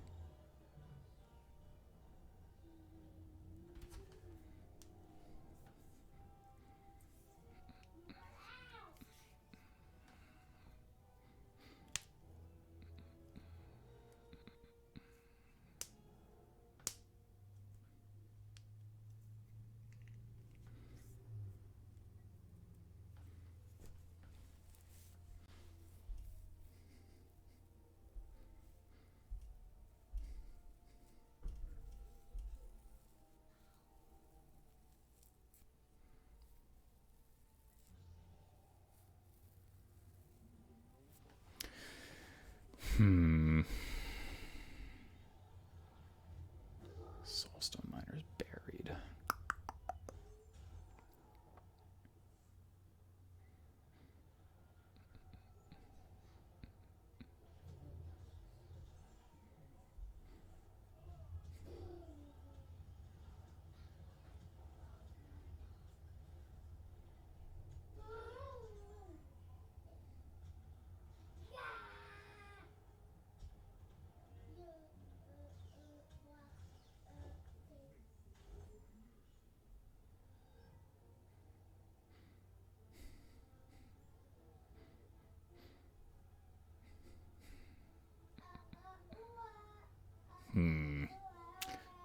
Soulstone Miner's buried.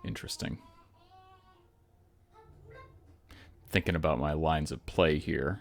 Interesting. Thinking about my lines of play here.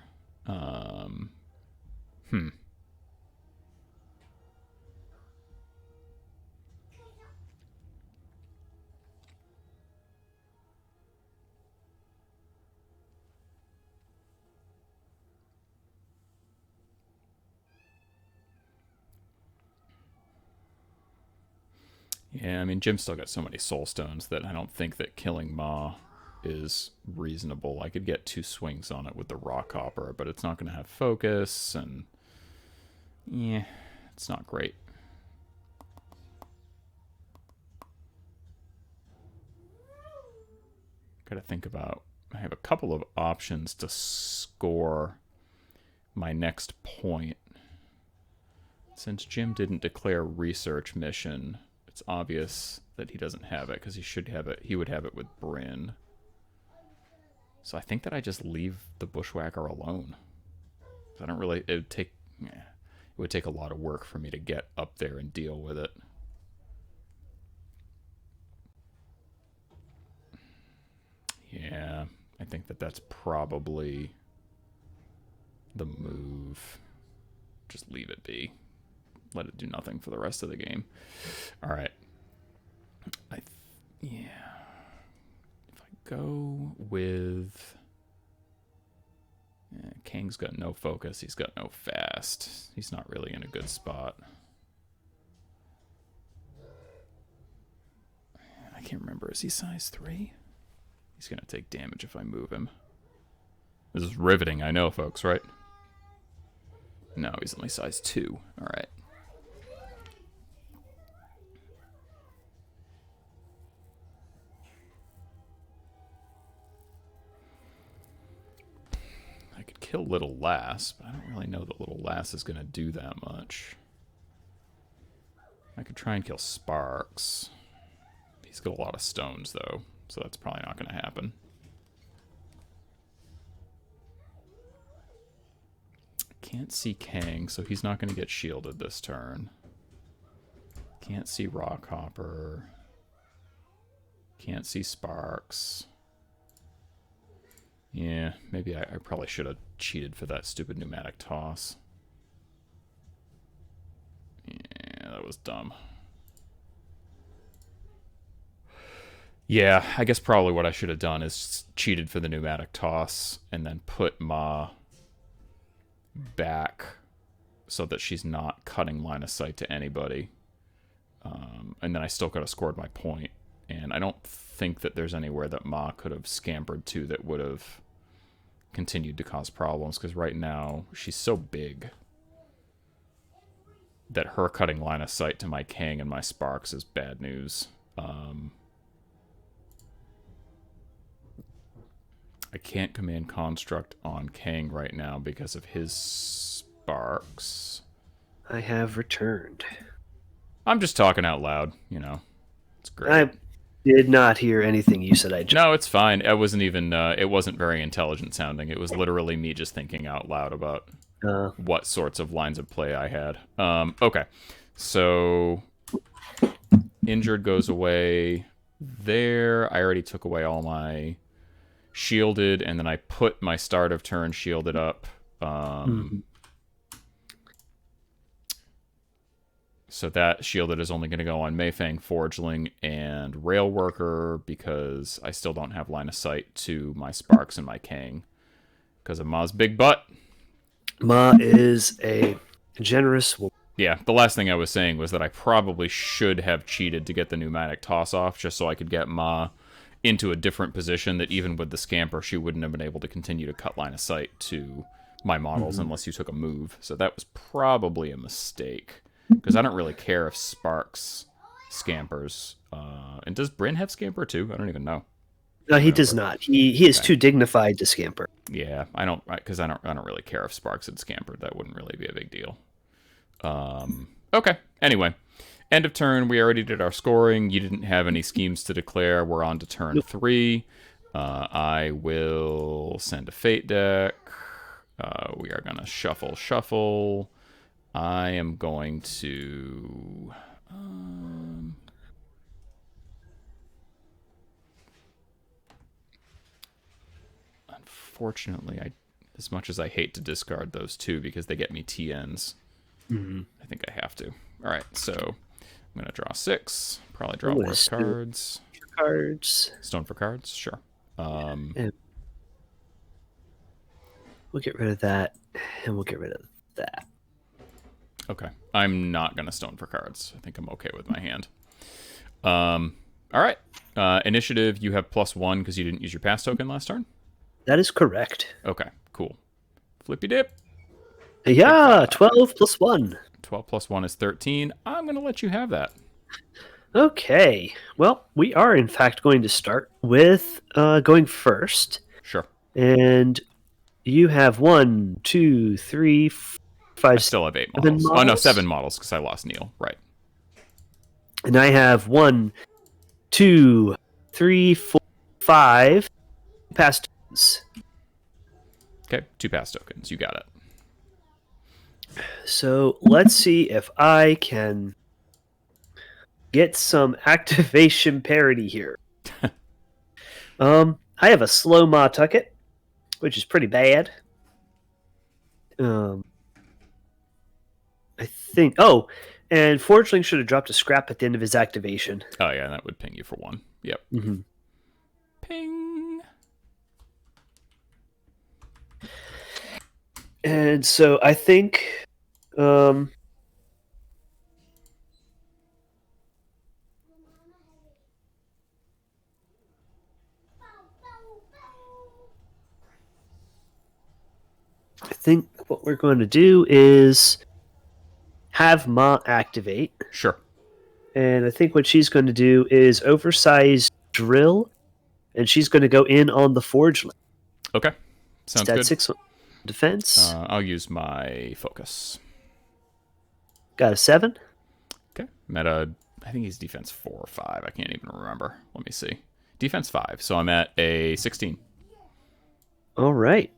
Yeah, I mean, Jim's still got so many soul stones that I don't think that killing Ma is reasonable. I could get 2 swings on it with the rock hopper, but it's not going to have focus, and yeah, it's not great. Got to think about, I have a couple of options to score my next point. Since Jim didn't declare research mission, it's obvious that he doesn't have it, because he should have it. He would have it with Bryn. So I think that I just leave the Bushwhacker alone. I don't really. It would take a lot of work for me to get up there and deal with it. Yeah, I think that that's probably the move. Just leave it be. Let it do nothing for the rest of the game. All right. Yeah. If I go with... Yeah, Kang's got no focus. He's got no fast. He's not really in a good spot. I can't remember. Is he size 3? He's going to take damage if I move him. This is riveting, I know, folks, right? No, he's only size 2. All right. I could kill Little Lass, but I don't really know that Little Lass is going to do that much. I could try and kill Sparks. He's got a lot of stones, though, so that's probably not going to happen. Can't see Kang, so he's not going to get shielded this turn. Can't see Rockhopper. Can't see Sparks. Yeah, maybe I probably should have cheated for that stupid pneumatic toss. Yeah, that was dumb. Yeah, I guess probably what I should have done is cheated for the pneumatic toss and then put Ma back so that she's not cutting line of sight to anybody. And then I still could have scored my point. And I don't think that there's anywhere that Ma could have scampered to that would have continued to cause problems, because right now she's so big that her cutting line of sight to my Kang and my Sparks is bad news. I can't command Construct on Kang right now because of his Sparks. I have returned. I'm just talking out loud, you know. It's great. I did not hear anything you said. No, it's fine. It wasn't even. It wasn't very intelligent sounding. It was literally me just thinking out loud about what sorts of lines of play I had. Okay, so injured goes away there. I already took away all my shielded, and then I put my start of turn shielded up. So that shielded is only going to go on Mayfang, Forgeling, and Rail Worker, because I still don't have line of sight to my Sparks and my Kang because of Ma's big butt. Ma is a generous woman. Yeah, the last thing I was saying was that I probably should have cheated to get the pneumatic toss off, just so I could get Ma into a different position that even with the scamper, she wouldn't have been able to continue to cut line of sight to my models unless you took a move. So that was probably a mistake, because I don't really care if Sparks scampers. And does Bryn have scamper too? I don't even know. No, he does not. He is too dignified to scamper. Yeah, I don't, because I don't really care if Sparks had scampered. That wouldn't really be a big deal. Okay. Anyway, end of turn. We already did our scoring. You didn't have any schemes to declare. We're on to turn 3. I will send a fate deck. We are gonna shuffle. I am going to. Unfortunately, as much as I hate to discard those two because they get me TNs, I think I have to. All right, so I'm going to draw 6. Probably draw worse cards. Stone for cards? Sure. And we'll get rid of that, and we'll get rid of that. Okay. I'm not going to stone for cards. I think I'm okay with my hand. All right. Initiative, you have +1 because you didn't use your pass token last turn? That is correct. Okay, cool. Flippy dip. Yeah, 12 plus 1. 12 plus 1 is 13. I'm going to let you have that. Okay. Well, we are, in fact, going to start with going first. Sure. And you have 1, 2, 3, 5, I still have 8 models. Oh, no, 7 models because I lost Neil. Right. And I have 1, 2, 3, 4, 5 pass tokens. Okay, 2 pass tokens. You got it. So let's see if I can get some activation parity here. I have a slow Ma Tucket, which is pretty bad. I think. Oh, and Forgeling should have dropped a scrap at the end of his activation. Oh, yeah, that would ping you for 1. Yep. Mm-hmm. Ping. And so I think. I think what we're going to do is have Ma activate. Sure. And I think what she's going to do is oversized drill, and she's going to go in on the Forgeling. Okay. Sounds Stat good. 6 defense. I'll use my focus. Got a 7. Okay. Meta, I think he's defense 4 or 5. I can't even remember. Let me see. Defense 5. So I'm at a 16. All right.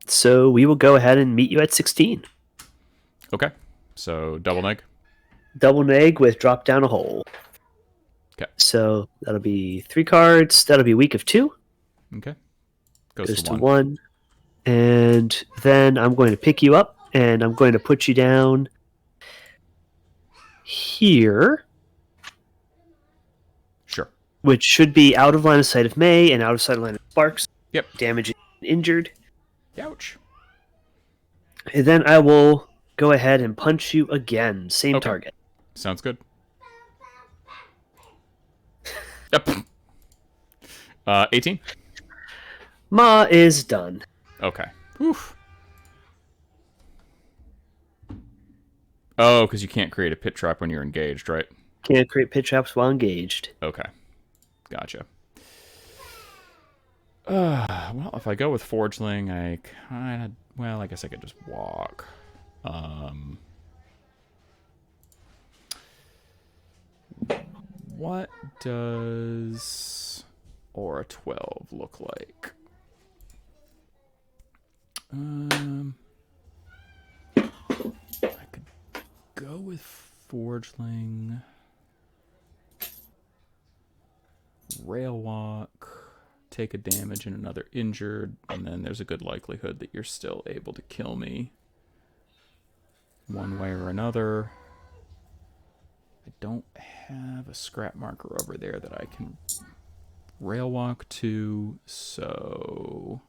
So we will go ahead and meet you at 16. Okay. So double neg. double neg with drop down a hole. Okay. So that'll be 3 cards. That'll be weak of 2. Okay. Goes to 1. And then I'm going to pick you up, and I'm going to put you down here. Sure. Which should be out of line of sight of May and out of sight of line of Sparks. Yep. Damaged and injured. Ouch. And then I will go ahead and punch you again. Same target. Sounds good. Yep. 18. Ma is done. Okay. Oof. Oh, because you can't create a pit trap when you're engaged, right? Can't create pit traps while engaged. Okay. Gotcha. Well, if I go with Forgeling, I kind of... Well, I guess I could just walk. What does Aura 12 look like? I could go with Forgeling, Rail Walk, take a damage and another injured, and then there's a good likelihood that you're still able to kill me one way or another. I don't have a scrap marker over there that I can rail walk to, so...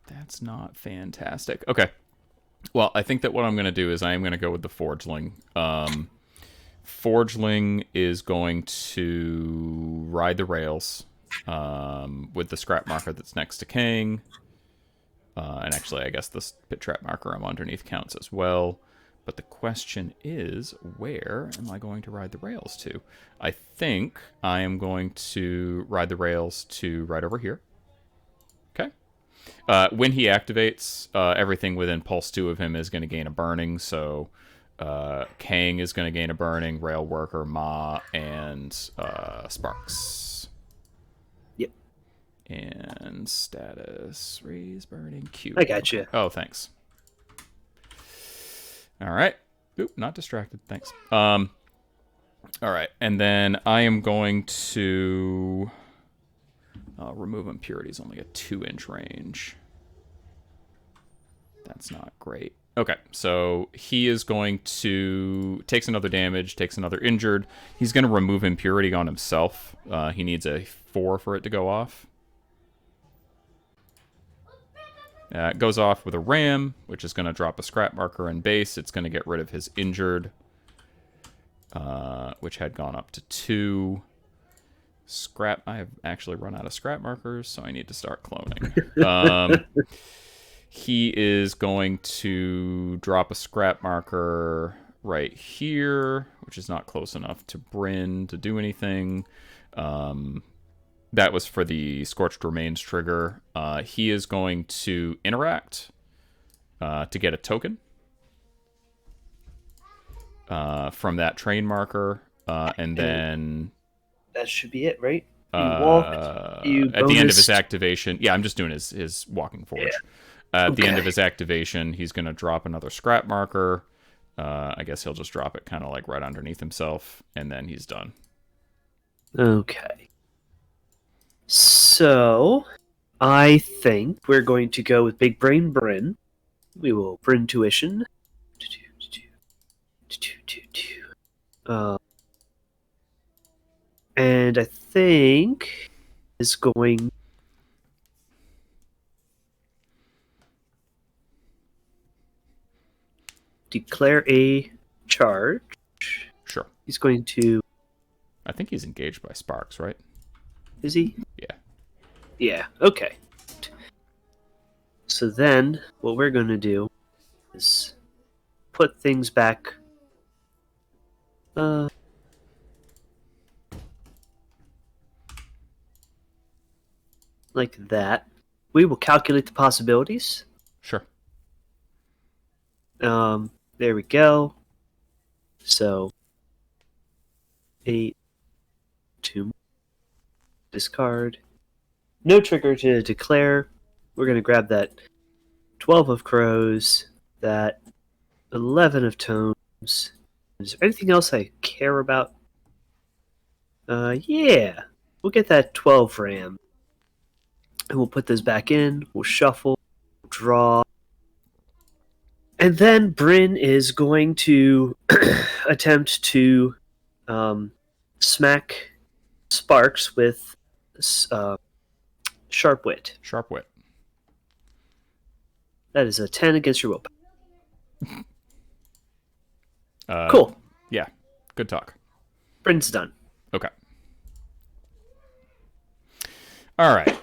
That's not fantastic. Okay. Well, I think that what I'm going to do is I am going to go with the Forgeling. Forgeling is going to ride the rails with the scrap marker that's next to Kang. And actually, I guess the pit trap marker I'm underneath counts as well. But the question is, where am I going to ride the rails to? I think I am going to ride the rails to right over here. Okay. When he activates, everything within Pulse 2 of him is going to gain a burning, so Kang is going to gain a burning, Rail Worker, Ma, and Sparks. Yep. And status, raise burning, Q. I got you. Oh, thanks. All right. Oop, not distracted, thanks. All right, and then I am going to... remove impurities, only a 2-inch range. That's not great. Okay, so he is going to... Takes another damage, takes another injured. He's going to remove impurity on himself. He needs a 4 for it to go off. It goes off with a ram, which is going to drop a scrap marker in base. It's going to get rid of his injured, which had gone up to 2. Scrap. I have actually run out of scrap markers, so I need to start cloning. He is going to drop a scrap marker right here, which is not close enough to Bryn to do anything. That was for the Scorched Remains trigger. He is going to interact to get a token from that train marker, and then... That should be it, right? You walked, you at the end of his activation... Yeah, I'm just doing his walking forge. Yeah. At the end of his activation, he's going to drop another scrap marker. I guess he'll just drop it kind of like right underneath himself, and then he's done. Okay. So, I think we're going to go with Big Brain Bryn. We will Bryn Tuition. And I think is going... Declare a charge. Sure. He's going to... I think he's engaged by Sparks, right? Is he? Yeah. Yeah, okay. So then, what we're going to do is put things back... like that. we will calculate the possibilities. Sure. There we go. So 8, 2, discard. No trigger to declare. We're going to grab that 12 of crows, that 11 of tomes. Is there anything else I care about? Yeah. We'll get that 12 ram. And we'll put those back in. We'll shuffle, draw. And then Bryn is going to attempt to smack Sparks with Sharp Wit. Sharp wit. That is a 10 against your willpower. Cool. Yeah. Good talk. Bryn's done. Okay. All right.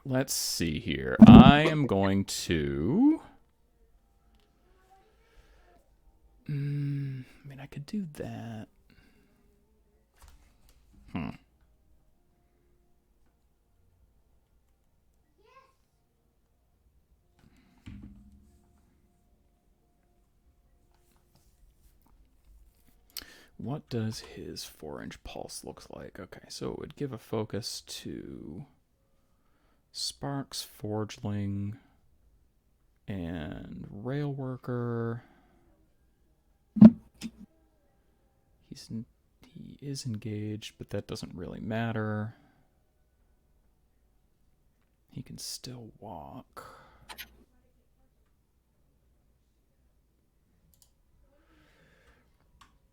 Let's see here. I am going to... I mean, I could do that. What does his 4-inch pulse look like? Okay, so it would give a focus to Sparks, Forgeling, and Railworker. He is engaged, but that doesn't really matter. He can still walk.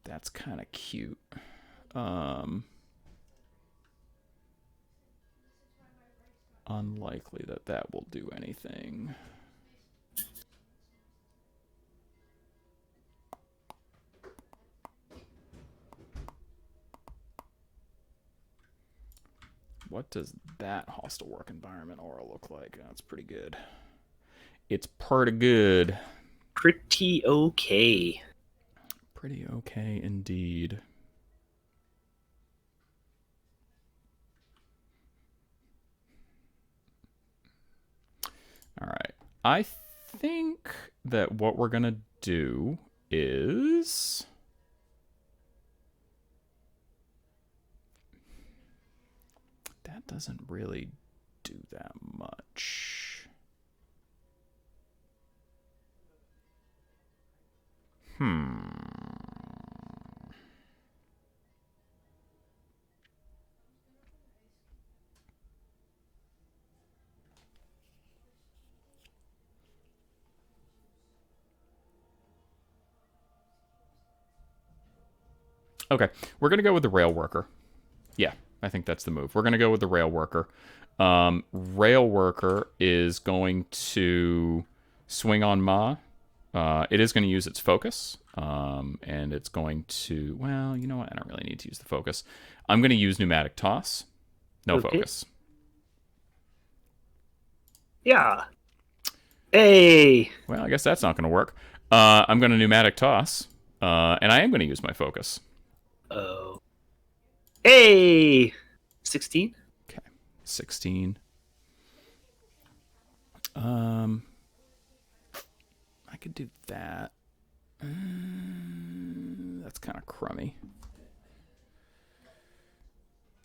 That's kind of cute. Unlikely that that will do anything. What does that hostile work environment aura look like? That's pretty good. It's pretty good. Pretty okay. Pretty okay indeed. All right. I think that what we're going to do is... That doesn't really do that much. Okay, we're going to go with the rail worker. Yeah, I think that's the move. We're going to go with the rail worker. Rail worker is going to swing on Ma. It is going to use its focus. And it's going to... Well, you know what? I don't really need to use the focus. I'm going to use pneumatic toss. No focus. Yeah. Hey. Well, I guess that's not going to work. I'm going to pneumatic toss. And I am going to use my focus. Oh. Hey. 16. Okay. 16. I could do that. That's kind of crummy.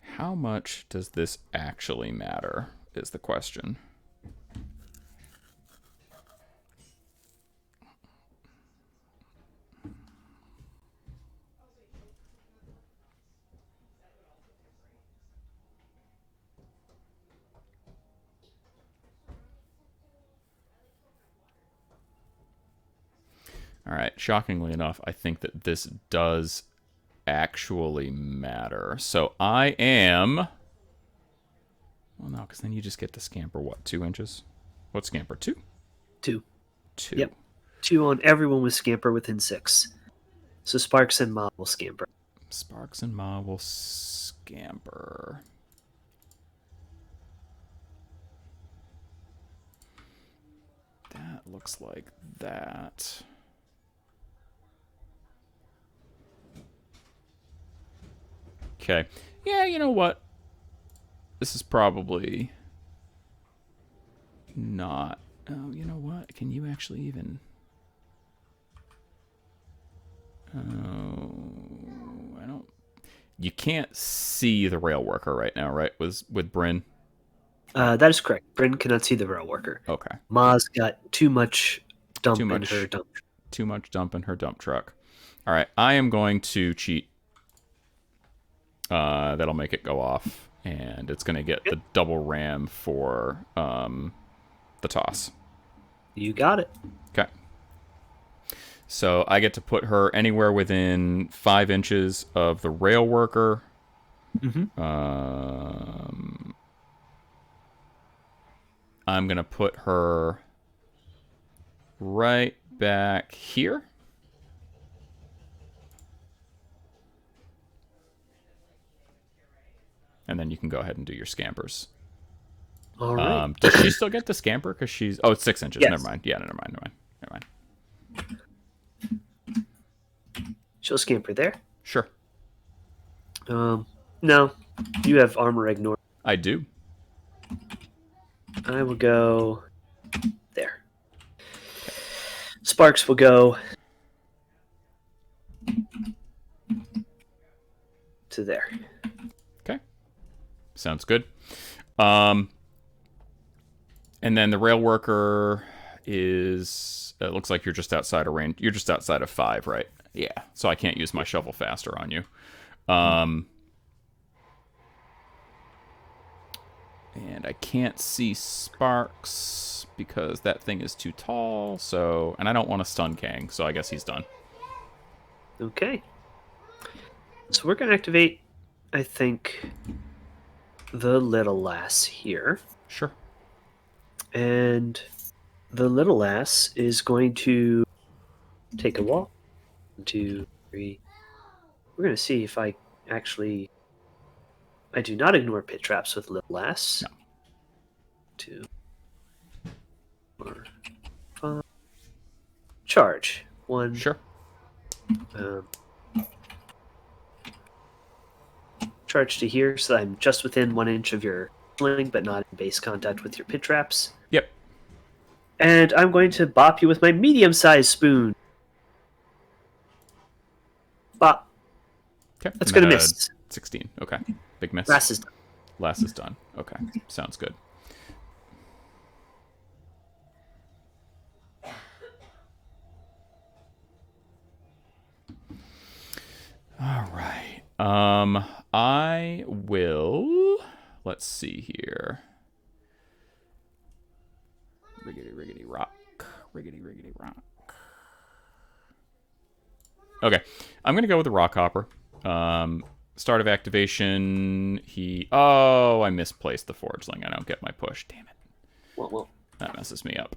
How much does this actually matter is the question. All right, shockingly enough, I think that this does actually matter. So I am... Well, no, because then you just get to scamper, what, 2 inches? What scamper, 2? 2. 2. Yep. 2 on everyone with scamper within 6. So Sparks and Ma will scamper. Sparks and Ma will scamper. That looks like that. Okay. Yeah, you know what? This is probably... not. Oh, you know what? Can you actually even... Oh, I don't... You can't see the rail worker right now, right? With Bryn? That is correct. Bryn cannot see the rail worker. Okay. Ma's got too much dump Too in much. her dump. Too much dump in her dump truck. All right, I am going to cheat. That'll make it go off, and it's going to get the double ram for the toss. You got it. Okay. So I get to put her anywhere within 5 inches of the rail worker. Mm-hmm. I'm going to put her right back here. And then you can go ahead and do your scampers. All right. Does she still get the scamper? Because she's... Oh, it's 6 inches. Yes. Never mind. Yeah, never mind. She'll scamper there. Sure. No. You have armor ignore. I do. I will go there. Sparks will go to there. Okay. Sounds good. And then the rail worker is... It looks like you're just outside of range. You're just outside of 5, right? Yeah. So I can't use my shovel faster on you. And I can't see Sparks because that thing is too tall. So, and I don't want to stun Kang, so I guess he's done. Okay. So we're going to activate, I think, the little lass here. Sure. And the little lass is going to take a walk. 1, 2, 3. We're going to see if I actually... I do not ignore pit traps with little lass. No. 2, 4, 5. Charge. 1. Sure. Charge to here, so that I'm just within 1 inch of your sling, but not in base contact with your pit traps. Yep. And I'm going to bop you with my medium-sized spoon. Bop. Okay. That's going to miss. 16. Okay. Big miss. Lass is done. Lass is done. Okay. Sounds good. All right. I will... Let's see here. Riggedy, riggedy, rock. Riggedy, riggedy, rock. Okay. I'm going to go with the rock hopper. Start of activation, Oh, I misplaced the forgeling. I don't get my push. Damn it. Well. That messes me up.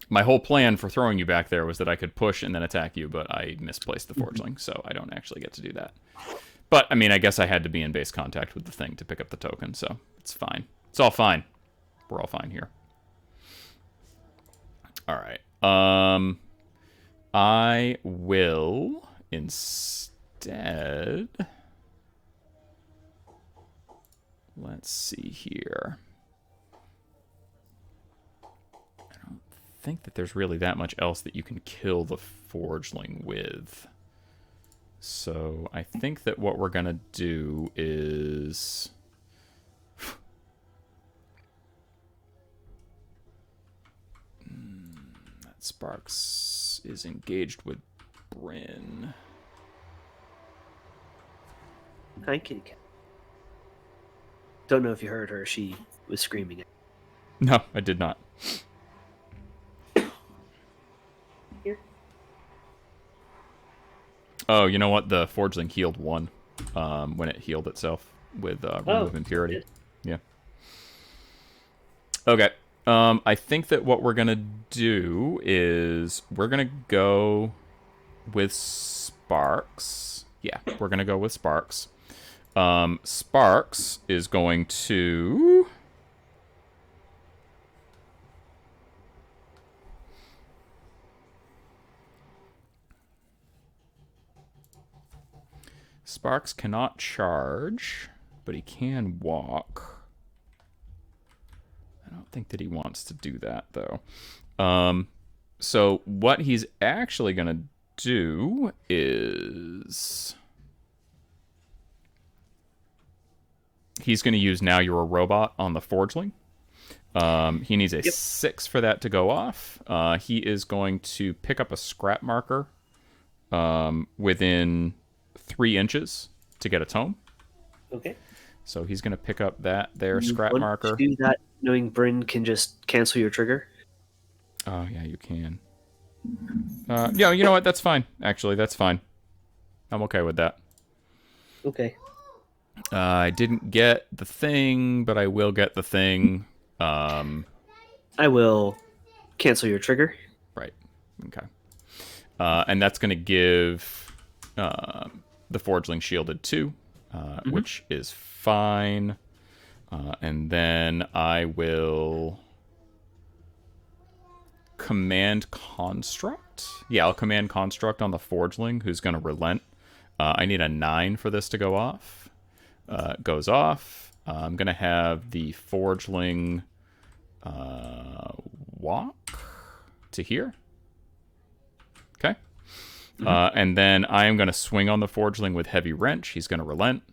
My whole plan for throwing you back there was that I could push and then attack you, but I misplaced the forgeling, so I don't actually get to do that. But, I mean, I guess I had to be in base contact with the thing to pick up the token, so it's fine. It's all fine. We're all fine here. All right. I will instead... Let's see here. I don't think that there's really that much else that you can kill the forgeling with. So I think that what we're going to do is... that Sparks is engaged with Bryn. Hi, kitty cat. Don't know if you heard her. She was screaming. No, I did not. Here. Oh, you know what? The forgeling healed 1 when it healed itself with remove impurity. Good. Yeah. Okay. I think that what we're gonna do is we're gonna go with Sparks. Yeah, we're gonna go with Sparks. Sparks is going to... Sparks cannot charge, but he can walk. I don't don't think that he wants to do that, though. So what he's actually going to do is... he's going to use Now You're a Robot on the Forgeling. He needs a 6 for that to go off. He is going to pick up a scrap marker within 3 inches to get a tome. Okay. So he's going to pick up that there You scrap want marker. to do that knowing Bryn can just cancel your trigger? Oh, yeah, you can. Yeah, you know what? That's fine. Actually, that's fine. I'm okay with that. Okay. I didn't get the thing, but I will get the thing. I will cancel your trigger. Right. Okay. And that's going to give the Forgeling shielded 2, which is fine. And then I will command Construct. Yeah, I'll command Construct on the Forgeling, who's going to relent. I need a 9 for this to go off. Goes off. I'm going to have the Forgeling walk to here. Okay. And then I am going to swing on the Forgeling with Heavy Wrench. He's going to relent.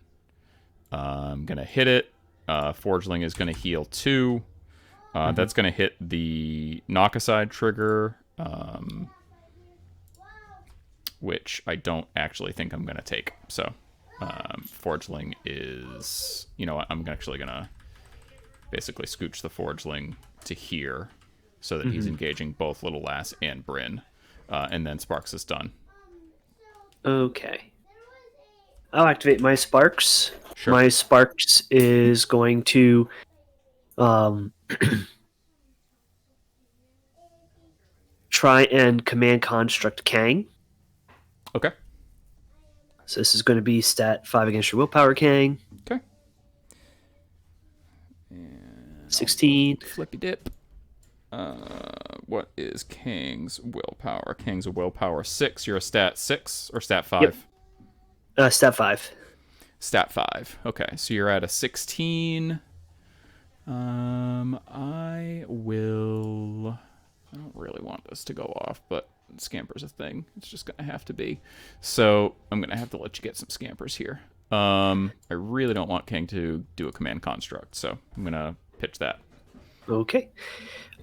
I'm going to hit it. Forgeling is going to heal 2. That's going to hit the knock-aside trigger, which I don't actually think I'm going to take. So, Forgeling is... you know what? I'm actually going to basically scooch the Forgeling to here so that he's engaging both Little Lass and Bryn. And then Sparks is done. Okay. I'll activate my Sparks. Sure. My Sparks is going to try and command construct Kang. Okay. So this is going to be stat 5 against your willpower, Kang. Okay. And 16. Flippy dip. What is Kang's willpower? Kang's a willpower 6. You're a stat 6 or stat 5? Yep. Stat 5. Stat 5. Okay, so you're at a 16. I don't really want this to go off, but Scamper's a thing. It's just gonna have to be. So I'm gonna have to let you get some Scampers here. I really don't want Kang to do a command construct, so I'm gonna pitch that. Okay.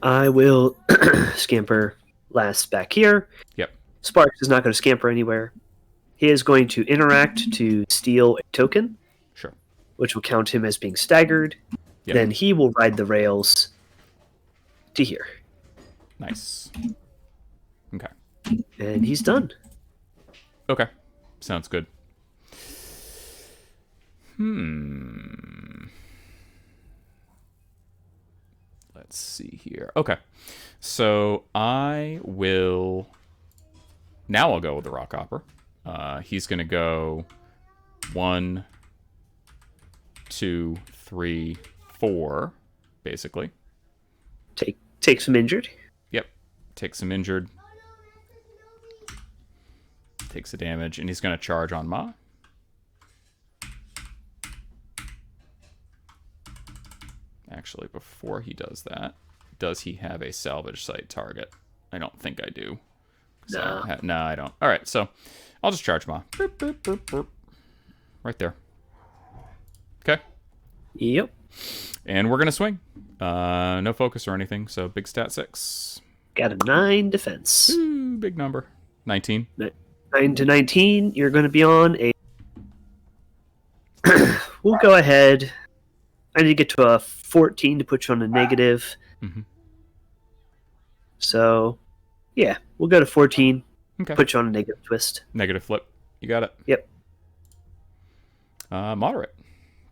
I will scamper last back here. Yep. Sparks is not going to scamper anywhere. He is going to interact to steal a token. Sure. Which will count him as being staggered. Yep. Then he will ride the rails to here. Nice. Okay. And he's done. Okay. Sounds good. Let's see here. Okay. So I will... now I'll go with the Rock Hopper. He's going to go 1, 2, 3, 4, basically. Take some injured. Yep. Take some injured. Takes the damage, and he's going to charge on Ma. Actually, before he does that, does he have a salvage site target? I don't think I do. No. No, I don't. All right, so I'll just charge Ma. Burp, burp, burp, burp. Right there. Okay. Yep. And we're going to swing. No focus or anything, so big stat 6. Got a 9 defense. Ooh, big number. 19. 9 to 19. You're going to be on a... we'll go ahead. I need to get to a 14 to put you on a negative. So, yeah, we'll go to 14. Okay. Put you on a negative twist. Negative flip. You got it. Yep. Moderate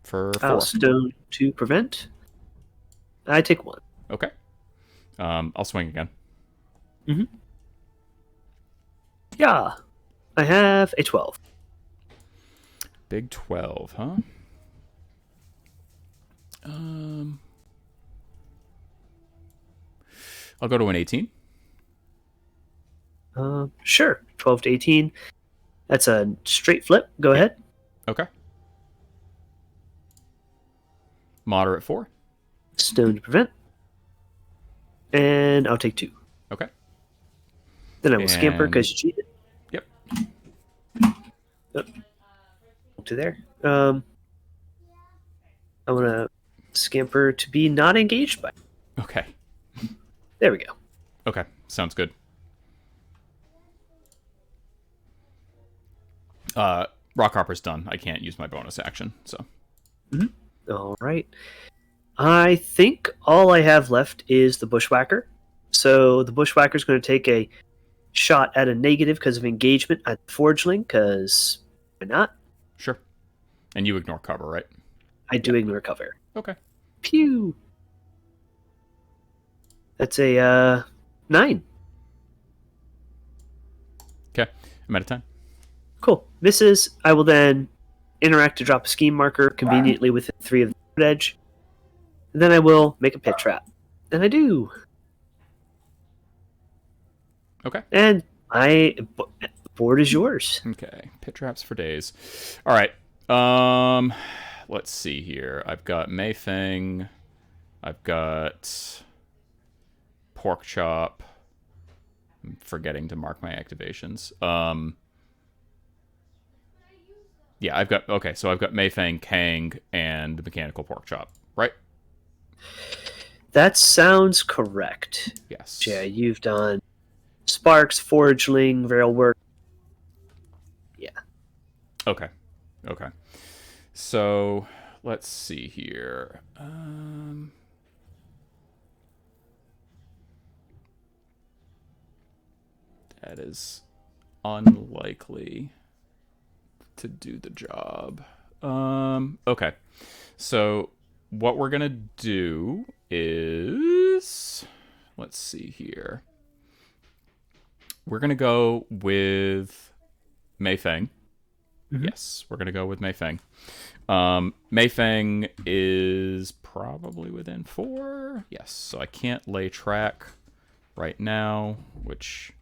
for 4. I'll stone to prevent. I take 1. Okay. I'll swing again. Yeah. I have a 12. Big 12, huh? I'll go to an 18. Sure. 12 to 18. That's a straight flip. Go ahead. Okay. Moderate 4. Stone to prevent. And I'll take 2. Okay. Then I will scamper And because you cheated. yep. Oh, to there. I want to scamper to be not engaged by. Okay. There we go. Okay. Sounds good. Rockhopper's done. I can't use my bonus action, so. All right. I think all I have left is the Bushwhacker. So the Bushwhacker is going to take a shot at a negative because of engagement at the Forgeling, because why not? Sure. And you ignore cover, right? I do ignore cover. Okay. Pew! That's a 9. Okay. I'm out of time. Cool. Misses. I will then interact to drop a scheme marker conveniently within 3 of the board edge. And then I will make a pit trap. And I do. Okay. And the board is yours. Okay. Pit traps for days. All right. Let's see here. I've got Feng. I've got Pork Chop. I'm forgetting to mark my activations. Yeah, I've got so I've got Feng, Kang, and Mechanical Pork Chop, right? That sounds correct. Yes. Yeah, you've done Sparks, Forgeling, Railwork. Yeah. Okay. Okay. So let's see here. That is unlikely to do the job. Okay. So what we're gonna do is, let's see here. We're gonna go with Feng. Mm-hmm. Yes, we're gonna go with Feng. Feng is probably within 4. Yes, so I can't lay track right now, which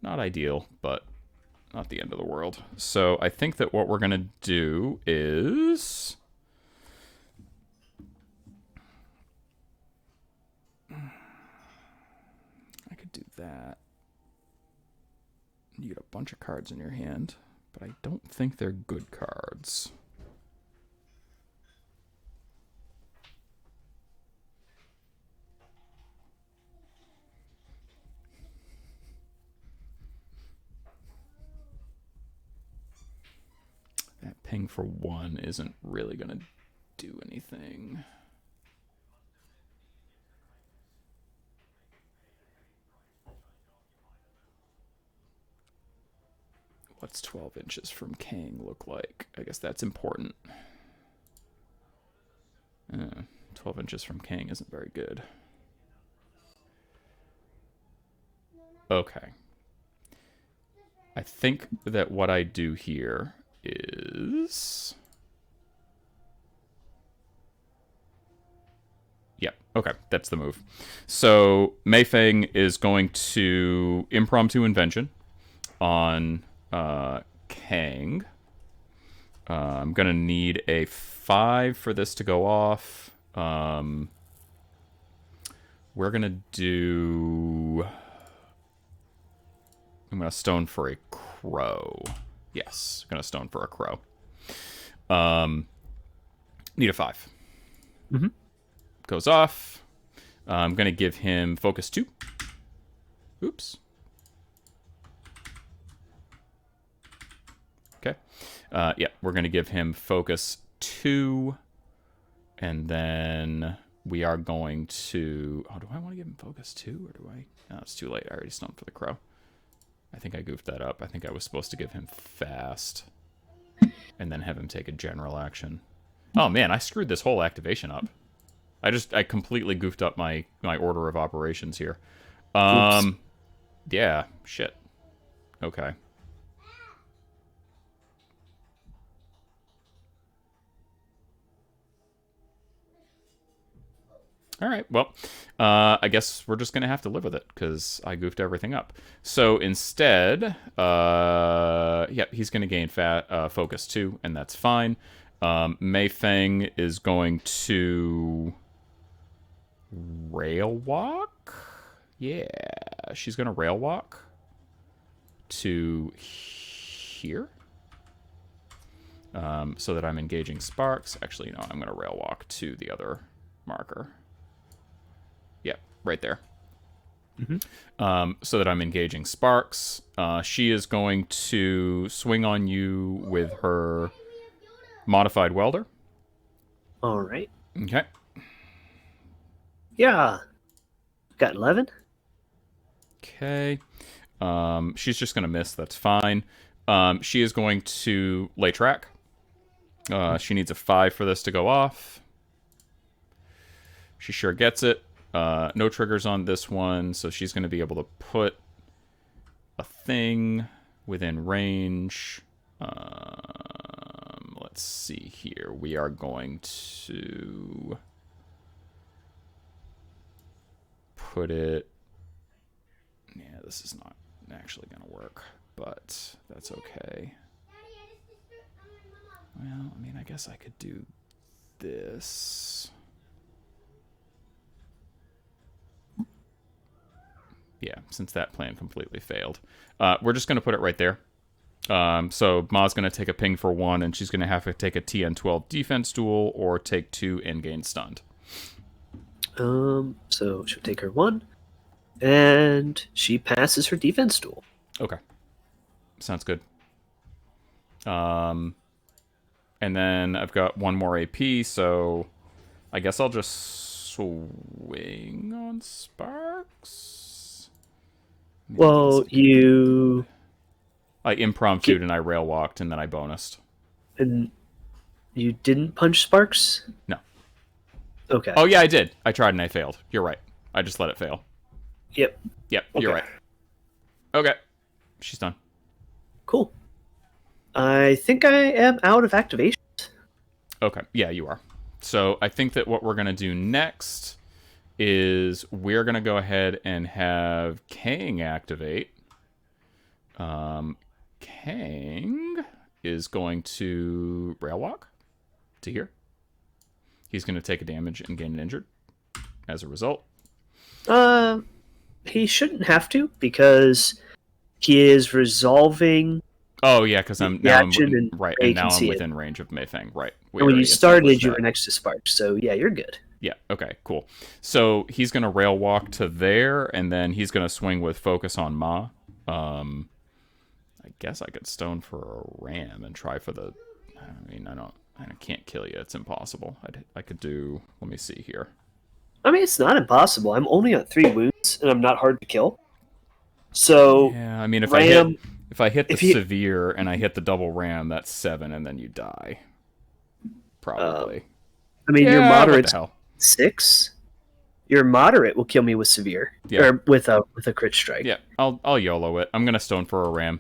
not ideal, but not the end of the world. So I think that what we're gonna do is I could do that. You get a bunch of cards in your hand, but I don't think they're good cards. That ping for 1 isn't really going to do anything. What's 12 inches from Kang look like? I guess that's important. 12 inches from Kang isn't very good. Okay. I think that what I do here is... Yep, okay, that's the move. So Feng is going to impromptu invention on Kang. I'm going to need a 5 for this to go off. We're going to do... I'm going to stone for a crow. Yes, I'm going to stone for a crow. Need a 5. Mm-hmm. Goes off. I'm going to give him focus 2. Oops. Okay. Yeah, we're going to give him focus 2. And then we are going to... Oh, do I want to give him focus 2? Or do I... No, it's too late. I already stumped for the crow. I think I goofed that up. I think I was supposed to give him fast. And then have him take a general action. Oh, man, I screwed this whole activation up. I completely goofed up my order of operations here. Oops. Yeah, shit. Okay. All right, well, I guess we're just going to have to live with it because I goofed everything up. So instead, yeah, he's going to gain focus 2, and that's fine. Feng is going to rail walk. Yeah, she's gonna rail walk to here, so that I'm engaging sparks. Actually, no, I'm gonna rail walk to the other marker. Yep, right there. So that I'm engaging sparks. She is going to swing on you with her modified welder. All right. Okay. Yeah. Got 11. Okay. She's just going to miss. That's fine. She is going to lay track. She needs a 5 for this to go off. She sure gets it. No triggers on this one, so she's going to be able to put a thing within range. Let's see here. We are going to put it... Yeah, this is not actually going to work, but that's okay. Well, I mean, I guess I could do this. Yeah, since that plan completely failed. We're just going to put it right there. So Ma's going to take a ping for 1, and she's going to have to take a TN12 defense duel or take 2 and gain stunned. So she'll take her 1, and she passes her defense duel. Okay. Sounds good. And then I've got 1 more AP, so I guess I'll just swing on sparks. Well, you... I impromptu'd and I rail walked and then I bonused. And you didn't punch sparks? No. Okay. Oh, yeah, I did. I tried and I failed. You're right. I just let it fail. Yep. Yep, Okay. You're right. Okay. She's done. Cool. I think I am out of activations. Okay. Yeah, you are. So I think that what we're going to do next is we're going to go ahead and have Kang activate. Kang is going to rail walk to here. He's going to take a damage and gain an injured as a result. He shouldn't have to because he is resolving. Oh yeah, because I'm right, and now I'm within range of Meifeng. Right. And when you started, you were next to Sparks, so yeah, you're good. Yeah. Okay. Cool. So he's gonna rail walk to there, and then he's gonna swing with focus on Ma. I guess I could stone for a ram and try for the. I mean, I can't kill you. It's impossible. I could do. Let me see here. I mean, it's not impossible. I'm only on 3 wounds, and I'm not hard to kill. So yeah, I mean, if I hit the severe and I hit the double ram, that's 7, and then you die. Probably. I mean, your moderate's 6. Your moderate will kill me with severe, or with a crit strike. Yeah, I'll YOLO it. I'm gonna stone for a ram.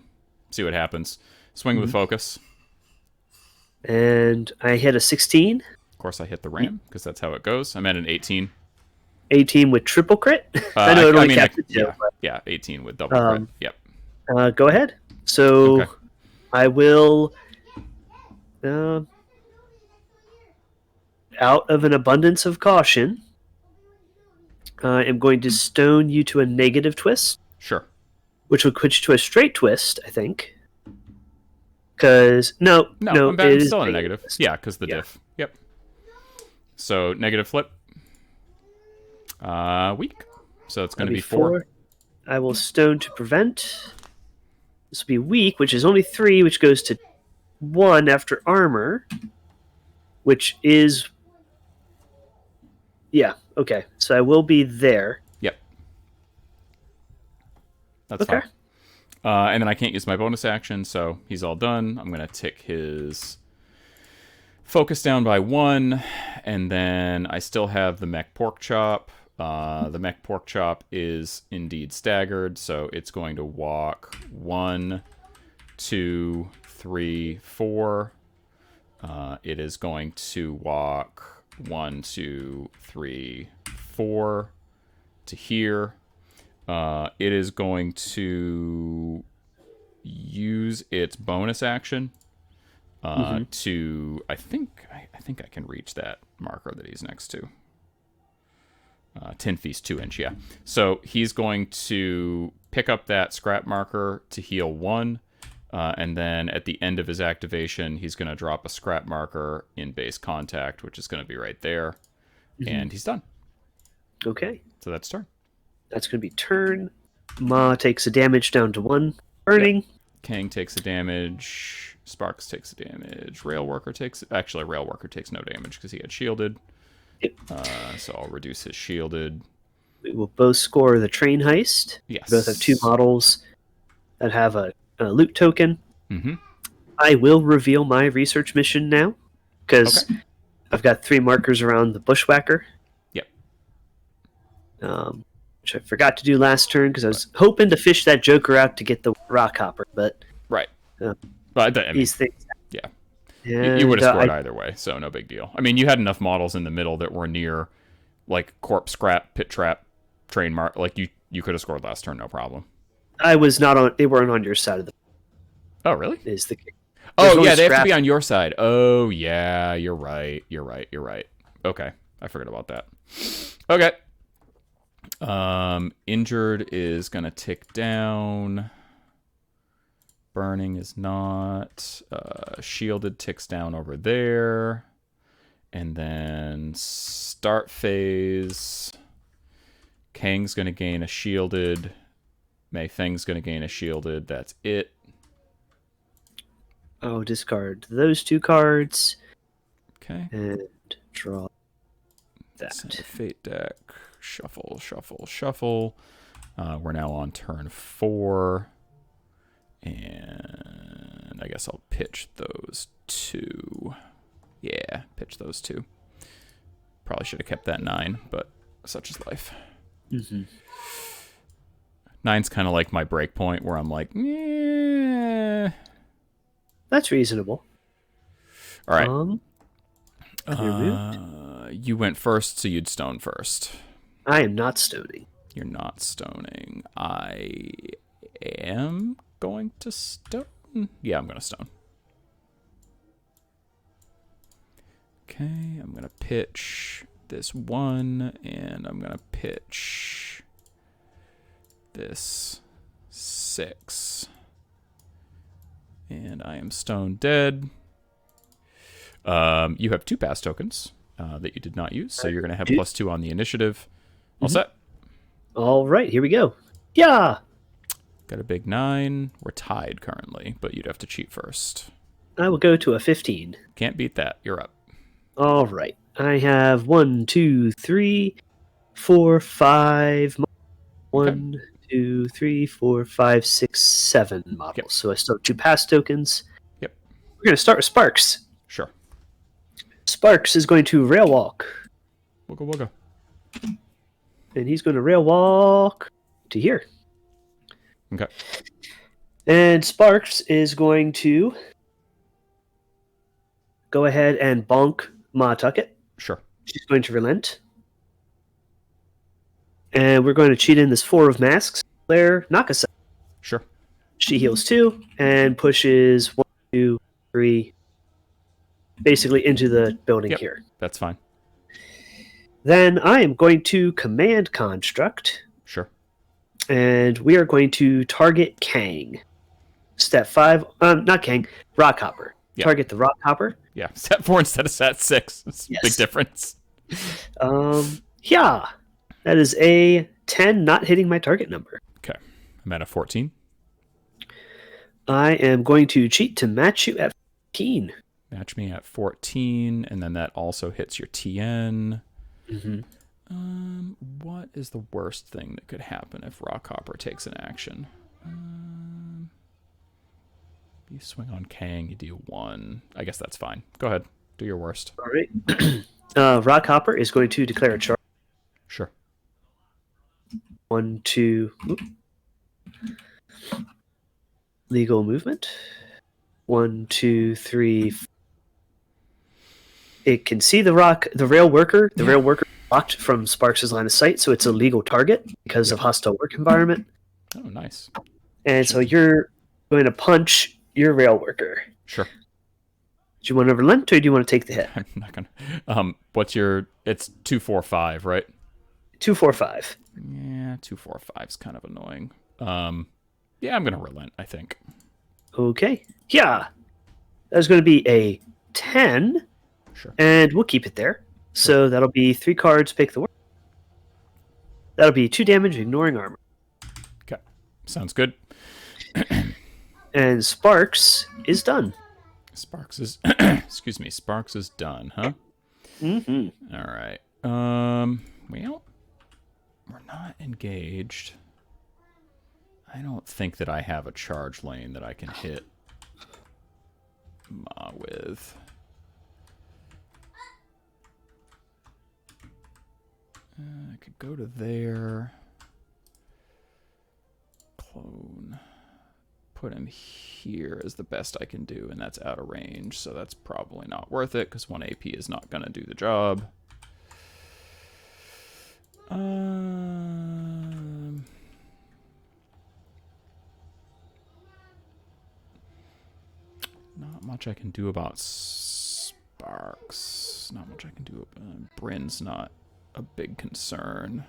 See what happens. Swing with focus. And I hit a 16. Of course, I hit the ram because that's how it goes. I'm at an 18. 18 with triple crit. I know it only capped at 2. Yeah, 18 with double crit. Yep. Go ahead. So okay. I will, out of an abundance of caution, am going to stone you to a negative twist. Sure. Which would put you to a straight twist, I think. Because no, I'm still in a negative. Yeah, because the diff. Yep. So negative flip. Weak. So it's going to be 4. I will stone to prevent. This will be weak, which is only 3, which goes to 1 after armor, which is... Yeah, okay. So I will be there. Yep. That's fine. And then I can't use my bonus action, so he's all done. I'm going to tick his focus down by 1, and then I still have the mech pork chop. The mech pork chop is indeed staggered, so it's going to walk 1, 2, 3, 4. It is going to walk 1, 2, 3, 4 to here. It is going to use its bonus action to. I think I can reach that marker that he's next to. Tin Feast 2-inch, yeah. So he's going to pick up that scrap marker to heal 1. And then at the end of his activation, he's going to drop a scrap marker in base contact, which is going to be right there. And he's done. Okay. So that's turn. That's going to be turn. Ma takes a damage down to 1. Burning. Yep. Kang takes a damage. Sparks takes a damage. Rail Worker takes... Actually, Rail Worker takes no damage because he had shielded. Yep. So I'll reduce his shielded. We will both score the train heist. Yes. We both have 2 models that have a loot token. Mm-hmm. I will reveal my research mission now because I've got 3 markers around the bushwhacker. Yep. Which I forgot to do last turn because I was hoping to fish that Joker out to get the rock hopper, but right. But I mean, these things. Yeah. And, you would have scored either way, so no big deal. I mean, you had enough models in the middle that were near, like, corpse scrap, pit trap, train mark. Like, you could have scored last turn, no problem. I was not on. They weren't on your side of the. Oh, really? Is the. Oh, yeah, they have to be on your side. Oh, yeah, you're right. Okay, I forgot about that. Okay. Injured is going to tick down. Burning is not. Shielded ticks down over there. And then start phase. Kang's going to gain a shielded. Mei Feng's going to gain a shielded. That's it. Oh, discard those 2 cards. Okay. And draw that. Send a fate deck. Shuffle, shuffle, shuffle. We're now on turn 4. And I guess I'll pitch those 2. Yeah, pitch those 2. Probably should have kept that 9, but such is life. Mm-hmm. 9's kind of like my break point where I'm like, yeah. That's reasonable. All right. You went first, so you'd stone first. I am not stoning. You're not stoning. I am going to stone. Yeah, I'm going to stone. Okay, I'm going to pitch this 1, and I'm going to pitch this 6. And I am stone dead. You have 2 pass tokens that you did not use, so you're going to have +2 on the initiative. All set. All right, here we go. Yeah. Got a big 9. We're tied currently, but you'd have to cheat first. I will go to a 15. Can't beat that. You're up. All right. I have 1, 2, 3, 4, 5. 1, 2, 3, 4, 5, 6, 7 models. Yep. So I still have 2 pass tokens. Yep. We're going to start with Sparks. Sure. Sparks is going to rail walk. Wugga wugga. And he's going to rail walk to here. Okay. And Sparks is going to go ahead and bonk Ma Tucket. Sure. She's going to relent. And we're going to cheat in this 4 of masks. Claire Nakasa. Sure. She heals 2 and pushes 1, 2, 3, basically into the building here. That's fine. Then I am going to command construct. Sure. And we are going to target Kang. Step 5, not Kang, Rockhopper. Yep. Target the Rockhopper. Yeah, step 4 instead of step 6. It's a big difference. Yeah. That is a 10, not hitting my target number. Okay. I'm at a 14. I am going to cheat to match you at 14. Match me at 14, and then that also hits your TN. Mm-hmm. What is the worst thing that could happen if Rockhopper takes an action? You swing on Kang, you do 1. I guess that's fine. Go ahead. Do your worst. All right. Rockhopper is going to declare a charge. Sure. 1, 2. Legal movement. 1, 2, 3. It can see the rail worker. The rail worker blocked from Sparks' line of sight, so it's a legal target because of hostile work environment. Oh, nice. And so you're going to punch your rail worker. Sure. Do you want to relent or do you want to take the hit? I'm not gonna. What's your? It's 2, 4, 5, right? 245. Yeah, 245's kind of annoying. Yeah, I'm gonna relent, I think. Okay. Yeah. That's going to be a 10, Sure. and we'll keep it there. So that'll be 3 cards, pick the word. That'll be 2 damage, ignoring armor. Okay. Sounds good. And Sparks is done. Sparks is excuse me, Sparks is done, huh? Mm-hmm. All right. Well, we're not engaged. I don't think that I have a charge lane that I can hit Ma with. I could go to there. Clone. Put him here is the best I can do, and that's out of range, so that's probably not worth it, because 1 AP is not going to do the job. Not much I can do about Sparks. Not much I can do. Bryn's not a big concern.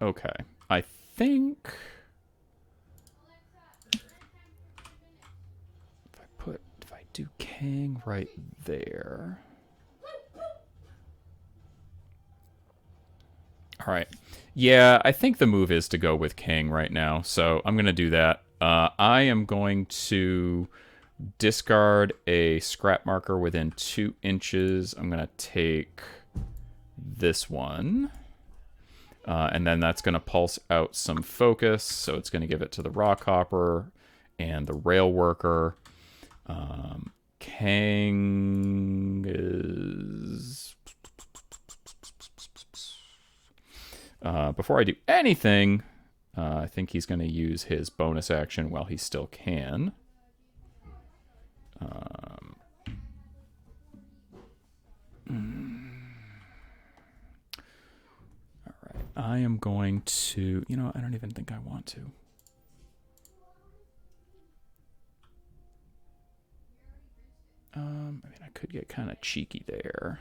Okay. I think if I do Kang right there. All right. Yeah, I think the move is to go with Kang right now, so I'm going to do that. I am going to discard a scrap marker within 2 inches. I'm going to take this one. And then that's going to pulse out some focus, so it's going to give it to the Rockhopper and the Rail Worker. Kang is... before I do anything, I think he's going to use his bonus action while he still can. I am going to... You know, I don't even think I want to. I mean, I could get kind of cheeky there.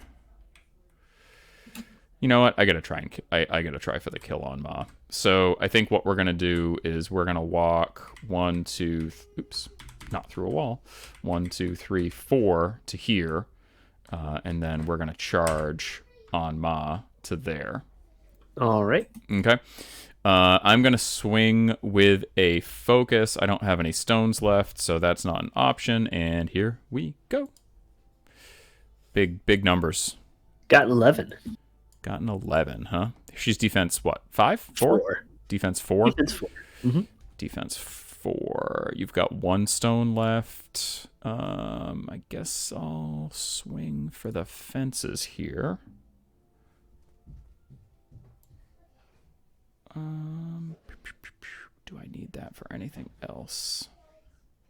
You know what? I gotta try I gotta try for the kill on Ma. So I think what we're gonna do is we're gonna walk 1, 2... Oops, not through a wall. 1, 2, 3, 4 to here, and then we're gonna charge on Ma to there. All right. Okay. I'm going to swing with a focus. I don't have any stones left, so that's not an option. And here we go. Big numbers. Got an 11. Got an 11, huh? She's defense, what, 5? 4? Defense 4? Defense 4. Mm-hmm. Defense 4. You've got 1 stone left. I guess I'll swing for the fences here. Do I need that for anything else?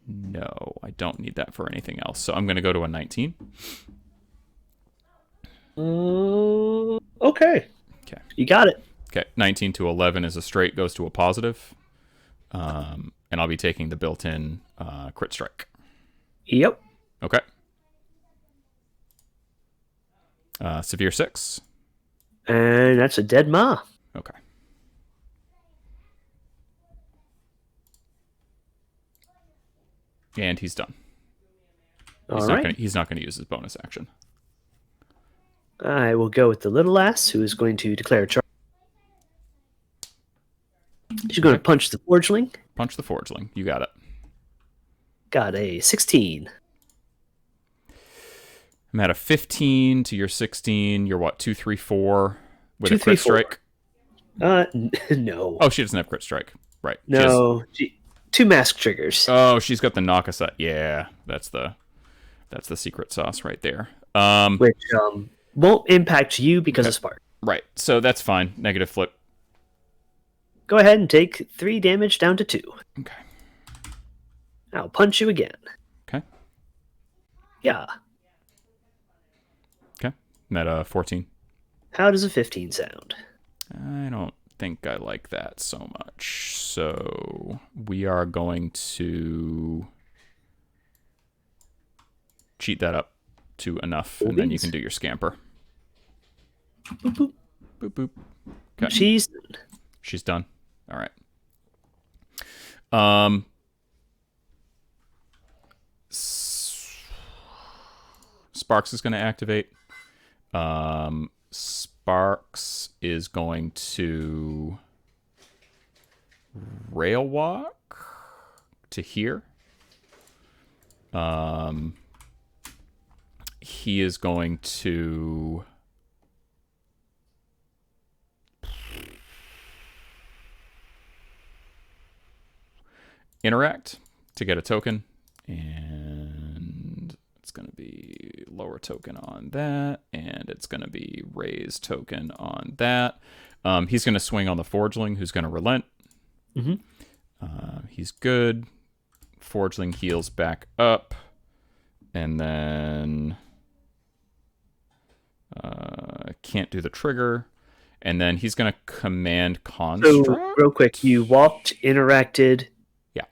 No, I don't need that for anything else. So I'm going to go to a 19. Okay. Okay. You got it. Okay, 19 to 11 is a straight, goes to a positive. And I'll be taking the built-in crit strike. Yep. Okay. Severe 6. And that's a dead Ma. Okay. And he's done. He's not gonna use his bonus action. I will go with the little ass, who is going to declare a charge. She's going to punch the forgeling. Punch the forgeling. You got it. Got a 16. I'm at a 15 to your 16. You're what, 2, 3, 4 with 2, a crit 3, 4. strike? No. Oh, she doesn't have crit strike. Right. No. 2 mask triggers. Oh, she's got the knock aside. Yeah, that's the secret sauce right there. Which won't impact you because of Spark. Right. So that's fine. Negative flip. Go ahead and take 3 damage down to 2. Okay. I'll punch you again. Okay. Yeah. Okay. I'm at 14. How does a 15 sound? I don't think I like that so much. So we are going to cheat that up to enough, Cool and then you beans. can do your scamper. Boop, boop. Boop, boop. Okay. She's done. All right. Sparks is going to activate. Sparks is going to rail walk to here. He is going to interact to get a token, and it's going to be lower token on that, and it's going to be raise token on that. He's going to swing on the Forgeling, who's going to relent. Mm-hmm. He's good. Forgeling heals back up, and then can't do the trigger, and then he's going to command construct. So, real quick, you walked, interacted, yeah,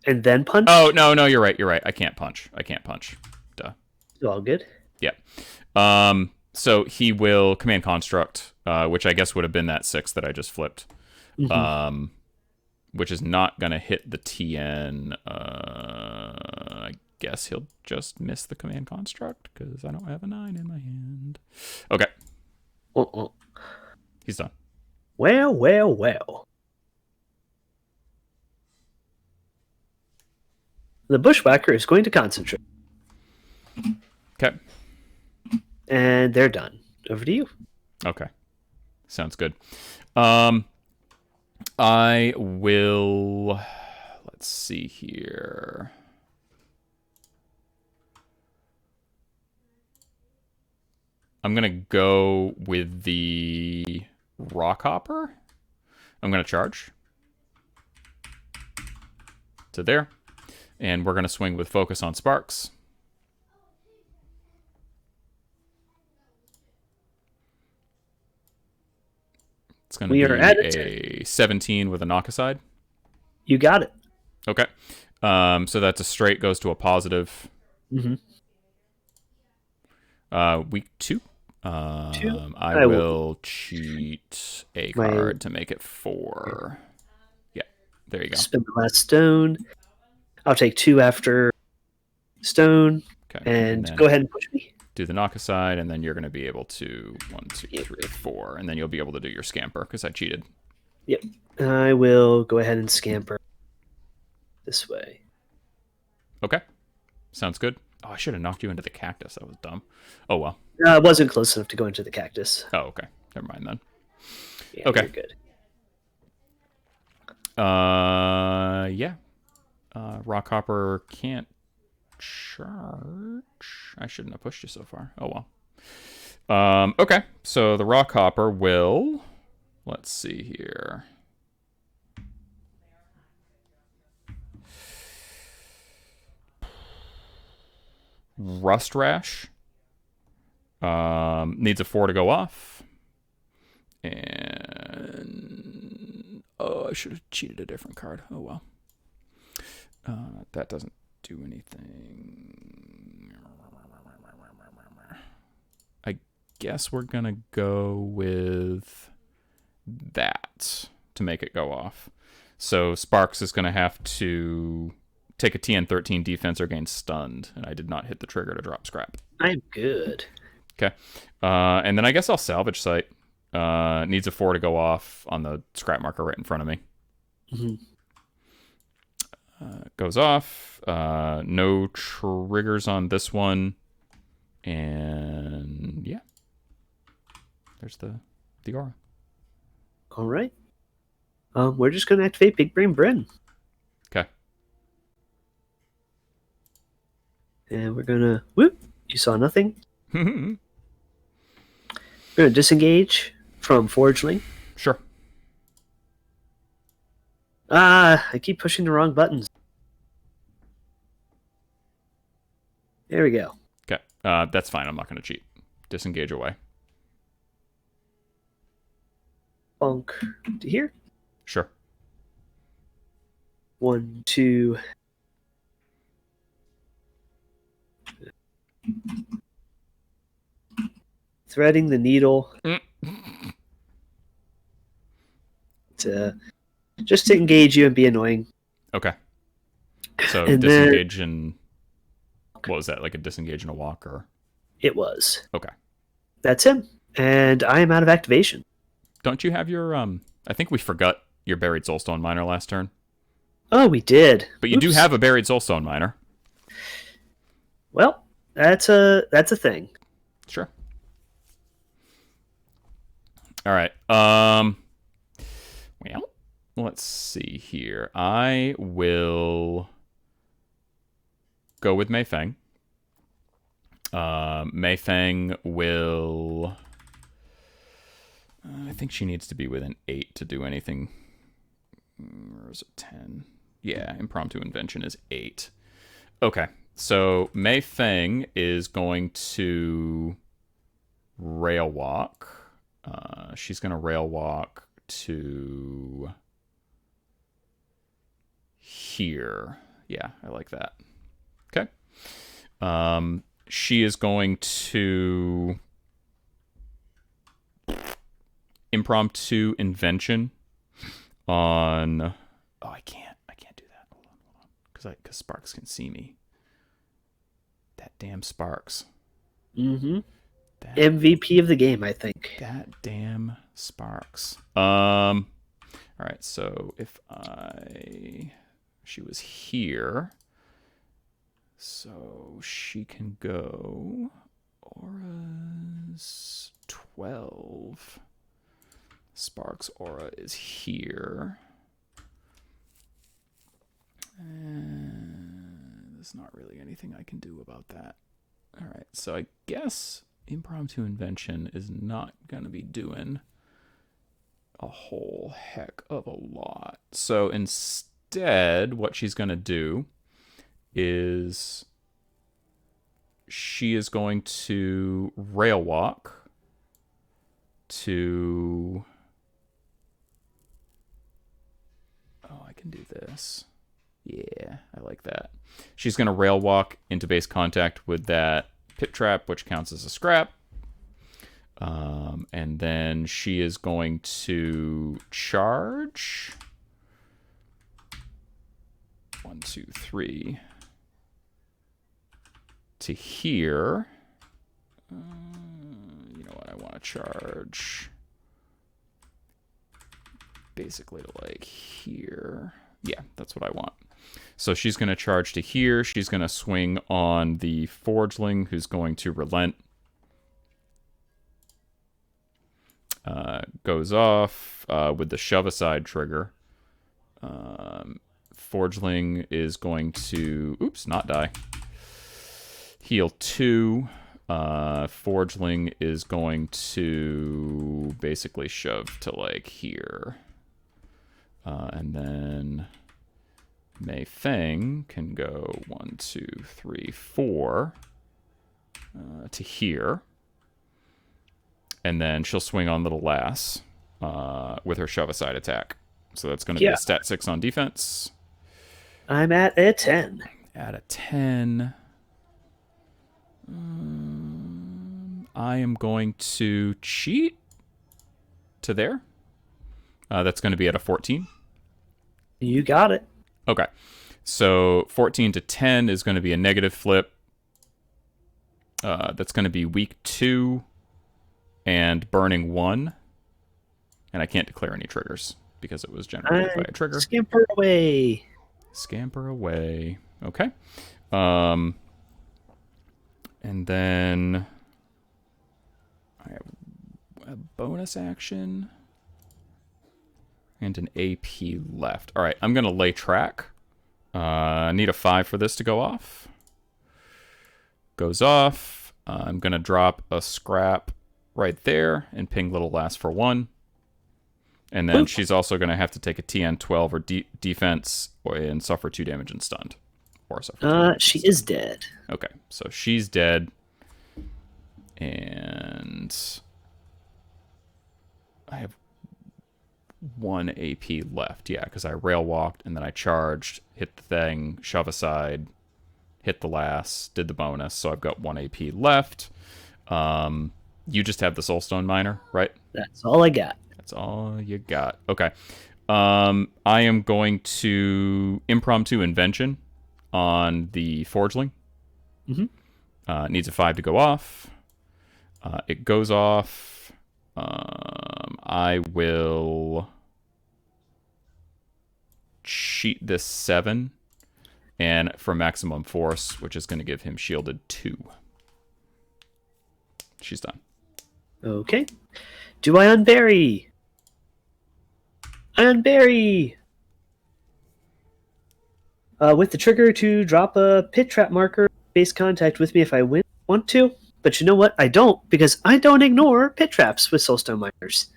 and then punched? Oh, no, you're right. I can't punch. Duh. It's all good. Yeah. So he will command construct, which I guess would have been that 6 that I just flipped. Mm-hmm. Which is not going to hit the TN. I guess he'll just miss the command construct because I don't have a 9 in my hand. Okay. He's done. Well. The Bushwhacker is going to concentrate. Okay. And they're done. Over to you. Okay. Sounds good. I will... Let's see here. I'm going to go with the Rockhopper. I'm going to charge to there. And we're going to swing with focus on Sparks. It's going to be a 17 with a knock aside. You got it. Okay. So that's a straight, goes to a positive. Mm-hmm. Week 2. Two? I will cheat a card to make it 4. Yeah, there you go. Spend the last stone. I'll take 2 after stone. Okay. And go ahead and push me. Do the knock aside, and then you're going to be able to 1, 2, 3, 4, and then you'll be able to do your scamper because I cheated. Yep. I will go ahead and scamper this way. Okay. Sounds good. Oh, I should have knocked you into the cactus. That was dumb. Oh, well. I wasn't close enough to go into the cactus. Oh, okay. Never mind then. Yeah, okay. You're good. Yeah. Rockhopper can't charge. I shouldn't have pushed you so far. Oh, well. Okay. So the Rockhopper will... Let's see here. Rust Rash. Needs a 4 to go off. And... Oh, I should have cheated a different card. Oh, well. That doesn't do anything. I guess we're going to go with that to make it go off. So Sparks is going to have to take a TN 13 defense or gain stunned, and I did not hit the trigger to drop scrap. I'm good. Okay. And then I guess I'll salvage site. Needs a 4 to go off on the scrap marker right in front of me. Mm-hmm. Goes off. No triggers on this one. And yeah. There's the aura. All right. We're just going to activate Big Brain Bren. Okay. And we're going to... Whoop! You saw nothing? Sure. We're going to disengage from Forgeling. I keep pushing the wrong buttons. There we go. Okay. That's fine. I'm not going to cheat. Disengage away. Bonk to here. Sure. 1, 2, threading the needle Mm. to just to engage you and be annoying. Okay. So And disengage and what was that? Like a disengage and a walk, or it was. okay. That's him. And I am out of activation. Don't you have your I think we forgot your buried soulstone miner last turn. Oh, we did. But you do have a buried soulstone miner. Well, that's a thing. Sure. All right. Well, let's see here. I will go with Mei Feng. Mei Feng will. I think she needs to be within 8 to do anything. Or is it 10? Yeah, impromptu invention is 8. Okay, so Mei Feng is going to rail walk. She's going to rail walk to here. Yeah, I like that. Okay. She is going to impromptu invention on. Oh, I can't do that. Hold on, because Sparks can see me. That damn Sparks. Mm-hmm. MVP of the game, I think. That damn Sparks. All right. So if she was here, so she can go. Aura's 12. Sparks aura is here. And there's not really anything I can do about that. All right, so I guess impromptu invention is not going to be doing a whole heck of a lot. So instead, what she's going to do is she is going to rail walk to. Oh, I can do this. Yeah, I like that. She's going to rail walk into base contact with that pit trap, which counts as a scrap. And then she is going to charge. 1, 2, 3. To here. You know what? I want to charge. Basically to like here. Yeah, that's what I want. So she's going to charge to here. She's going to swing on the Forgeling, who's going to relent. Goes off with the shove aside trigger. Forgeling is going to, oops, not die. Heal 2. Forgeling is going to basically shove to like here. And then Mei Feng can go 1, 2, 3, 4 to here. And then she'll swing on Little Lass with her shove aside attack. So that's going to be a stat 6 on defense. I'm at a 10. At a 10. I am going to cheat to there. That's going to be at a 14. You got it. Okay. So 14 to 10 is going to be a negative flip. That's going to be weak 2 and burning 1. And I can't declare any triggers because it was generated by a trigger. Scamper away. Scamper away. Okay. And then I have a bonus action and an AP left. All right, I'm going to lay track. I need a 5 for this to go off. Goes off. I'm going to drop a scrap right there and ping Little Lass for 1. And then she's also going to have to take a TN 12 or defense and suffer 2 damage and stunned. Or suffer she is dead. Okay, so she's dead. And I have 1 AP left. Yeah, because I rail walked and then I charged, hit the thing, shove aside, hit the lass, did the bonus. So I've got 1 AP left. You just have the Soulstone Miner, right? That's all I got. That's all you got. Okay. I am going to impromptu invention on the Forgeling. Mm-hmm. It needs a 5 to go off. It goes off. I will cheat this 7 and for maximum force, which is going to give him shielded 2. She's done. Okay. Do I unbury? I unbury! With the trigger to drop a pit trap marker, base contact with me if I want to. But you know what? I don't, because I don't ignore pit traps with Soulstone Miners.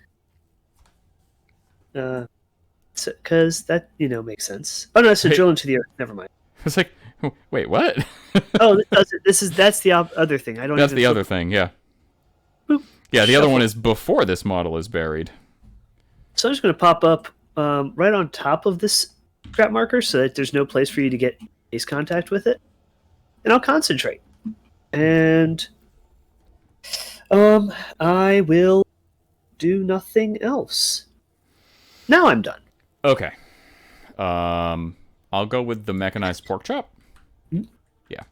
Because that, makes sense. Oh no, it's a drill into the earth. Never mind. It's like, wait, what? Oh, that's the other thing. I don't. That's the other thing, yeah. Boop. Yeah, the other one is before this model is buried. So I'm just going to pop up right on top of this trap marker so that there's no place for you to get base contact with it. And I'll concentrate. And I will do nothing else. Now I'm done. Okay. I'll go with the mechanized pork chop. Mm-hmm. Yeah.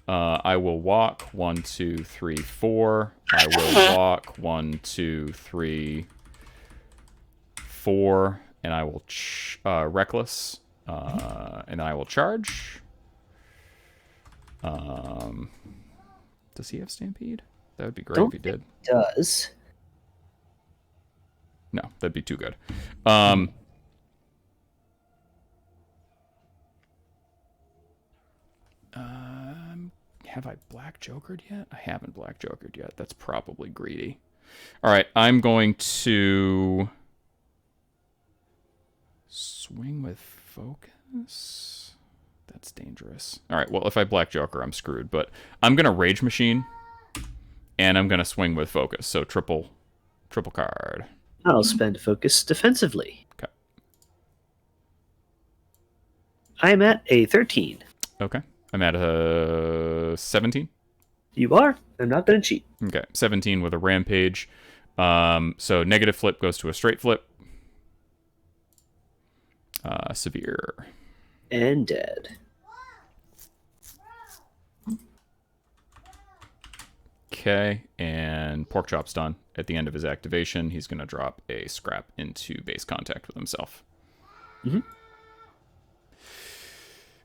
I will walk 1, 2, 3, 4. I will walk 1, 2, 3, 4, and I will reckless, and then I will charge. Does he have Stampede? That would be great if he did. It does. No, that'd be too good. Have I Black Jokered yet? I haven't Black Jokered yet. That's probably greedy. All right, I'm going to swing with focus. That's dangerous. All right, well, if I Black Joker, I'm screwed. But I'm going to Rage Machine, and I'm going to swing with focus. So triple card. I'll spend focus defensively. Okay. I'm at a 13. Okay. I'm at a 17. You are. I'm not going to cheat. Okay. 17 with a Rampage. So negative flip goes to a straight flip. Severe. And dead. Okay. And Pork Chop's done. At the end of his activation, he's going to drop a scrap into base contact with himself. Mm-hmm.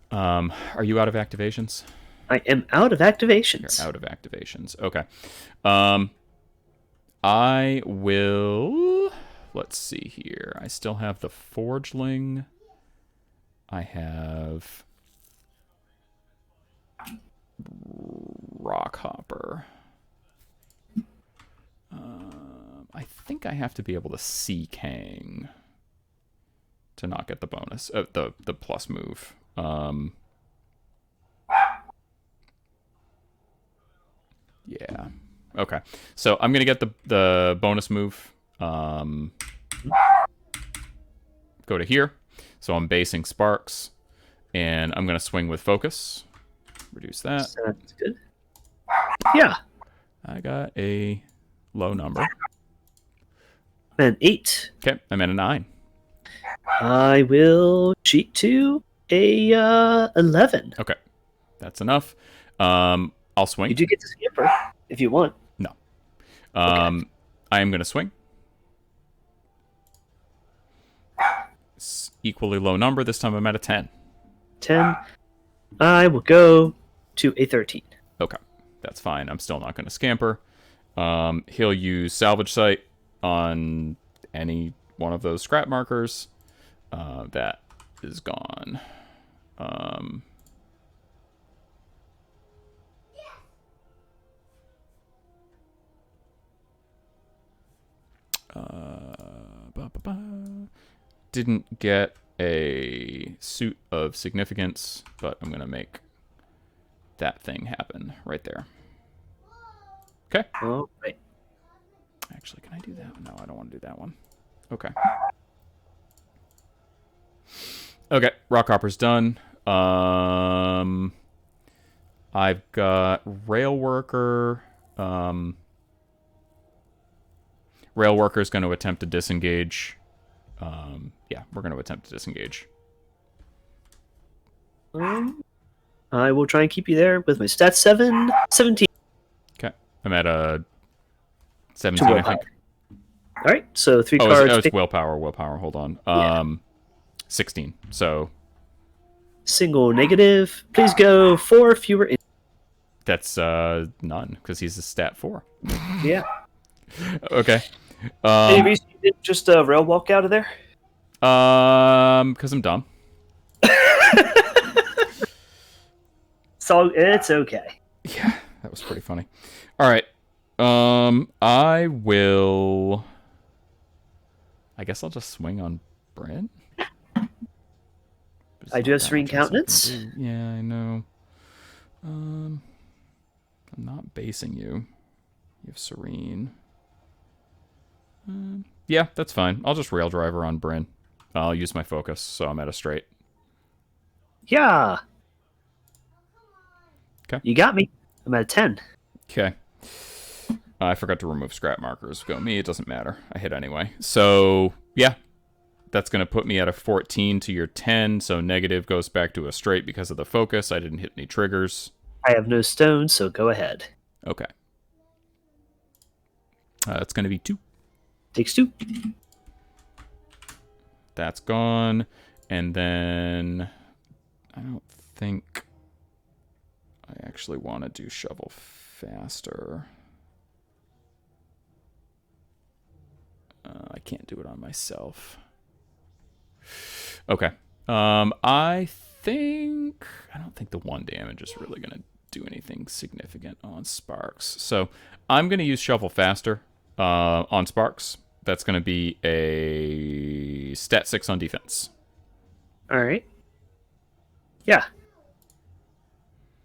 Are you out of activations? I am out of activations. You're out of activations. Okay. I will... Let's see here. I still have the Forgeling. I have... Rockhopper. I think I have to be able to see Kang to not get the bonus, the plus move. Yeah. Okay. So I'm gonna get the bonus move. Go to here. So I'm basing Sparks, and I'm gonna swing with focus. Reduce that. That's good. Yeah. I got a low number. An 8. Okay, I'm at a 9. I will cheat to a 11. Okay, that's enough. I'll swing. You do get to scamper if you want. No. Okay. I am going to swing. It's equally low number. This time I'm at a 10. 10. I will go to a 13. Okay, that's fine. I'm still not going to scamper. He'll use Salvage Sight on any one of those scrap markers. That is gone. Didn't get a suit of significance, but I'm going to make that thing happen right there. Okay. All right. Actually, can I do that? No, I don't want to do that one. Okay. Okay, Rockhopper's done. I've got Rail Worker. Rail worker's going to attempt to disengage. Yeah, we're going to attempt to disengage. I will try and keep you there with my stats 17. Okay. I'm at a 17, I think. All right, so 3 Oh, cards. it's willpower. Hold on. Yeah. 16. So Single negative. Please go 4 fewer. that's none because he's a stat 4. Yeah. Okay. Any reason you didn't just rail walk out of there? Because I'm dumb. So it's okay. Yeah, that was pretty funny. All right. I will. I guess I'll just swing on Brent. I do have Serene Countenance. Yeah, I know. I'm not basing you. You have Serene. Yeah, that's fine. I'll just rail driver on Bryn. I'll use my focus, so I'm at a straight. Yeah. Okay. You got me. I'm at a 10. Okay. I forgot to remove scrap markers. Go me, it doesn't matter. I hit anyway. So, yeah. That's going to put me at a 14 to your 10, so negative goes back to a straight because of the focus. I didn't hit any triggers. I have no stones, so go ahead. Okay. It's going to be 2. Takes 2. That's gone. And then I don't think I actually want to do shovel faster. I can't do it on myself. Okay. I don't think the 1 damage is really going to do anything significant on Sparks. So I'm going to use shovel faster on Sparks. That's going to be a stat 6 on defense. All right. Yeah.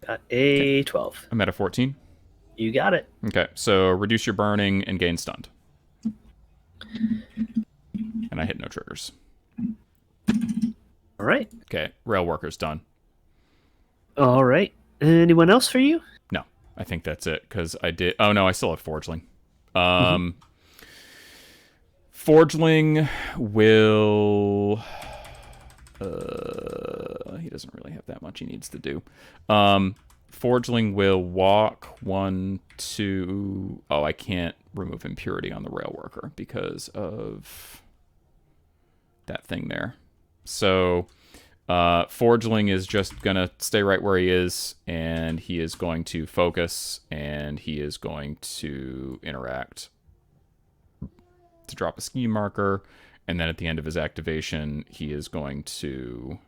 Got a 12. I'm at a 14. You got it. Okay, so reduce your burning and gain stunned. And I hit no triggers. All right. Okay, rail worker's done. All right. Anyone else for you? No, I think that's it, because I did... Oh, no, I still have Forgeling. Forgeling will... he doesn't really have that much he needs to do. Forgeling will walk 1, 2... Oh, I can't remove impurity on the rail worker because of that thing there. So Forgeling is just going to stay right where he is, and he is going to focus, and he is going to interact to drop a ski marker, and then at the end of his activation, he is going to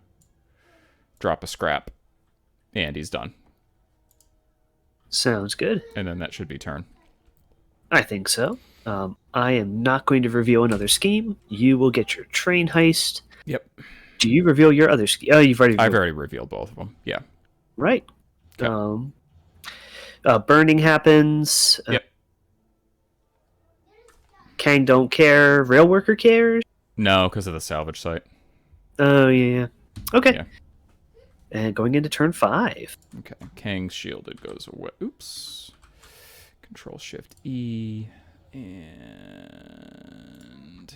drop a scrap, and he's done. Sounds good. And then that should be turn. I think so. I am not going to reveal another scheme. You will get your train heist. Yep. Do you reveal your other scheme? Oh, you've already. I've already revealed both of them. Yeah. Right. Okay. Burning happens. Yep. Kang don't care. Rail worker cares. No, because of the salvage site. Oh yeah. Okay. Yeah. And going into turn 5. Okay. Kang's shielded goes away. Oops. Control Shift E. And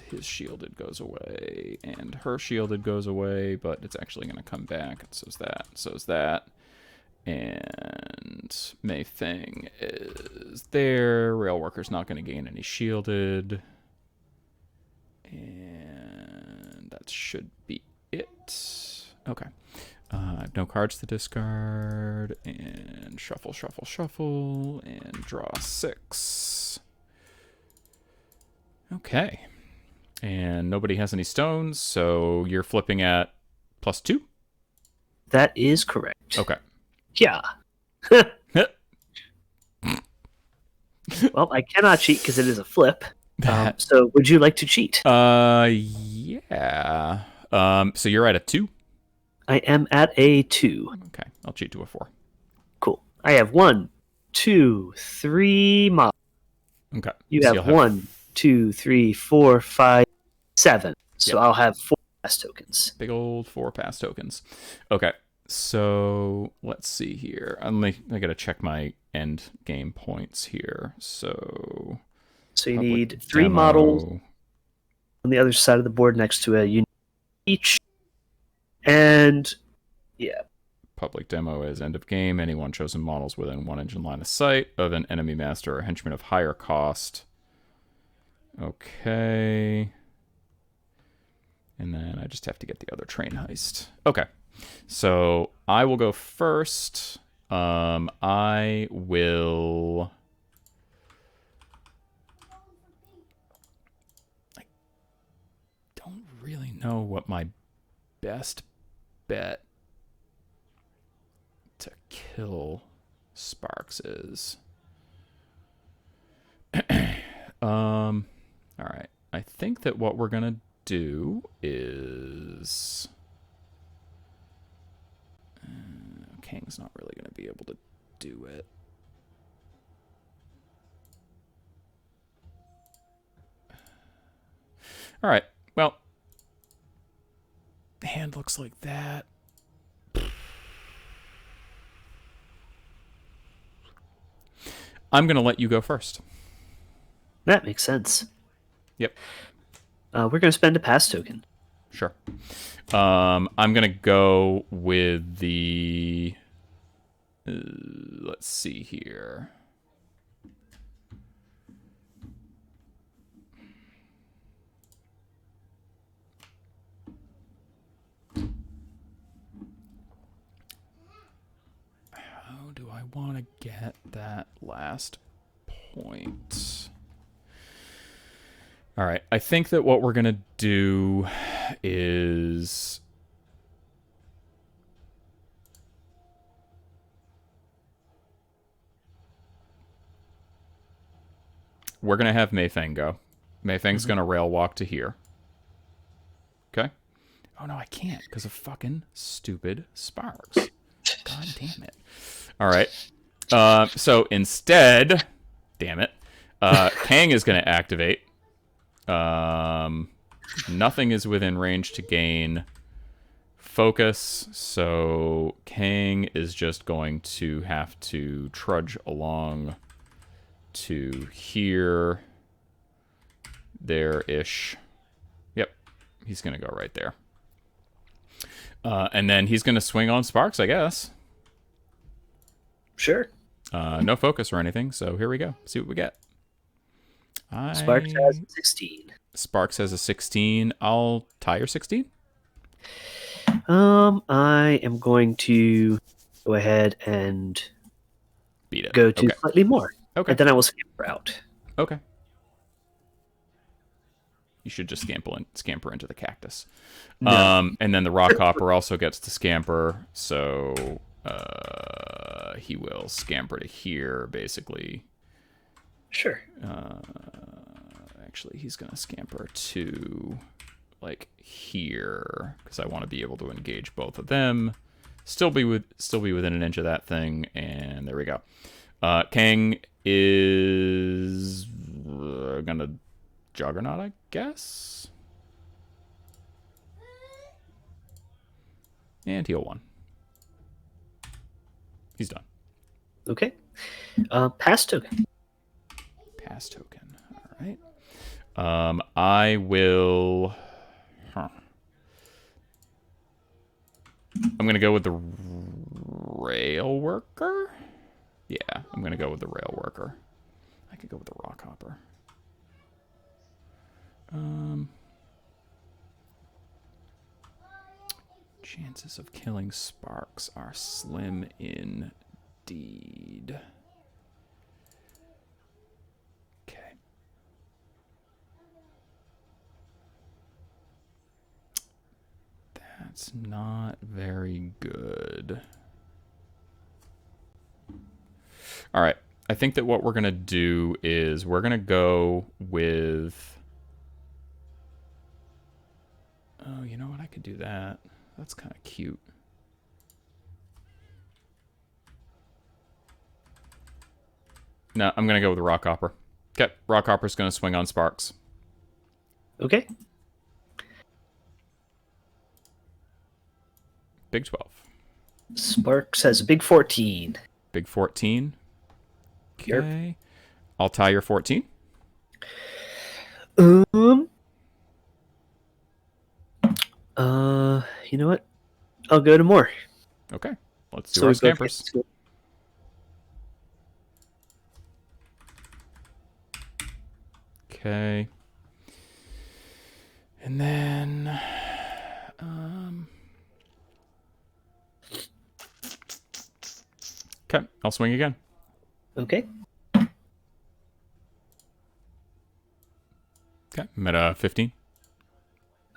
his shielded goes away. And her shielded goes away, but it's actually going to come back. So's that. So's that. And Mei Feng is there. Rail worker's not going to gain any shielded. And that should be it. Okay. I have no cards to discard. And shuffle, shuffle, shuffle. And draw 6. Okay. And nobody has any stones, so you're flipping at +2? That is correct. Okay. Yeah. Well, I cannot cheat because it is a flip. So would you like to cheat? Yeah. So you're at a 2? I am at a 2. Okay, I'll cheat to a 4. Cool. I have 1, 2, 3 mobs. Okay. You so have 1, 2, 3, 4, 5, 7. So Yep. I'll have 4 pass tokens. Big old 4 pass tokens. Okay, so let's see here. I gotta check my end game points here. So So you Public need 3 models demo. on the other side of the board next to a unit each. And yeah, Public demo is end of game. Anyone chosen models within 1 inch line of sight of an enemy master or henchman of higher cost. Okay. And then I just have to get the other train heist. Okay. So I will go first. I will... I don't really know what my best bet to kill Sparks is. All right. I think that what we're gonna do is Kang's not really gonna be able to do it. All right. Well, the hand looks like that. I'm gonna let you go first. that makes sense. Yep. We're going to spend a pass token. Sure. I'm gonna go with the. Let's see here. How do I want to get that last point? All right. I think that what we're going to do is... we're going to have Mayfeng go. Mayfeng's going to rail walk to here. Okay? Oh, no, I can't because of fucking stupid Sparks. God damn it. All right. So instead... Damn it. Kang is going to activate. Nothing is within range to gain focus, so Kang is just going to have to trudge along to here. There-ish. Yep, he's going to go right there. And then he's going to swing on Sparks, I guess. Sure. No focus or anything, so here we go. See what we get. Sparks has 16. Sparks has a 16. I'll tie your 16. I am going to go ahead and Beat it. go to Okay. slightly more. Okay. And then I will scamper out. Okay. You should just scamper into the cactus. No. And then the rock hopper also gets to scamper, so he will scamper to here, basically. Sure. Actually, he's gonna scamper to like here because I want to be able to engage both of them. Still be within an inch of that thing, and there we go. Kang is gonna Juggernaut, I guess, and heal 1. He's done. Okay. Pass token. Pass token. All right. I will. I'm gonna go with the rail worker. Yeah, I'm gonna go with the rail worker. I could go with the rock hopper. Chances of killing Sparks are slim indeed. Okay. That's not very good. All right. I think that what we're going to do is we're going to go with... Oh, you know what? I could do that. That's kind of cute. No, I'm going to go with the rock hopper. Okay, rock hopper's going to swing on Sparks. Okay. Big 12. Sparks has a big 14. Big 14. Okay. Yep. I'll tie your 14. Um. You know what? I'll go to more. Okay, let's do So our we both get scampers. to. Okay. And then, okay, I'll swing again. Okay. Okay, I'm at a 15.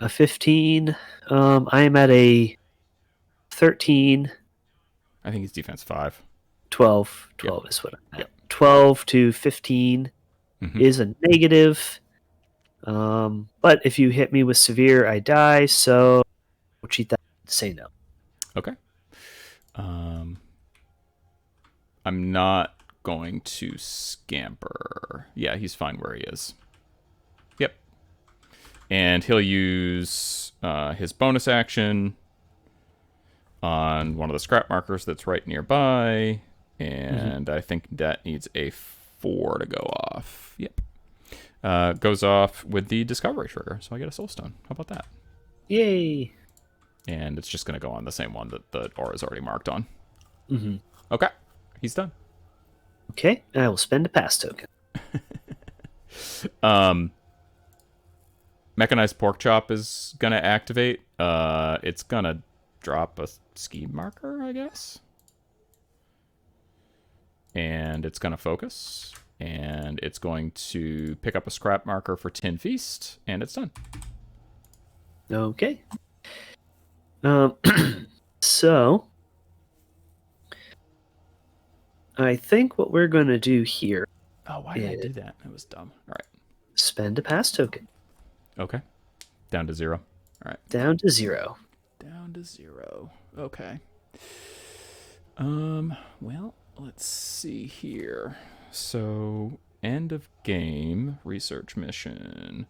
A 15. I am at a 13. I think he's defense 5. 12. Yep. 12 is what I'm Yep. at. 12 to 15 Mm-hmm. is a negative. But if you hit me with severe, I die. So we'll cheat that. Say no. Okay. I'm not going to scamper. Yeah, he's fine where he is. Yep. And he'll use his bonus action on one of the scrap markers that's right nearby. And I think that needs a 4 to go off. Yep. Goes off with the discovery trigger, so I get a soul stone. How about that? Yay. And it's just going to go on the same one that the aura's already marked on. Mm-hmm. Okay. He's done. Okay. I will spend a pass token. Mechanized pork chop is gonna activate. It's gonna drop a ski marker, I guess, and it's gonna focus, and it's going to pick up a scrap marker for Tin Feast, and it's done. Okay. So I think what we're going to do here Oh, why did I do that? That was dumb. All right. spend a pass token. Okay. Down to 0. All right. Down to 0. Down to 0. Okay. Well, let's see here. So, end of game research mission.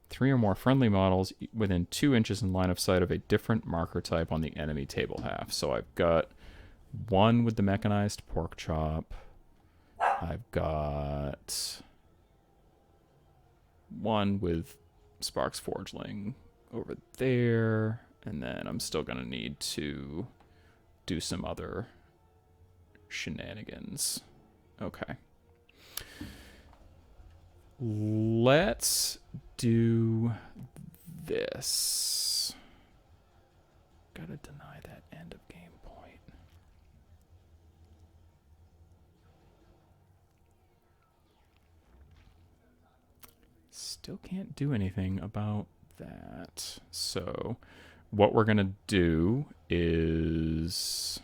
3 or more friendly models within 2 inches in line of sight of a different marker type on the enemy table half. So I've got 1 with the mechanized pork chop. I've got 1 with Sparks Forgeling over there. And then I'm still going to need to do some other shenanigans. Okay. Let's do this. Gotta deny that end of game point. Still can't do anything about that. So what we're gonna do is,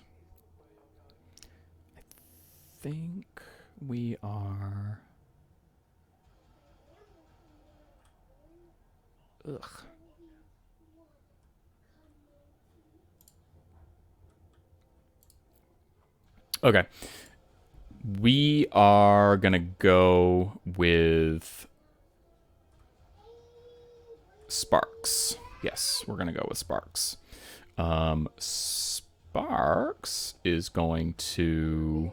I think we are, ugh. Okay. We are going to go with Sparks. Yes, we're going to go with Sparks. Sparks is going to...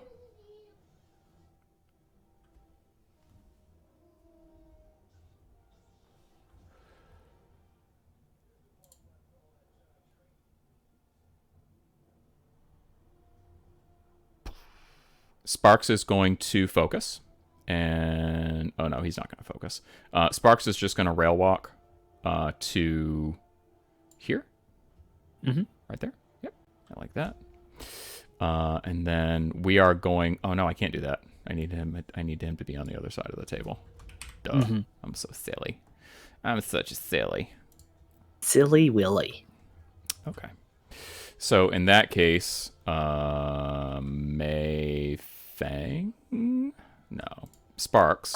Sparks is going to focus. And... Oh, no, he's not going to focus. Sparks is just going to rail walk to here. Mm-hmm. Right there. Yep, I like that. And then we are going... Oh, no, I can't do that. I need him to be on the other side of the table. Duh. Mm-hmm. I'm so silly. I'm such a silly. Silly Willy. Okay. So in that case, Feng? No. Sparks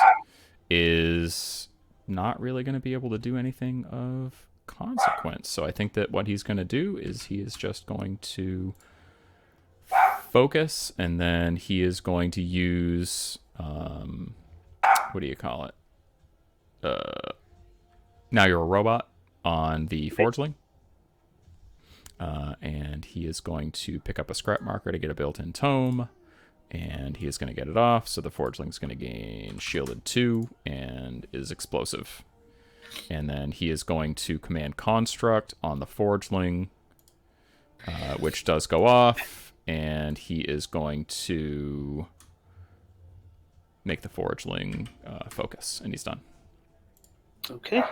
is not really going to be able to do anything of consequence. So I think that what he's going to do is he is just going to focus, and then he is going to use, what do you call it? Now You're a Robot on the Forgeling. And he is going to pick up a scrap marker to get a built-in tome. And he is going to get it off, so the Forgeling's going to gain shielded 2 and is explosive. And then he is going to command Construct on the Forgeling, which does go off, and he is going to make the Forgeling focus, and he's done. Okay.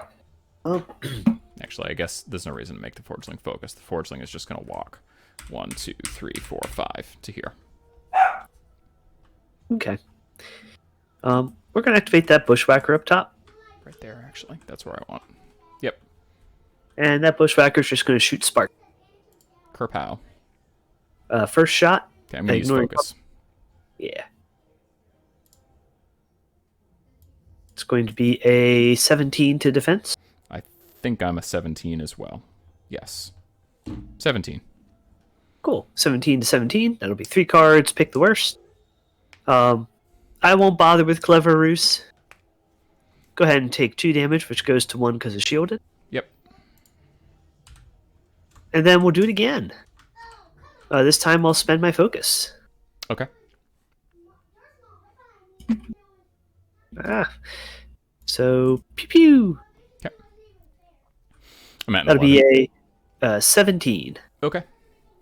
Actually, I guess there's no reason to make the Forgeling focus. The Forgeling is just going to walk 1, 2, 3, 4, 5 to here. Okay. We're going to activate that Bushwhacker up top. Right there, actually. That's where I want. Yep. And that Bushwhacker is just going to shoot Spark. Kerpow. First shot. Okay, I'm going to use focus. Yeah. It's going to be a 17 to defense. I think I'm a 17 as well. Yes. 17. Cool. 17 to 17. That'll be 3 cards. Pick the worst. I won't bother with Clever Ruse. Go ahead and take 2 damage, which goes to 1 because it's shielded. Yep. And then we'll do it again. This time I'll spend my focus. Okay. So, pew pew. Okay. I'm at That'll 11. be a 17. Okay.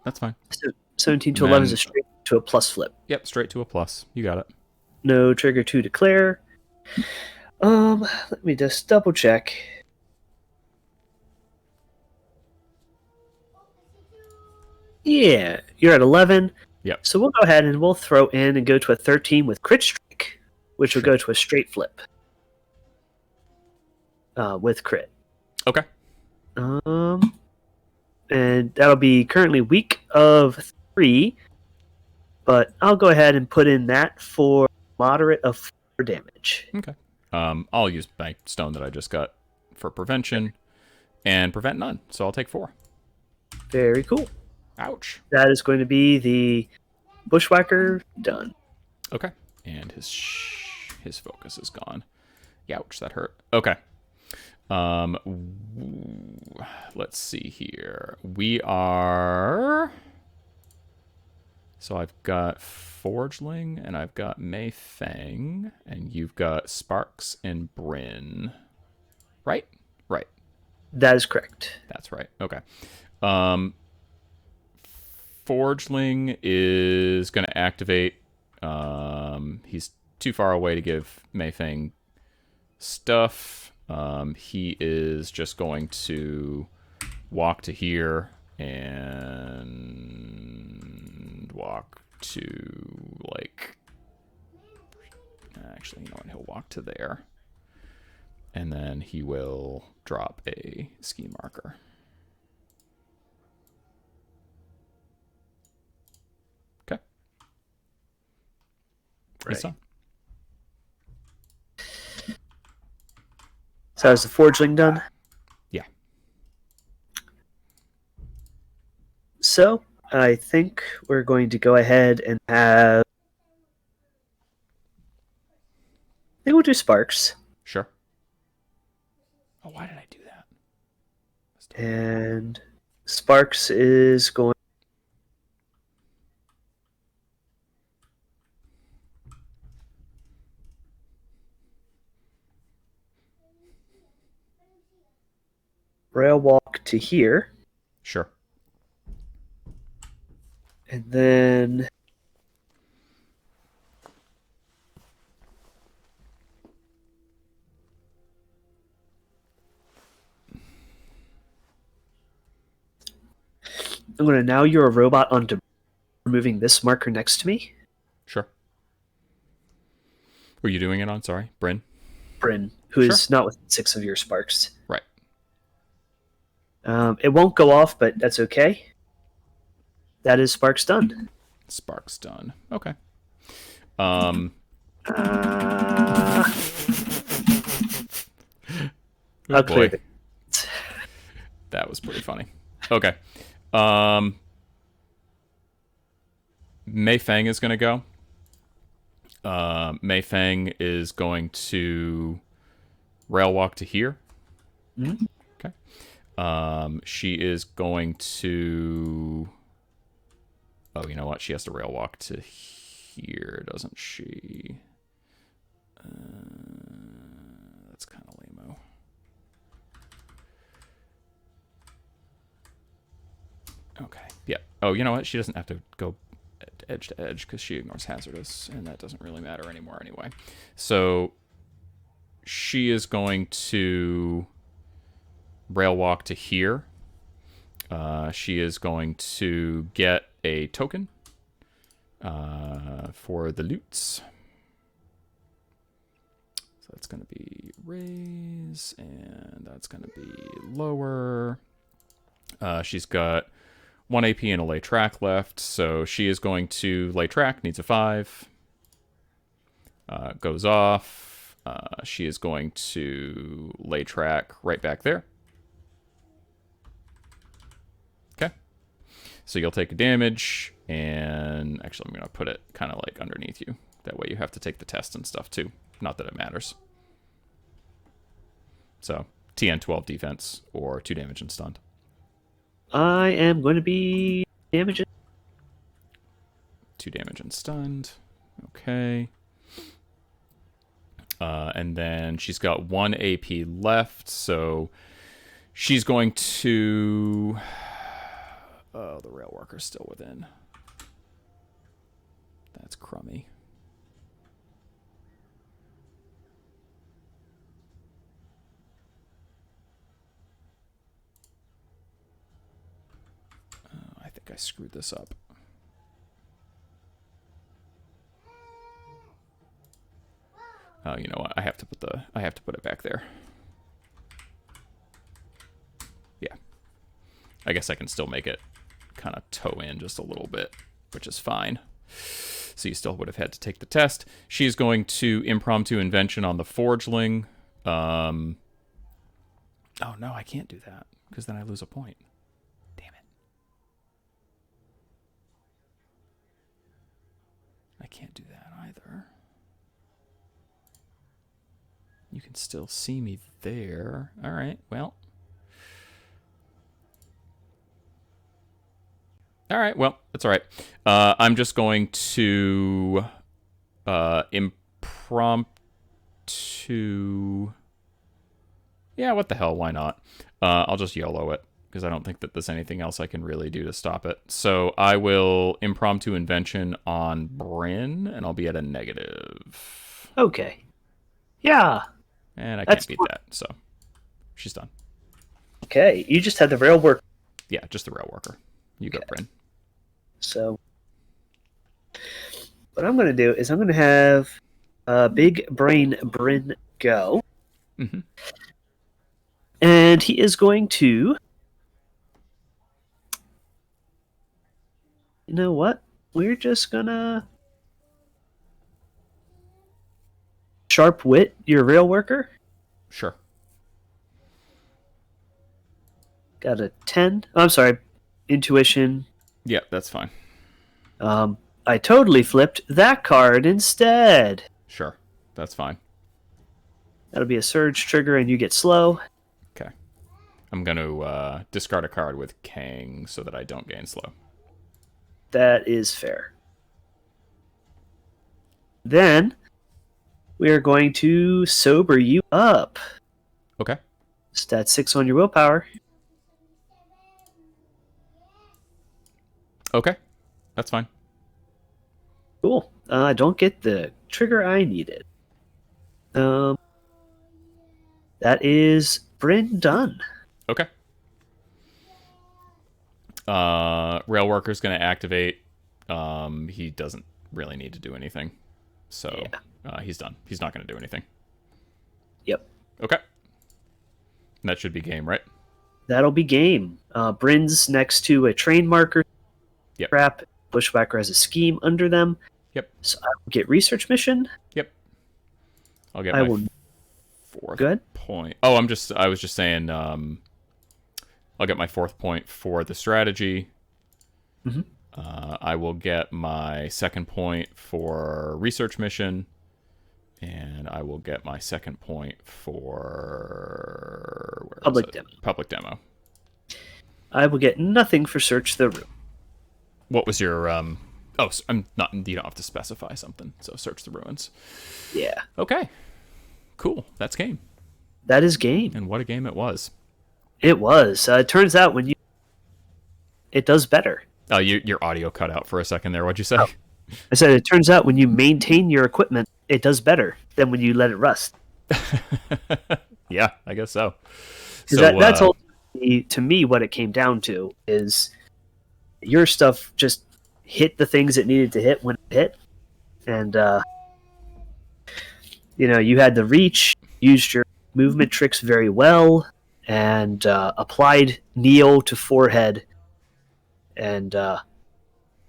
That's fine. So 17 to 11 is a straight to a plus flip. Yep, straight to a plus. You got it. No trigger to declare. Let me just double check. Yeah, you're at 11. Yep. So we'll go ahead and we'll throw in and go to a 13 with crit strike, which will go to a straight flip. With crit. Okay. And that'll be currently weak of 3, but I'll go ahead and put in that for moderate of 4 damage. Okay. I'll use my stone that I just got for prevention and prevent none, so I'll take 4. Very cool. Ouch. That is going to be the Bushwhacker done. Okay. And his focus is gone. Ouch, that hurt. Okay. Let's see here. We are... So I've got Forgeling, and I've got Feng, and you've got Sparks and Bryn. Right? Right. That is correct. That's right. Okay. Forgeling is going to activate. He's too far away to give Feng stuff. He is just going to walk to here and walk to, like... Actually, you know what? He'll walk to there. And then he will drop a ski marker. Okay. Right. He's done. So is the Forgeling done? Yeah. So I think we're going to go ahead and have... I think we'll do Sparks. Sure. Oh, why did I do that? And Sparks is going... rail walk to here. Sure. And then... I'm going to now you're a robot onto removing this marker next to me. Sure. Were you doing it on? Sorry, Bryn? Bryn, who is not within 6 of your Sparks. Right. It won't go off, but that's okay. That is Sparks done. Sparks done. Okay. I'll clear it. That was pretty funny. Okay. Feng is going to go. Feng is going to rail walk to here. Mm-hmm. Okay. She is going to... Oh, you know what? She has to rail walk to here, doesn't she? That's kind of lame-o. Okay, yeah. Oh, you know what? She doesn't have to go edge to edge because she ignores hazardous, and that doesn't really matter anymore anyway. So she is going to rail walk to here. She is going to get a token for the loots. So that's going to be raise, and that's going to be lower. She's got 1 AP and a lay track left, so she is going to lay track, needs a 5. Goes off. She is going to lay track right back there. Okay. So you'll take a damage, and actually I'm going to put it kind of like underneath you. That way you have to take the test and stuff too. Not that it matters. So TN 12 defense or 2 damage and stunned. I am going to be damaging. 2 damage and stunned. Okay. And then she's got 1 AP left, so she's going to... Oh, the rail worker's still within. That's crummy. I think I screwed this up. Oh, you know what? I have to put it back there. Yeah. I guess I can still make it kind of toe in just a little bit, which is fine. So you still would have had to take the test. She's going to impromptu invention on the forgeling. Oh no, I can't do that because then I lose a point. Damn it. I can't do that either. You can still see me there. All right, well. All right, well, that's all right. I'm just going to impromptu... Yeah, what the hell, why not? I'll just YOLO it, because I don't think that there's anything else I can really do to stop it. So I will impromptu invention on Bryn, and I'll be at a negative. Okay. Yeah. And I can't beat that, so she's done. Okay, you just had the rail work. Yeah, just the rail worker. You go, Bryn. So what I'm going to do is I'm going to have Big Brain Bryn go. Mm-hmm. And he is going to... You know what? We're just going to... Sharp wit your rail worker. Sure. Got a 10. Oh, I'm sorry. Intuition. Yeah, that's fine. I totally flipped that card instead. Sure. That's fine. That'll be a surge trigger and you get slow. Okay. I'm going to discard a card with Kang so that I don't gain slow. That is fair. Then we are going to sober you up. Okay. Stat 6 on your willpower. Okay. That's fine. Cool. I don't get the trigger I needed. That is Bryn done. Okay. Rail worker's going to activate. He doesn't really need to do anything. So he's done. He's not going to do anything. Yep. Okay. That should be game, right? That'll be game. Bryn's next to a train marker. Yep. Trap. Bushwhacker has a scheme under them. Yep. So I will get research mission. Yep. I'll get my fourth point. Oh, I was just saying, I'll get my 4th point for the strategy. Mm-hmm. I will get my 2nd point for research mission. And I will get my 2nd point for... Public demo. Public demo. I will get nothing for search the room. What was your Oh, so I'm not. You don't have to specify something. So search the ruins. Yeah, Okay. Cool. That's game. that is game. And what a game it was. It was. It turns out it does better. Oh, your audio cut out for a second there. What'd you say? Oh. I said it turns out when you maintain your equipment, it does better than when you let it rust. Yeah, I guess so. That's ultimately, to me, what it came down to is your stuff just hit the things it needed to hit when it hit, and you had the reach, used your movement tricks very well, and applied Neo to forehead, and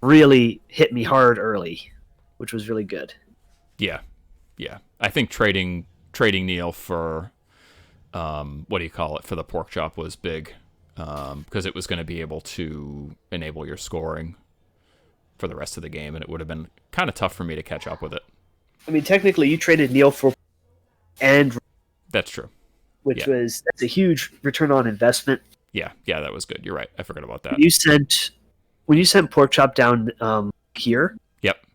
really hit me hard early, which was really good. Yeah. I think trading Neil for what do you call it, for the pork chop was big, because it was going to be able to enable your scoring for the rest of the game, and it would have been kind of tough for me to catch up with it. I mean, technically, you traded Neo for and that's true, that's a huge return on investment. Yeah, that was good. You're right. I forgot about that. When you sent pork chop down here, yep,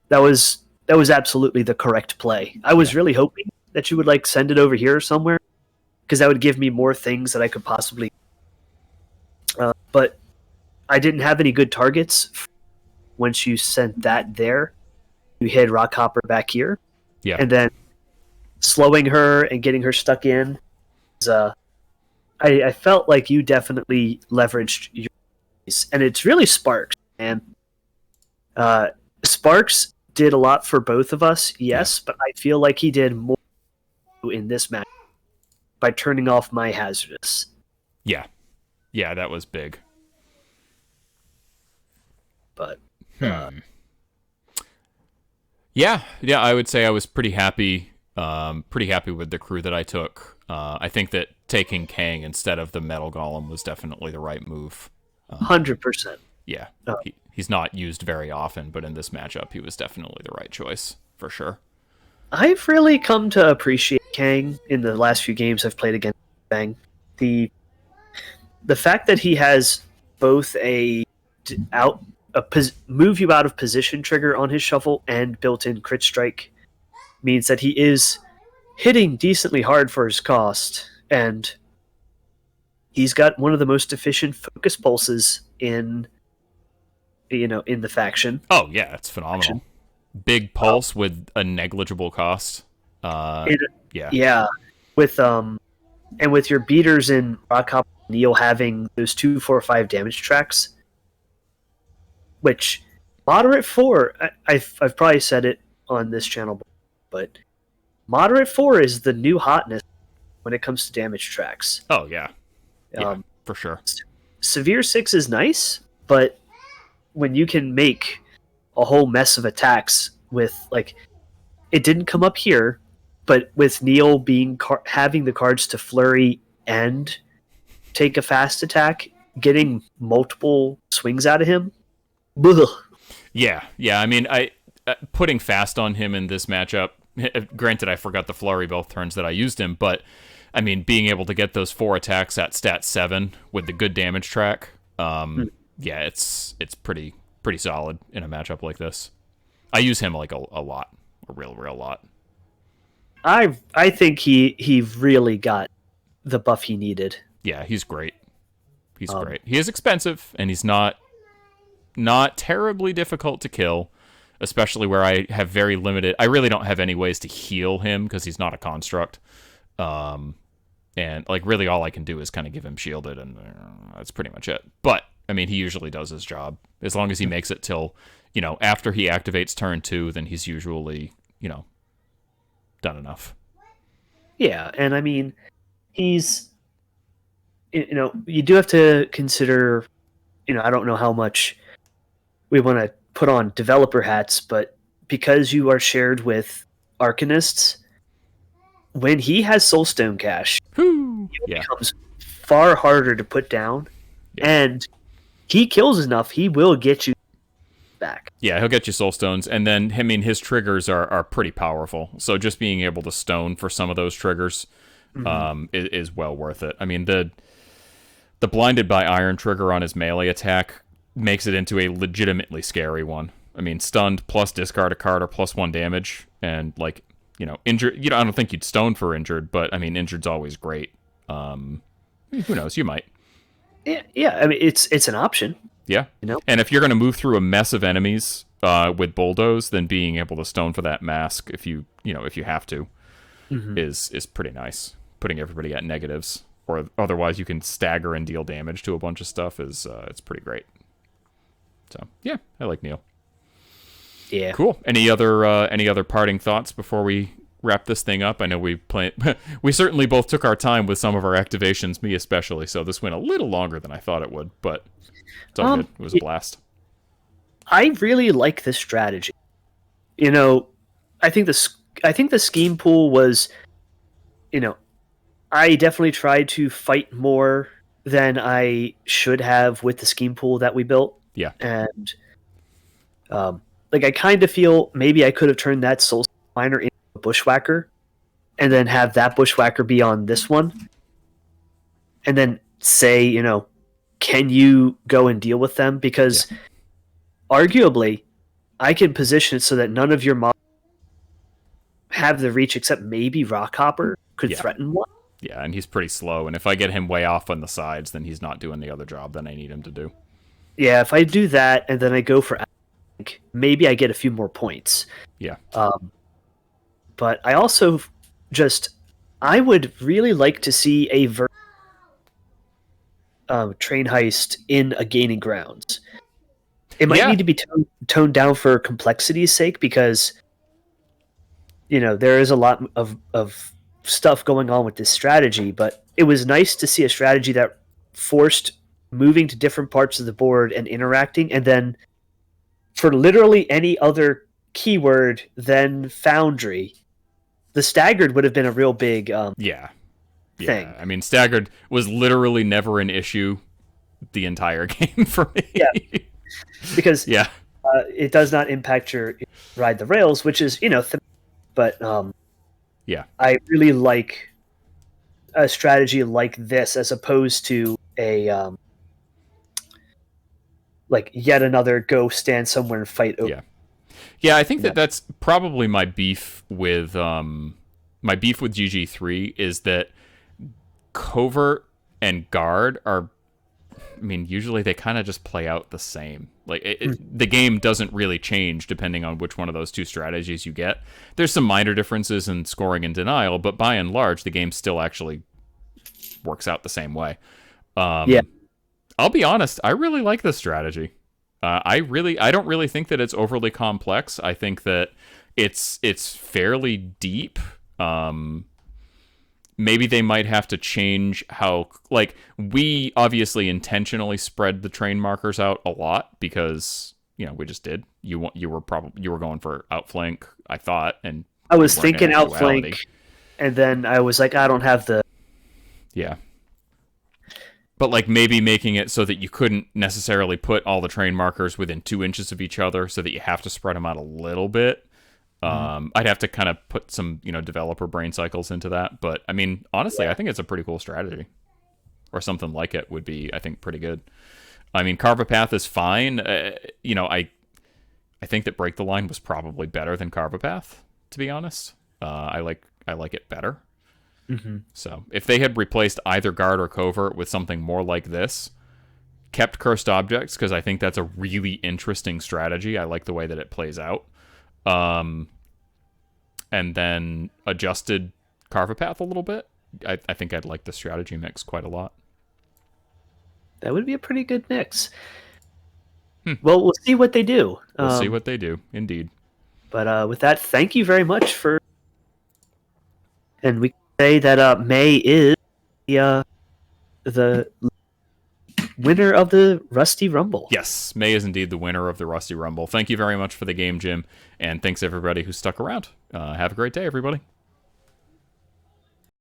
that was absolutely the correct play. I was really hoping that you would send it over here somewhere, because that would give me more things that I could possibly. But I didn't have any good targets. Once you sent that there, you hit Rockhopper back here, and then slowing her and getting her stuck in. I felt like you definitely leveraged your, and it's really Sparks, and Sparks did a lot for both of us, yes, but I feel like he did more in this match by turning off my hazardous. Yeah, that was big. But yeah, I would say I was pretty happy with the crew that I took. I think that taking Kang instead of the Metal Golem was definitely the right move. 100%. Yeah, he's not used very often, but in this matchup, he was definitely the right choice for sure. I've really come to appreciate Kang in the last few games I've played against Feng. The fact that he has both move you out of position trigger on his shuffle and built-in crit strike means that he is hitting decently hard for his cost, and he's got one of the most efficient focus pulses in the faction. Oh yeah, it's phenomenal. Big pulse with a negligible cost. Yeah, with and with your beaters in Rockhopper and Neo having those 2, 4, 5 damage tracks, which moderate 4, I've probably said it on this channel, but moderate 4 is the new hotness when it comes to damage tracks. Oh yeah, for sure. Severe 6 is nice, but when you can make a whole mess of attacks with, it didn't come up here, but with Neil having the cards to flurry and take a fast attack, getting multiple swings out of him. Ugh. Yeah. I mean, putting fast on him in this matchup. Granted, I forgot the flurry both turns that I used him, but I mean, being able to get those 4 attacks at stat 7 with the good damage track, yeah, it's pretty solid in a matchup like this. I use him a lot, a real lot. I think he really got the buff he needed. Yeah, he's great. He's great. He is expensive, and he's not terribly difficult to kill, especially where I have very limited. I really don't have any ways to heal him because he's not a construct. And really all I can do is kind of give him shielded, and that's pretty much it. But I mean, he usually does his job as long as he makes it till after he activates turn 2. Then he's usually done enough. Yeah, and I mean, he's you do have to consider. I don't know how much we want to put on developer hats, but because you are shared with Arcanists, when he has Soulstone Cache, it becomes far harder to put down, and he kills enough, he will get you back. Yeah, he'll get you Soulstones, and then his triggers are pretty powerful, so just being able to stone for some of those triggers is well worth it. I mean, the Blinded by Iron trigger on his melee attack makes it into a legitimately scary one. I mean, stunned plus discard a card or plus 1 damage, and like, injured. I don't think you'd stone for injured, but I mean, injured's always great. Who knows? You might. Yeah. I mean, it's an option. Yeah. And if you're going to move through a mess of enemies with bulldoze, then being able to stone for that mask, if you have to, is pretty nice. Putting everybody at negatives, or otherwise you can stagger and deal damage to a bunch of stuff is it's pretty great. So yeah, I like Neil. Yeah. Cool. Any other parting thoughts before we wrap this thing up? I know we certainly both took our time with some of our activations, me especially. So this went a little longer than I thought it would, but it's all good. It was a blast. I really like this strategy. I think the scheme pool was, I definitely tried to fight more than I should have with the scheme pool that we built. Yeah. And I kind of feel maybe I could have turned that soul miner into a bushwhacker and then have that bushwhacker be on this one. And then say, can you go and deal with them? Because arguably, I can position it so that none of your mobs have the reach except maybe Rockhopper could threaten one. Yeah, and he's pretty slow, and if I get him way off on the sides, then he's not doing the other job that I need him to do. Yeah, if I do that and then I go for Outflank, maybe I get a few more points. Yeah. But I also I would really like to see a train heist in a gaining grounds. It might need to be toned down for complexity's sake because, there is a lot of stuff going on with this strategy, but it was nice to see a strategy that forced moving to different parts of the board and interacting, and then for literally any other keyword than Foundry, the staggered would have been a real big thing. I mean, staggered was literally never an issue the entire game for me. Yeah, because it does not impact your ride the rails, which is but I really like a strategy like this as opposed to a yet another go stand somewhere and fight over. Yeah, I think that's probably my beef with GG3 is that covert and guard are, I mean, usually they kind of just play out the same. The game doesn't really change depending on which one of those two strategies you get. There's some minor differences in scoring and denial, but by and large, the game still actually works out the same way. I'll be honest, I really like this strategy. I don't really think that it's overly complex. I think that it's fairly deep. Maybe they might have to change how, we obviously intentionally spread the train markers out a lot because, we just did. You were going for Outflank, I thought, and I was thinking Outflank, and then I was like, I don't have the... Yeah. But, maybe making it so that you couldn't necessarily put all the train markers within 2 inches of each other so that you have to spread them out a little bit. I'd have to kind of put some, developer brain cycles into that. But, I mean, honestly, I think it's a pretty cool strategy. Or something like it would be, I think, pretty good. I mean, Carve a Path is fine. I think that Break the Line was probably better than Carve a Path, to be honest. I like it better. So, if they had replaced either Guard or Covert with something more like this, kept Cursed Objects, because I think that's a really interesting strategy. I like the way that it plays out. And then adjusted Carve a Path a little bit, I think I'd like the strategy mix quite a lot. That would be a pretty good mix. Well, we'll see what they do. We'll see what they do, indeed. But with that, thank you very much for... And we can say that May is the winner of the Rusty Rumble. Yes, May is indeed the winner of the Rusty Rumble. Thank you very much for the game, Jim, and thanks everybody who stuck around. Have a great day, everybody.